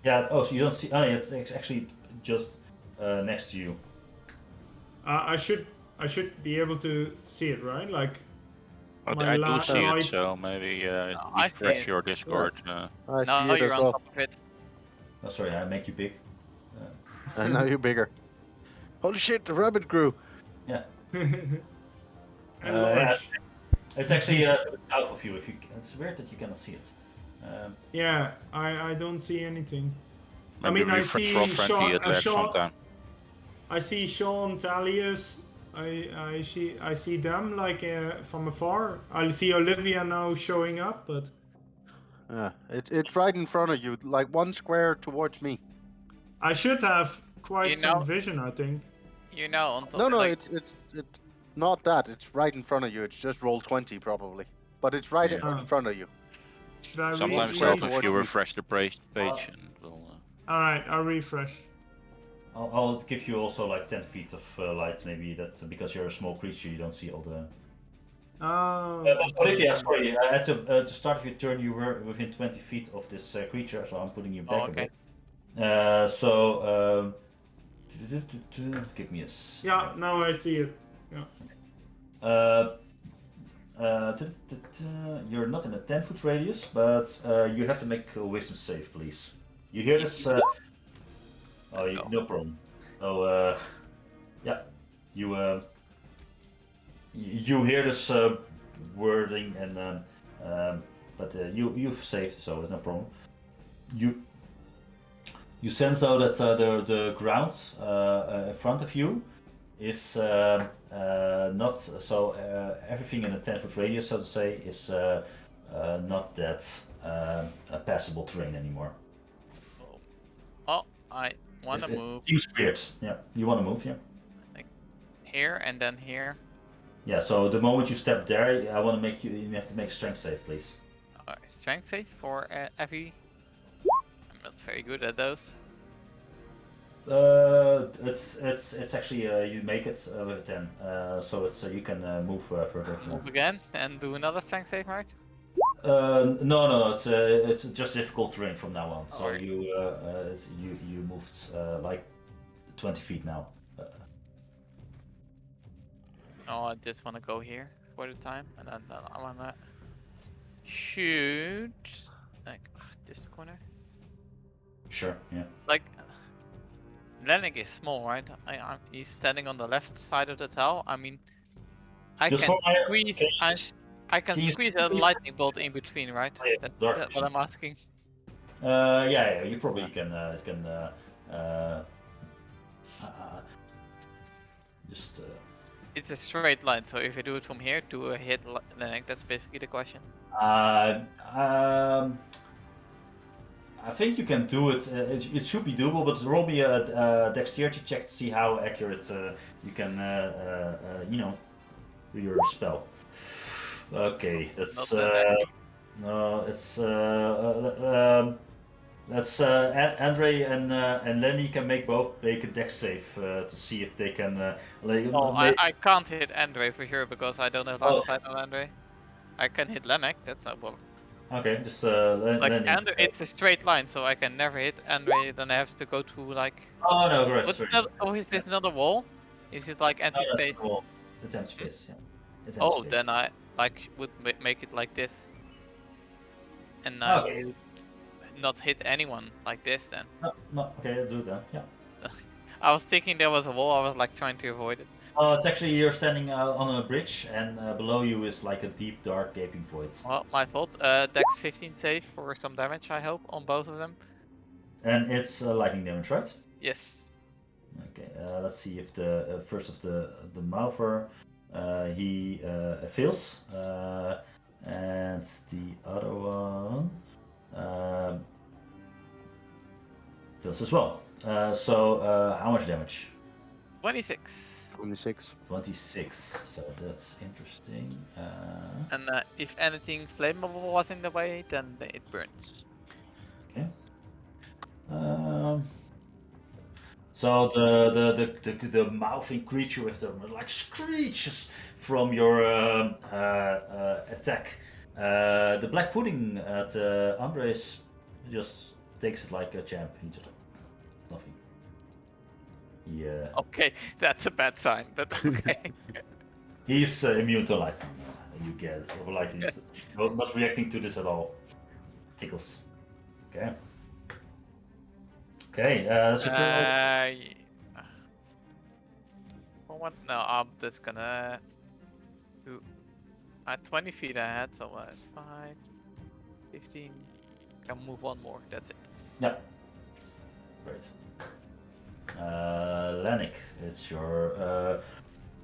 [SPEAKER 1] Yeah. Oh, so you don't see? Oh, yeah, it's actually just next to you.
[SPEAKER 2] I should be able to see it, right? Like
[SPEAKER 4] But
[SPEAKER 2] My
[SPEAKER 4] I do
[SPEAKER 2] last
[SPEAKER 4] see
[SPEAKER 2] night-
[SPEAKER 4] it, so maybe
[SPEAKER 6] I see
[SPEAKER 4] refresh
[SPEAKER 6] it.
[SPEAKER 4] your Discord.
[SPEAKER 3] I
[SPEAKER 6] No,
[SPEAKER 3] see it
[SPEAKER 6] you're
[SPEAKER 3] as
[SPEAKER 6] on
[SPEAKER 3] well.
[SPEAKER 6] top of it.
[SPEAKER 1] Oh, sorry, I make you big.
[SPEAKER 3] And now you're bigger. Holy shit, the rabbit grew.
[SPEAKER 2] and
[SPEAKER 1] Yeah.
[SPEAKER 2] large.
[SPEAKER 1] It's actually south of you. It's weird that you cannot see it.
[SPEAKER 2] Yeah, I don't see anything. I
[SPEAKER 4] Maybe
[SPEAKER 2] mean, I
[SPEAKER 4] refresh
[SPEAKER 2] see
[SPEAKER 4] roll 20
[SPEAKER 2] Sean-
[SPEAKER 4] at lag
[SPEAKER 2] Sean-
[SPEAKER 4] sometime.
[SPEAKER 2] I see Sean, Talius. I see them like from afar. I see Olivia now showing up, but
[SPEAKER 3] Yeah, it's right in front of you, like 1 square towards me.
[SPEAKER 2] I should have quite
[SPEAKER 6] You
[SPEAKER 2] some
[SPEAKER 6] know-
[SPEAKER 2] vision, I think.
[SPEAKER 6] You know, on top.
[SPEAKER 3] No,
[SPEAKER 6] like,
[SPEAKER 3] it's not that. It's right in front of you. It's just roll 20 probably, but it's right
[SPEAKER 4] Yeah.
[SPEAKER 3] in front of you.
[SPEAKER 2] Should I
[SPEAKER 4] Sometimes
[SPEAKER 3] refresh
[SPEAKER 4] help
[SPEAKER 3] it?
[SPEAKER 4] if you refresh the page and it will.
[SPEAKER 2] All right, I'll refresh.
[SPEAKER 1] I'll give you also like 10 feet of light. Maybe that's because you're a small creature. You don't see all the.
[SPEAKER 2] Oh.
[SPEAKER 1] Olivia, sorry. At the start of your turn, you were within 20 feet of this creature, so I'm putting you back
[SPEAKER 6] Oh, okay.
[SPEAKER 1] a bit. So give me a.
[SPEAKER 2] Yeah, now I see it.
[SPEAKER 1] You're not in a 10-foot radius, but you have to make a wisdom save, please. You hear this? Oh,
[SPEAKER 6] Let's go.
[SPEAKER 1] no problem. Oh, yeah. You hear this wording, and but you've saved, so it's no problem. You sense though that the ground in front of you is not so everything in a 10-foot radius, so to say, is not that a passable terrain anymore.
[SPEAKER 6] Oh, I want to
[SPEAKER 1] It
[SPEAKER 6] move
[SPEAKER 1] seems weird. Yeah, you want to move, yeah.
[SPEAKER 6] here and then here.
[SPEAKER 1] Yeah. So the moment you step there, I want to make you. You have to make a strength save, please.
[SPEAKER 6] Alright, strength save for Effie. I'm not very good at those.
[SPEAKER 1] It's actually you make it with a 10, so it's you can move further.
[SPEAKER 6] Move again and do another strength save, right?
[SPEAKER 1] No. It's just difficult terrain from now on. So
[SPEAKER 6] Alright.
[SPEAKER 1] you moved like 20 feet now.
[SPEAKER 6] Oh, I just want to go here for the time, and then I want to shoot like this corner.
[SPEAKER 1] Sure. Yeah.
[SPEAKER 6] Like, Lennick is small, right? He's standing on the left side of the tower. I mean, I
[SPEAKER 1] Just
[SPEAKER 6] can
[SPEAKER 1] for my-
[SPEAKER 6] squeeze.
[SPEAKER 1] can you
[SPEAKER 6] I can
[SPEAKER 1] can you
[SPEAKER 6] squeeze a
[SPEAKER 1] squeeze-
[SPEAKER 6] lightning bolt in between, right?
[SPEAKER 1] Oh, yeah, dark
[SPEAKER 6] That's what I'm asking.
[SPEAKER 1] Yeah. You probably can. Just.
[SPEAKER 6] It's a straight line, so if you do it from here to hit Lennick, that's basically the question.
[SPEAKER 1] I think you can do it. It should be doable, but roll me a dexterity check to see how accurate you can, do your spell. Okay, that's
[SPEAKER 6] Not that
[SPEAKER 1] no, it's that's Andre and Lenny can make a dex save to see if they can.
[SPEAKER 6] Oh, I can't hit Andre for sure because I don't have line of sight on Andre. I can hit Lennick, that's no problem.
[SPEAKER 1] Okay, just
[SPEAKER 6] Like
[SPEAKER 1] Lenny.
[SPEAKER 6] Andre, it's a straight line, so I can never hit Andre. Then I have to go to like.
[SPEAKER 1] Oh no, great.
[SPEAKER 6] What's
[SPEAKER 1] Sorry.
[SPEAKER 6] is this another wall? Is it like empty
[SPEAKER 1] No, that's
[SPEAKER 6] space?
[SPEAKER 1] the wall. It's empty space. Yeah. It's empty
[SPEAKER 6] Oh,
[SPEAKER 1] space.
[SPEAKER 6] then I like would make it like this, and
[SPEAKER 1] Okay.
[SPEAKER 6] I would not hit anyone like this. Then
[SPEAKER 1] No, okay, I'll do that. Yeah.
[SPEAKER 6] I was thinking there was a wall. I was like trying to avoid it.
[SPEAKER 1] Oh, it's actually you're standing on a bridge, and below you is like a deep, dark, gaping void.
[SPEAKER 6] Well, my fault. Dex 15 save for some damage. I hope on both of them.
[SPEAKER 1] And it's lightning damage, right?
[SPEAKER 6] Yes.
[SPEAKER 1] Okay. Let's see if the first of the Mouther he fails, and the other one fails as well. So how much damage?
[SPEAKER 6] 26.
[SPEAKER 3] 26.
[SPEAKER 1] 26. So that's interesting.
[SPEAKER 6] And if anything flammable was in the way, then it burns.
[SPEAKER 1] Okay. So the mouthing creature with the like screeches from your attack. The black pudding at Andres just takes it like a champ. He just nothing. Yeah.
[SPEAKER 6] Okay, that's a bad sign, but okay.
[SPEAKER 1] He's immune to lightning. You guess, or like he's not reacting to this at all. Tickles. Okay. Okay. That's your turn.
[SPEAKER 6] Yeah. For what? No, I'm just gonna do. At 20 feet ahead, so 5, 15. Can move one more. That's it.
[SPEAKER 1] Yeah. Great. Lennick, it's your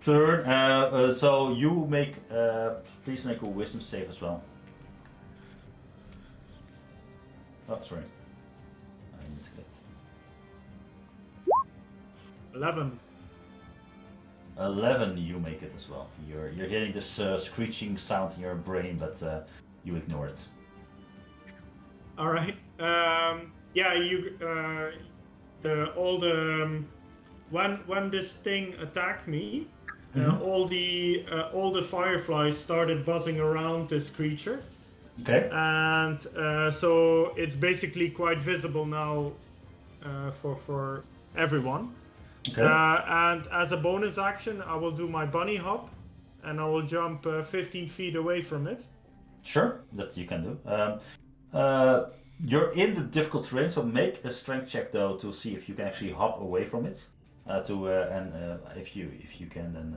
[SPEAKER 1] turn. So you make, please make a wisdom save as well. Oh, sorry. I misclicked.
[SPEAKER 2] 11.
[SPEAKER 1] 11, you make it as well. You're hearing this screeching sound in your brain, but you ignore it.
[SPEAKER 2] All right. Yeah, you. When this thing attacked me, all the fireflies started buzzing around this creature,
[SPEAKER 1] Okay.
[SPEAKER 2] and so it's basically quite visible now for everyone.
[SPEAKER 1] Okay.
[SPEAKER 2] And as a bonus action, I will do my bunny hop, and I will jump 15 feet away from it.
[SPEAKER 1] Sure, that you can do. You're in the difficult terrain, so make a strength check though to see if you can actually hop away from it. If you can, then.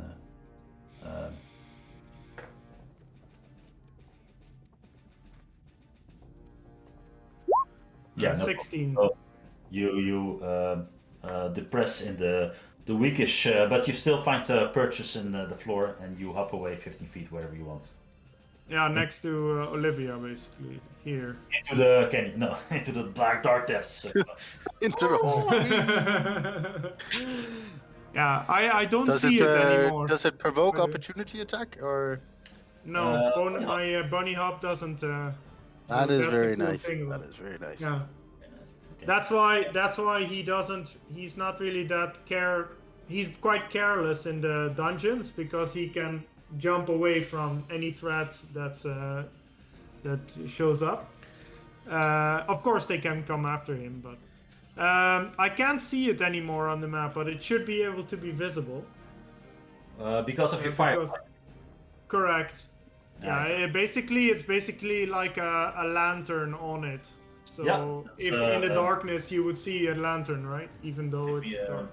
[SPEAKER 1] Yeah, no
[SPEAKER 2] 16.
[SPEAKER 1] problem. You depress in the weakish, but you still find a purchase in the floor, and you hop away 15 feet wherever you want.
[SPEAKER 2] Yeah, next to Olivia, basically here.
[SPEAKER 1] Into the canyon, no, into the dark depths.
[SPEAKER 3] Into the hole.
[SPEAKER 2] Yeah, I don't
[SPEAKER 3] Does
[SPEAKER 2] see
[SPEAKER 3] it,
[SPEAKER 2] it anymore.
[SPEAKER 3] does it provoke
[SPEAKER 2] Uh,
[SPEAKER 3] opportunity attack or?
[SPEAKER 2] No,
[SPEAKER 1] yeah.
[SPEAKER 2] my bunny hop doesn't.
[SPEAKER 3] That
[SPEAKER 2] so
[SPEAKER 3] is
[SPEAKER 2] that's the
[SPEAKER 3] very
[SPEAKER 2] cool
[SPEAKER 3] nice.
[SPEAKER 2] thing
[SPEAKER 3] That
[SPEAKER 2] about-
[SPEAKER 3] is very nice.
[SPEAKER 2] Yeah,
[SPEAKER 1] Okay.
[SPEAKER 2] that's why he doesn't. He's not really that He's quite careless in the dungeons because he can jump away from any threat that shows up. Of course, they can come after him, but I can't see it anymore on the map. But it should be able to be visible.
[SPEAKER 1] Because of your fire.
[SPEAKER 2] Because- Correct. Yeah,
[SPEAKER 1] Okay.
[SPEAKER 2] it's basically like a lantern on it. So
[SPEAKER 1] Yeah,
[SPEAKER 2] if
[SPEAKER 1] that's,
[SPEAKER 2] in the darkness you would see a lantern, right? Even though it's
[SPEAKER 1] Yeah.
[SPEAKER 2] dark.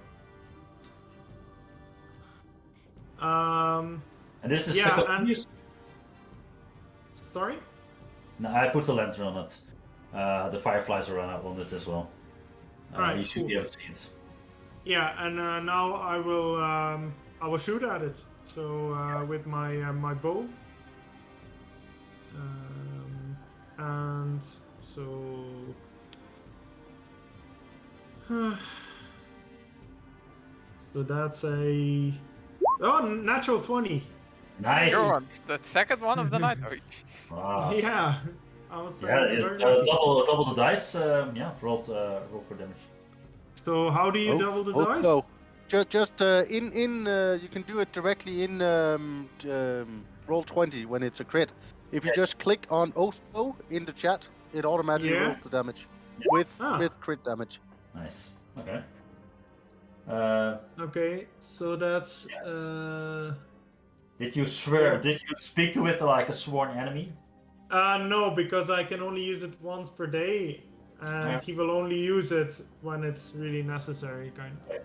[SPEAKER 1] And this is
[SPEAKER 2] Yeah, and-
[SPEAKER 1] continuous.
[SPEAKER 2] Sorry.
[SPEAKER 1] No, I put a lantern on it. The fireflies are on it as well.
[SPEAKER 2] Alright,
[SPEAKER 1] You should
[SPEAKER 2] cool.
[SPEAKER 1] be able to see it.
[SPEAKER 2] Yeah, and now I will shoot at it. So with my bow. And so. So that's a natural 20.
[SPEAKER 1] Nice.
[SPEAKER 6] You're on the second one of the night. Oh,
[SPEAKER 1] Wow.
[SPEAKER 2] Yeah, I was
[SPEAKER 1] Yeah,
[SPEAKER 2] very lucky.
[SPEAKER 1] double the dice. Roll for damage.
[SPEAKER 2] So how do you
[SPEAKER 3] Oh,
[SPEAKER 2] double the
[SPEAKER 3] oh,
[SPEAKER 2] dice?
[SPEAKER 3] no. Just you can do it directly in roll 20 when it's a crit. If you just click on Oathbow in the chat, it automatically
[SPEAKER 2] Yeah.
[SPEAKER 3] rolls the damage
[SPEAKER 1] Yeah.
[SPEAKER 3] with crit damage.
[SPEAKER 1] Nice. Okay.
[SPEAKER 2] Okay, so that's
[SPEAKER 1] Did you swear? Did you speak to it like a sworn enemy?
[SPEAKER 2] no, because I can only use it once per day, and
[SPEAKER 1] Yeah.
[SPEAKER 2] he will only use it when it's really necessary, kind of.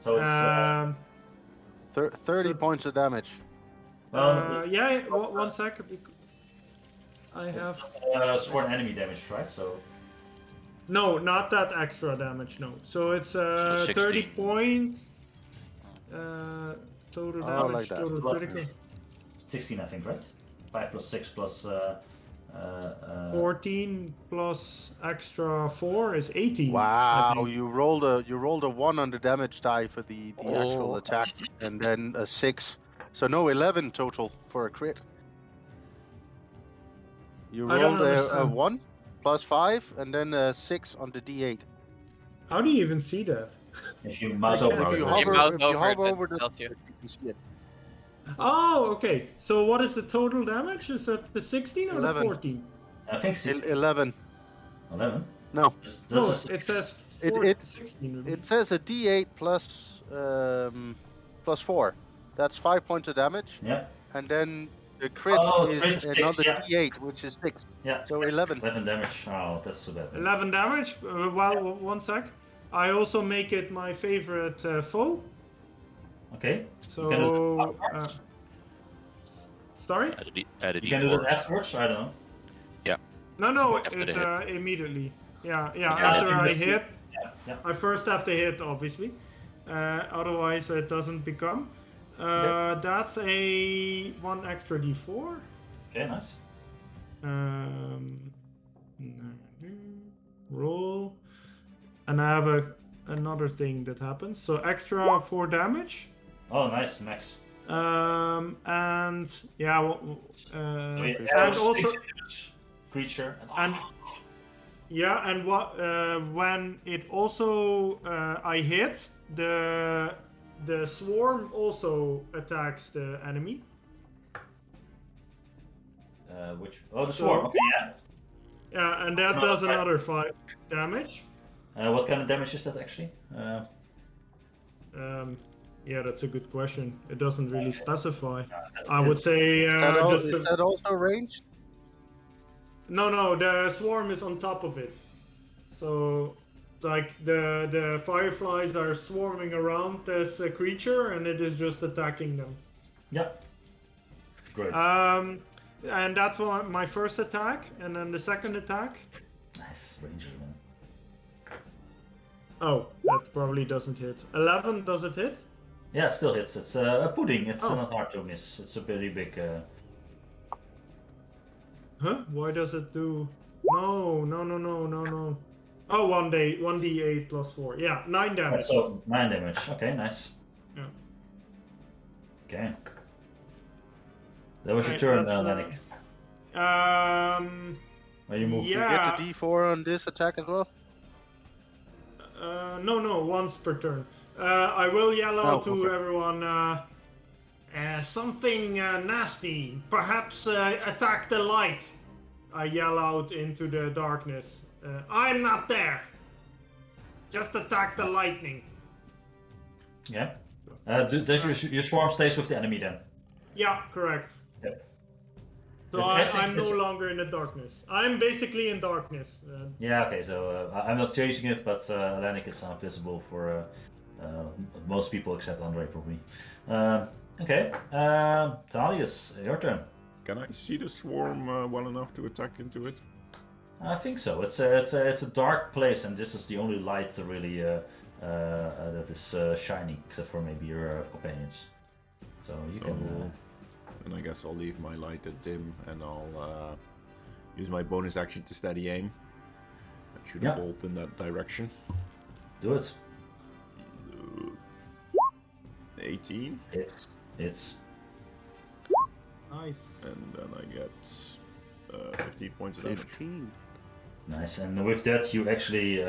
[SPEAKER 1] So it's
[SPEAKER 3] 30
[SPEAKER 2] So-
[SPEAKER 3] points of damage.
[SPEAKER 2] Yeah, one sec. I
[SPEAKER 1] it's
[SPEAKER 2] have
[SPEAKER 1] sworn enemy damage, right? So
[SPEAKER 2] no, not that extra damage. No, so it's 30
[SPEAKER 4] 16.
[SPEAKER 2] points. Total
[SPEAKER 3] Oh,
[SPEAKER 2] damage,
[SPEAKER 3] like that.
[SPEAKER 2] total critical.
[SPEAKER 1] 16, I think, right? 5 plus 6 plus
[SPEAKER 2] 14 plus extra 4 is 18. I
[SPEAKER 3] Wow,
[SPEAKER 2] think.
[SPEAKER 3] you rolled a 1 on the damage die for the actual
[SPEAKER 6] Oh.
[SPEAKER 3] attack, and then a 6. So no, 11 total for a crit. You
[SPEAKER 2] I don't
[SPEAKER 3] rolled a
[SPEAKER 2] understand.
[SPEAKER 3] 1 plus 5, and then a 6 on the d8.
[SPEAKER 2] How do you even see that?
[SPEAKER 1] if you mouse
[SPEAKER 2] I
[SPEAKER 1] over
[SPEAKER 2] can't
[SPEAKER 1] it.
[SPEAKER 2] do
[SPEAKER 6] You
[SPEAKER 3] hover-
[SPEAKER 6] mouse
[SPEAKER 3] if you
[SPEAKER 6] over
[SPEAKER 3] hover
[SPEAKER 6] it,
[SPEAKER 3] over
[SPEAKER 6] it
[SPEAKER 3] the-
[SPEAKER 6] tells you.
[SPEAKER 3] You can see it.
[SPEAKER 2] Oh, okay. So what is the total damage? Is that the 16 or
[SPEAKER 3] 11.
[SPEAKER 2] the 14?
[SPEAKER 1] I think 16.
[SPEAKER 3] 11.
[SPEAKER 1] 11.
[SPEAKER 3] No,
[SPEAKER 2] No,
[SPEAKER 1] That's
[SPEAKER 2] it says
[SPEAKER 3] It-
[SPEAKER 2] 16. would be.
[SPEAKER 3] it says a d8 plus 4. That's 5 points of damage,
[SPEAKER 1] yeah,
[SPEAKER 3] and then the crit
[SPEAKER 1] Oh, the crit
[SPEAKER 3] is
[SPEAKER 1] is 6,
[SPEAKER 3] another
[SPEAKER 1] yeah.
[SPEAKER 3] d8, which is 6.
[SPEAKER 1] yeah.
[SPEAKER 3] So 11.
[SPEAKER 1] 11 damage. Oh, that's so bad.
[SPEAKER 2] 11 damage. Well, one sec. I also make it my favorite foe.
[SPEAKER 1] Okay.
[SPEAKER 2] So,
[SPEAKER 1] can do that
[SPEAKER 2] sorry?
[SPEAKER 4] Add a
[SPEAKER 1] You can do that
[SPEAKER 4] d4.
[SPEAKER 1] afterwards. I don't know.
[SPEAKER 2] No,
[SPEAKER 4] After the
[SPEAKER 2] it's immediately. Yeah.
[SPEAKER 1] Yeah,
[SPEAKER 2] After
[SPEAKER 1] I
[SPEAKER 2] I
[SPEAKER 1] think
[SPEAKER 2] hit,
[SPEAKER 1] Yeah.
[SPEAKER 2] I first have to hit, obviously. Otherwise, it doesn't become. That's a 1 extra d4.
[SPEAKER 1] Okay, nice.
[SPEAKER 2] Roll, and I have another thing that happens. So extra 4 damage.
[SPEAKER 1] Oh, nice, Max.
[SPEAKER 2] And yeah,
[SPEAKER 1] So you
[SPEAKER 2] and
[SPEAKER 1] add 6
[SPEAKER 2] also
[SPEAKER 1] into this creature.
[SPEAKER 2] and yeah, and what when it also I hit the swarm also attacks the enemy.
[SPEAKER 1] The swarm. Okay, yeah.
[SPEAKER 2] Yeah, and that
[SPEAKER 1] Oh,
[SPEAKER 2] does
[SPEAKER 1] okay.
[SPEAKER 2] another 5 damage.
[SPEAKER 1] What kind of damage is that actually?
[SPEAKER 2] Yeah, that's a good question. It doesn't really specify.
[SPEAKER 1] That's
[SPEAKER 2] I
[SPEAKER 1] good.
[SPEAKER 2] would say just
[SPEAKER 3] Is that also ranged?
[SPEAKER 2] no, the swarm is on top of it. So it's like the fireflies are swarming around this creature, and it is just attacking them.
[SPEAKER 1] Yeah. Great.
[SPEAKER 2] And that's my first attack, and then the second attack.
[SPEAKER 1] Nice Rangers, man.
[SPEAKER 2] Oh, that probably doesn't hit. 11, does it hit?
[SPEAKER 1] Yeah, it still hits. It's a pudding. It's
[SPEAKER 2] Oh.
[SPEAKER 1] not hard to miss. It's a very big.
[SPEAKER 2] Huh? Why does it do? No. Oh, 1d8 plus 4. Yeah, 9 damage.
[SPEAKER 1] So 9 damage. Okay, nice.
[SPEAKER 2] Yeah.
[SPEAKER 1] Okay. That was your
[SPEAKER 2] Right,
[SPEAKER 1] turn,
[SPEAKER 2] that's,
[SPEAKER 1] Lennick. Where you move.
[SPEAKER 2] yeah.
[SPEAKER 3] You get the d4 on this attack as well?
[SPEAKER 2] No, once per turn. I will yell out to
[SPEAKER 3] okay.
[SPEAKER 2] everyone, something nasty. Perhaps attack the light. I yell out into the darkness. I'm not there. Just attack the lightning.
[SPEAKER 1] Yeah. Does your swarm stays with the enemy then?
[SPEAKER 2] Yeah, correct.
[SPEAKER 1] Yep.
[SPEAKER 2] So I'm no longer in the darkness. I'm basically in darkness.
[SPEAKER 1] Yeah, okay, so I'm not chasing it, but Atlantic is invisible for most people except Andre, probably. Okay, Thalius, your turn.
[SPEAKER 5] Can I see the swarm well enough to attack into it?
[SPEAKER 1] I think so. It's a dark place, and this is the only light really that is shining, except for maybe your companions. So you can.
[SPEAKER 5] And I guess I'll leave my light at dim, and I'll use my bonus action to steady aim. And shoot a bolt in that direction.
[SPEAKER 1] Do it.
[SPEAKER 5] 18.
[SPEAKER 1] It's.
[SPEAKER 2] Nice.
[SPEAKER 5] And then I get 15 points of damage.
[SPEAKER 3] 15.
[SPEAKER 1] Nice, and with that you actually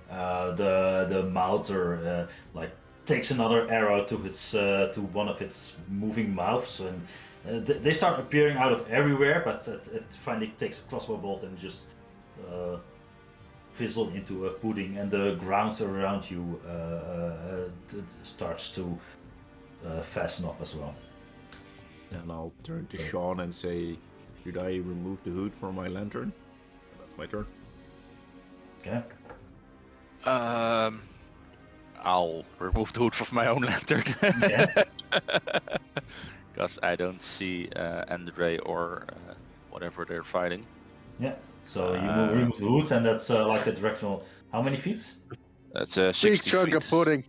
[SPEAKER 1] the Mouter like takes another arrow to his to one of its moving mouths, and they start appearing out of everywhere, but it finally takes a crossbow bolt and just fizzle into a pudding, and the ground around you starts to fasten up as well.
[SPEAKER 5] And I'll turn to Sean and say, should I remove the hood from my lantern? That's my turn.
[SPEAKER 1] Okay.
[SPEAKER 4] I'll remove the hood from my own lantern.
[SPEAKER 1] Yeah.
[SPEAKER 4] Because I don't see Andre or whatever they're fighting.
[SPEAKER 1] Yeah. So you remove the hood, and that's like a directional. How many feet?
[SPEAKER 4] That's
[SPEAKER 3] Big
[SPEAKER 4] 60
[SPEAKER 3] chunk
[SPEAKER 4] feet.
[SPEAKER 3] of pudding.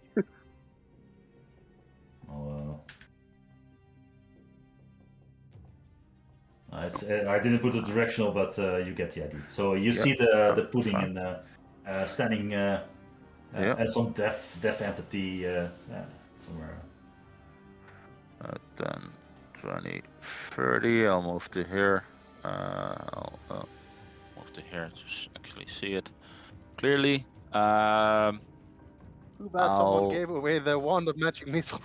[SPEAKER 1] It's I didn't put a directional, but you get the idea. So you see the pudding in standing as some deaf entity somewhere.
[SPEAKER 4] Then 20, 30. I'll move to here. I'll move to here to actually see it clearly.
[SPEAKER 3] Too bad someone gave away their wand of magic missile.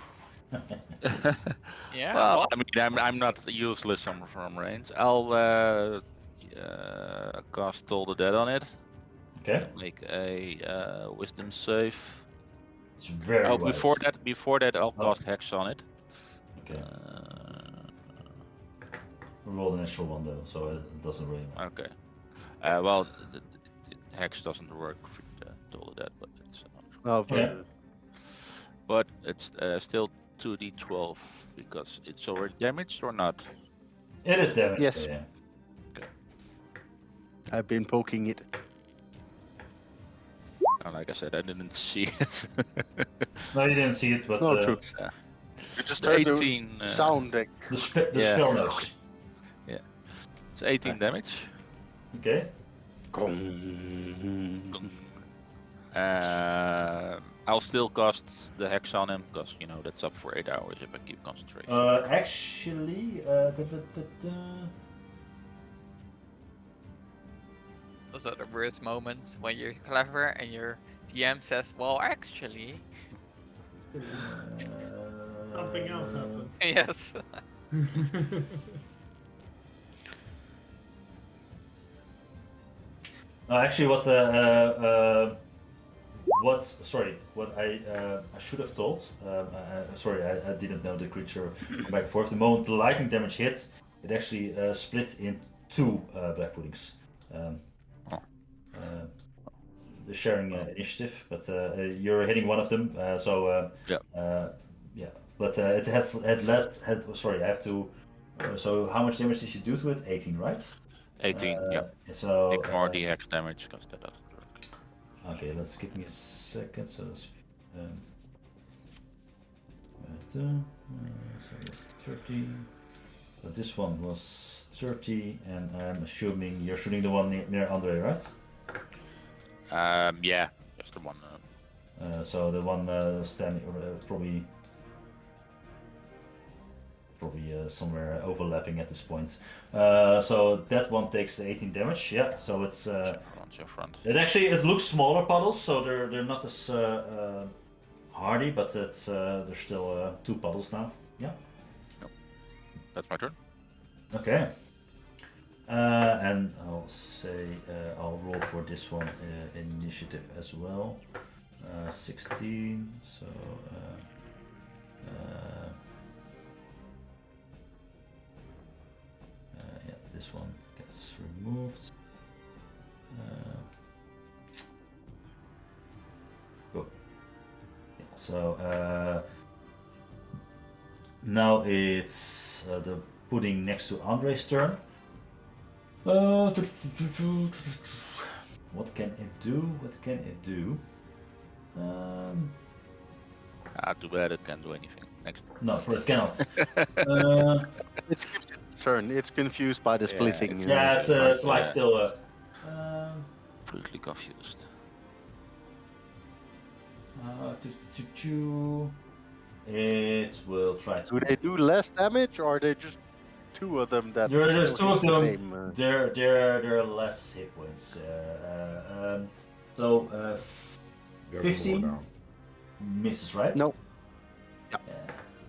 [SPEAKER 6] Yeah.
[SPEAKER 4] Well,
[SPEAKER 6] well,
[SPEAKER 4] I mean, I'm not useless from range. I'll cast Toll the Dead on it.
[SPEAKER 1] Okay.
[SPEAKER 4] Make a Wisdom save.
[SPEAKER 1] It's very
[SPEAKER 4] Oh,
[SPEAKER 1] wise.
[SPEAKER 4] before that, I'll cast Hex on it.
[SPEAKER 1] Okay. We rolled an extra one though, so it doesn't really matter.
[SPEAKER 4] Okay. Well, the Hex doesn't work for Toll the Dead, but it's
[SPEAKER 1] Yeah.
[SPEAKER 4] but it's still 2d12 because it's already damaged or not.
[SPEAKER 1] It is damaged.
[SPEAKER 3] Yes.
[SPEAKER 1] Yeah.
[SPEAKER 3] I've been poking it.
[SPEAKER 4] And like I said, I didn't see it.
[SPEAKER 1] No, you didn't see it, but
[SPEAKER 3] No, true.
[SPEAKER 4] Yeah.
[SPEAKER 3] You just
[SPEAKER 4] The
[SPEAKER 3] heard
[SPEAKER 4] 18.
[SPEAKER 3] the sound.
[SPEAKER 1] the
[SPEAKER 4] Yeah.
[SPEAKER 1] spell knows.
[SPEAKER 4] It's 18 damage.
[SPEAKER 1] Okay.
[SPEAKER 4] I'll still cast the Hex on him because you know that's up for 8 hours if I keep concentration.
[SPEAKER 1] Actually,
[SPEAKER 6] those are the worst moments when you're clever and your DM says, "Well, actually."
[SPEAKER 2] Something else happens.
[SPEAKER 6] Yes.
[SPEAKER 1] Actually, what I should have told. I didn't know the creature come back and forth. The moment the lightning damage hit, it actually split in two black puddings. The sharing initiative, but you're hitting one of them. Yeah. But it Sorry, I have to. So how much damage did you do to it? 18, right?
[SPEAKER 4] 18. Yeah.
[SPEAKER 1] So
[SPEAKER 4] Ignore the Hex damage because that doesn't work.
[SPEAKER 1] Okay, let's give me a second. So that's so that's 30. So this one was 30, and I'm assuming you're shooting the one near Andre, right?
[SPEAKER 4] Yeah, just the one.
[SPEAKER 1] So the one standing probably somewhere overlapping at this point. So that one takes the 18 damage. Yeah, so it's
[SPEAKER 4] Your front.
[SPEAKER 1] it looks smaller puddles, so they're not as hardy, but there's still 2 puddles now. Yeah.
[SPEAKER 4] That's my turn.
[SPEAKER 1] Okay. And I'll say I'll roll for this one initiative as well. 16. So. Yeah, So now it's the pudding next to Andre's turn. What can it do? What can it do?
[SPEAKER 4] Too bad it can't do anything. Next.
[SPEAKER 1] No, it cannot.
[SPEAKER 3] It's its turn. It's confused by the
[SPEAKER 4] Yeah,
[SPEAKER 3] splitting.
[SPEAKER 1] Yeah, it's like
[SPEAKER 4] Yeah.
[SPEAKER 1] still.
[SPEAKER 4] Completely confused.
[SPEAKER 1] It will try to.
[SPEAKER 3] Do they do less damage, or are they just two of them that?
[SPEAKER 1] There's
[SPEAKER 3] still
[SPEAKER 1] two of
[SPEAKER 3] hit the
[SPEAKER 1] them.
[SPEAKER 3] same,
[SPEAKER 1] There are less hit points. So
[SPEAKER 5] There's
[SPEAKER 1] 15?
[SPEAKER 5] more down.
[SPEAKER 1] misses, right?
[SPEAKER 3] No.
[SPEAKER 1] Yeah.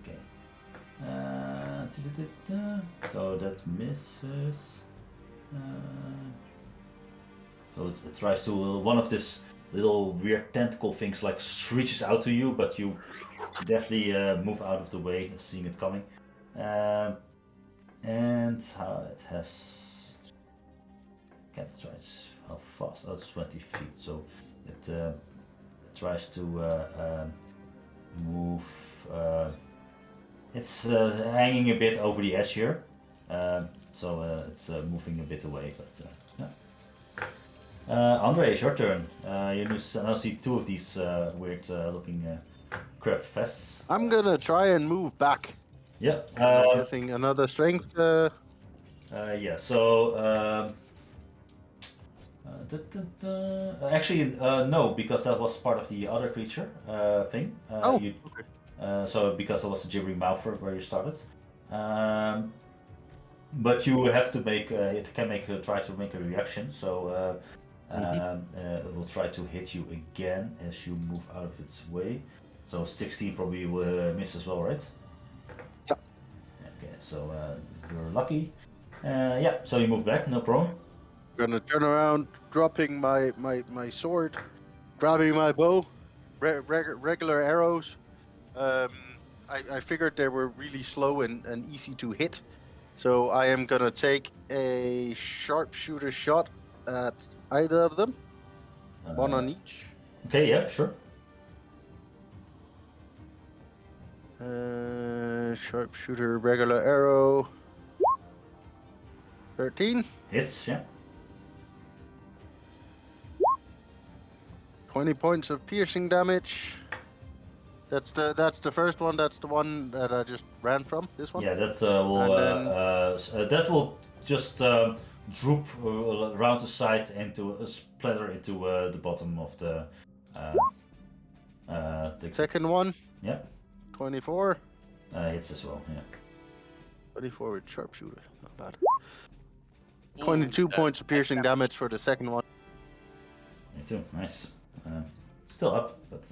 [SPEAKER 1] Okay. So that misses. So it tries to one of this little weird tentacle things like reaches out to you, but you definitely move out of the way, seeing it coming. And how it has. Can't try how fast? Oh, it's 20 feet. So it tries to move. It's hanging a bit over the edge here, so it's moving a bit away. But yeah. Andre, it's your turn. You now see two of these weird-looking crab fests.
[SPEAKER 3] I'm gonna try and move back.
[SPEAKER 1] Yeah.
[SPEAKER 3] I'm guessing another strength.
[SPEAKER 1] Yeah. So. Actually, no, because that was part of the other creature thing.
[SPEAKER 3] Okay.
[SPEAKER 1] So because it was the gibbering mouth where you started. But you have to make it can try to make a reaction. So it will try to hit you again as you move out of its way. So 16 probably will miss as well, right?
[SPEAKER 3] Yeah.
[SPEAKER 1] Okay, so you're lucky. Yeah, so you move back, no problem.
[SPEAKER 3] Gonna turn around, dropping my sword, grabbing my bow, regular arrows. I figured they were really slow and easy to hit, so I am gonna take a sharpshooter shot at either of them, one on each.
[SPEAKER 1] Okay, yeah, sure.
[SPEAKER 3] Sharpshooter, regular arrow. 13.
[SPEAKER 1] Hits, yeah.
[SPEAKER 3] 20 points of piercing damage. That's the first one. That's the one that I just ran from. This one.
[SPEAKER 1] Yeah, that that will just droop around the side into splatter into the bottom of the
[SPEAKER 3] Second one.
[SPEAKER 1] Yeah.
[SPEAKER 3] 24.
[SPEAKER 1] Hits as well. Yeah.
[SPEAKER 3] 24 with sharpshooter. Not bad.
[SPEAKER 6] Ooh,
[SPEAKER 3] 22
[SPEAKER 6] that's
[SPEAKER 3] points of
[SPEAKER 6] nice
[SPEAKER 3] piercing damage for the second one.
[SPEAKER 1] Me too. Nice. Still up, but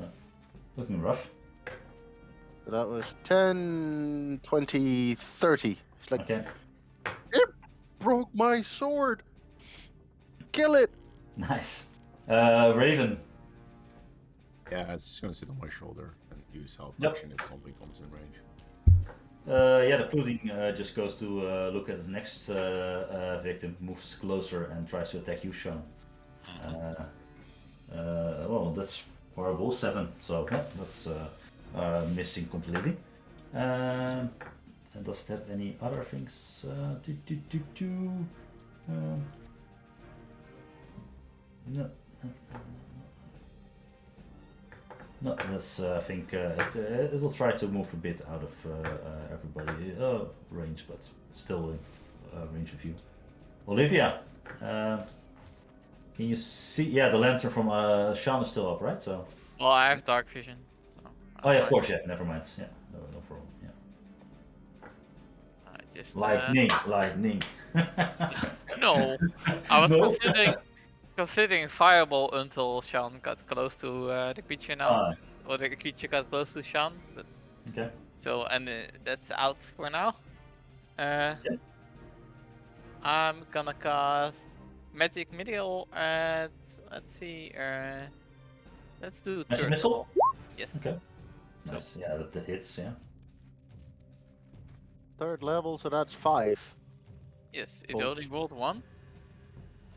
[SPEAKER 1] looking rough.
[SPEAKER 3] So that was 10, 20, 30. It's like,
[SPEAKER 1] Okay.
[SPEAKER 3] it broke my sword. Kill it.
[SPEAKER 1] Nice. Raven.
[SPEAKER 5] Yeah, it's just gonna sit on my shoulder and use help
[SPEAKER 1] Yep.
[SPEAKER 5] action if something comes in range.
[SPEAKER 1] Yeah, the pudding just goes to look at his next victim, moves closer and tries to attack you, Sean. Well, that's horrible. 7, so yeah, that's missing completely. And does it have any other things? No. No, that's. I think it will try to move a bit out of everybody range, but still in range of you. Olivia, can you see? Yeah, the lantern from Sean is still up, right? So.
[SPEAKER 6] Well, I have dark vision. So
[SPEAKER 1] Oh yeah, of
[SPEAKER 6] I'm
[SPEAKER 1] course. Yeah, never mind. Yeah, no problem. Yeah.
[SPEAKER 6] fine. I just
[SPEAKER 1] Lightning.
[SPEAKER 6] no, I was
[SPEAKER 1] No?
[SPEAKER 6] considering fireball until Sean got close to the creature now,
[SPEAKER 1] Ah,
[SPEAKER 6] or the creature got close to Sean. But
[SPEAKER 1] okay.
[SPEAKER 6] so and that's out for now. I'm gonna cast Magic Missile at let's see, let's do
[SPEAKER 1] Magic
[SPEAKER 6] third
[SPEAKER 1] missile.
[SPEAKER 6] level. Yes.
[SPEAKER 1] Okay.
[SPEAKER 6] So-
[SPEAKER 1] Nice. Yeah, that hits. Yeah.
[SPEAKER 3] Third level, so that's 5.
[SPEAKER 6] Yes, it
[SPEAKER 3] Bolt.
[SPEAKER 6] only rolled 1.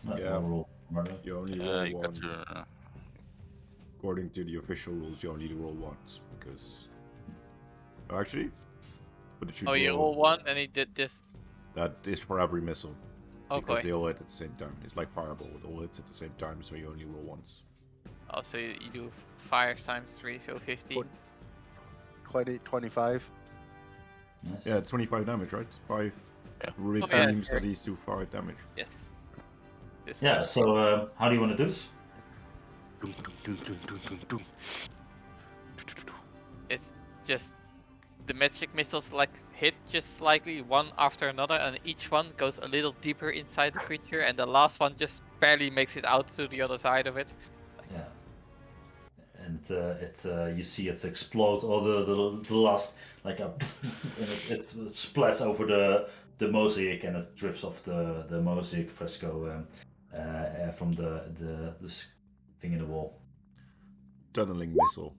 [SPEAKER 1] No,
[SPEAKER 5] Yeah.
[SPEAKER 1] no roll. Murder.
[SPEAKER 5] You only
[SPEAKER 4] Yeah,
[SPEAKER 5] roll
[SPEAKER 4] you got
[SPEAKER 5] one.
[SPEAKER 4] to.
[SPEAKER 5] according to the official rules, you only roll once because actually, but it should
[SPEAKER 6] Oh, you roll one and he did this.
[SPEAKER 5] That is for every missile because
[SPEAKER 6] Okay.
[SPEAKER 5] they all hit at the same time. It's like fireball; it all hits at the same time, so you only roll once.
[SPEAKER 6] Oh, so you do 5 times 3, so 15.
[SPEAKER 3] 20, 25.
[SPEAKER 1] Nice.
[SPEAKER 5] Yeah, it's 25 damage, right? 5
[SPEAKER 4] Yeah.
[SPEAKER 5] really
[SPEAKER 6] yeah,
[SPEAKER 5] beams
[SPEAKER 6] sure.
[SPEAKER 5] that these do 5 damage.
[SPEAKER 6] Yes. This
[SPEAKER 1] Yeah.
[SPEAKER 6] was-
[SPEAKER 1] So how do you want to do this?
[SPEAKER 3] Dum, dum, dum, dum, dum, dum, dum.
[SPEAKER 6] It's just the magic missiles like hit just slightly one after another, and each one goes a little deeper inside the creature, and the last one just barely makes it out to the other side of it.
[SPEAKER 1] Yeah. And you see it explode all the last like a and it splats over the mosaic, and it drips off the mosaic fresco from the thing in the wall.
[SPEAKER 5] Tunneling missile.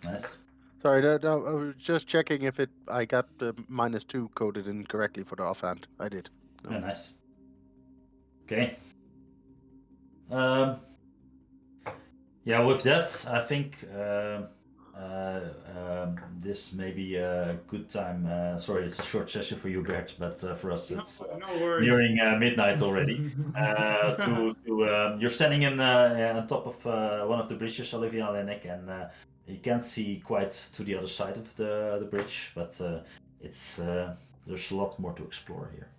[SPEAKER 1] Nice.
[SPEAKER 3] Sorry, I was just checking if I got the -2 coded in correctly for the offhand. I did.
[SPEAKER 1] Yeah, nice. Okay. Yeah, with that, I think this may be a good time. Sorry, it's a short session for you, Bert, but for us, it's
[SPEAKER 2] No worries.
[SPEAKER 1] nearing midnight already. You're standing on top of one of the bridges, Olivia and Nick, and you can't see quite to the other side of the bridge, but it's there's a lot more to explore here.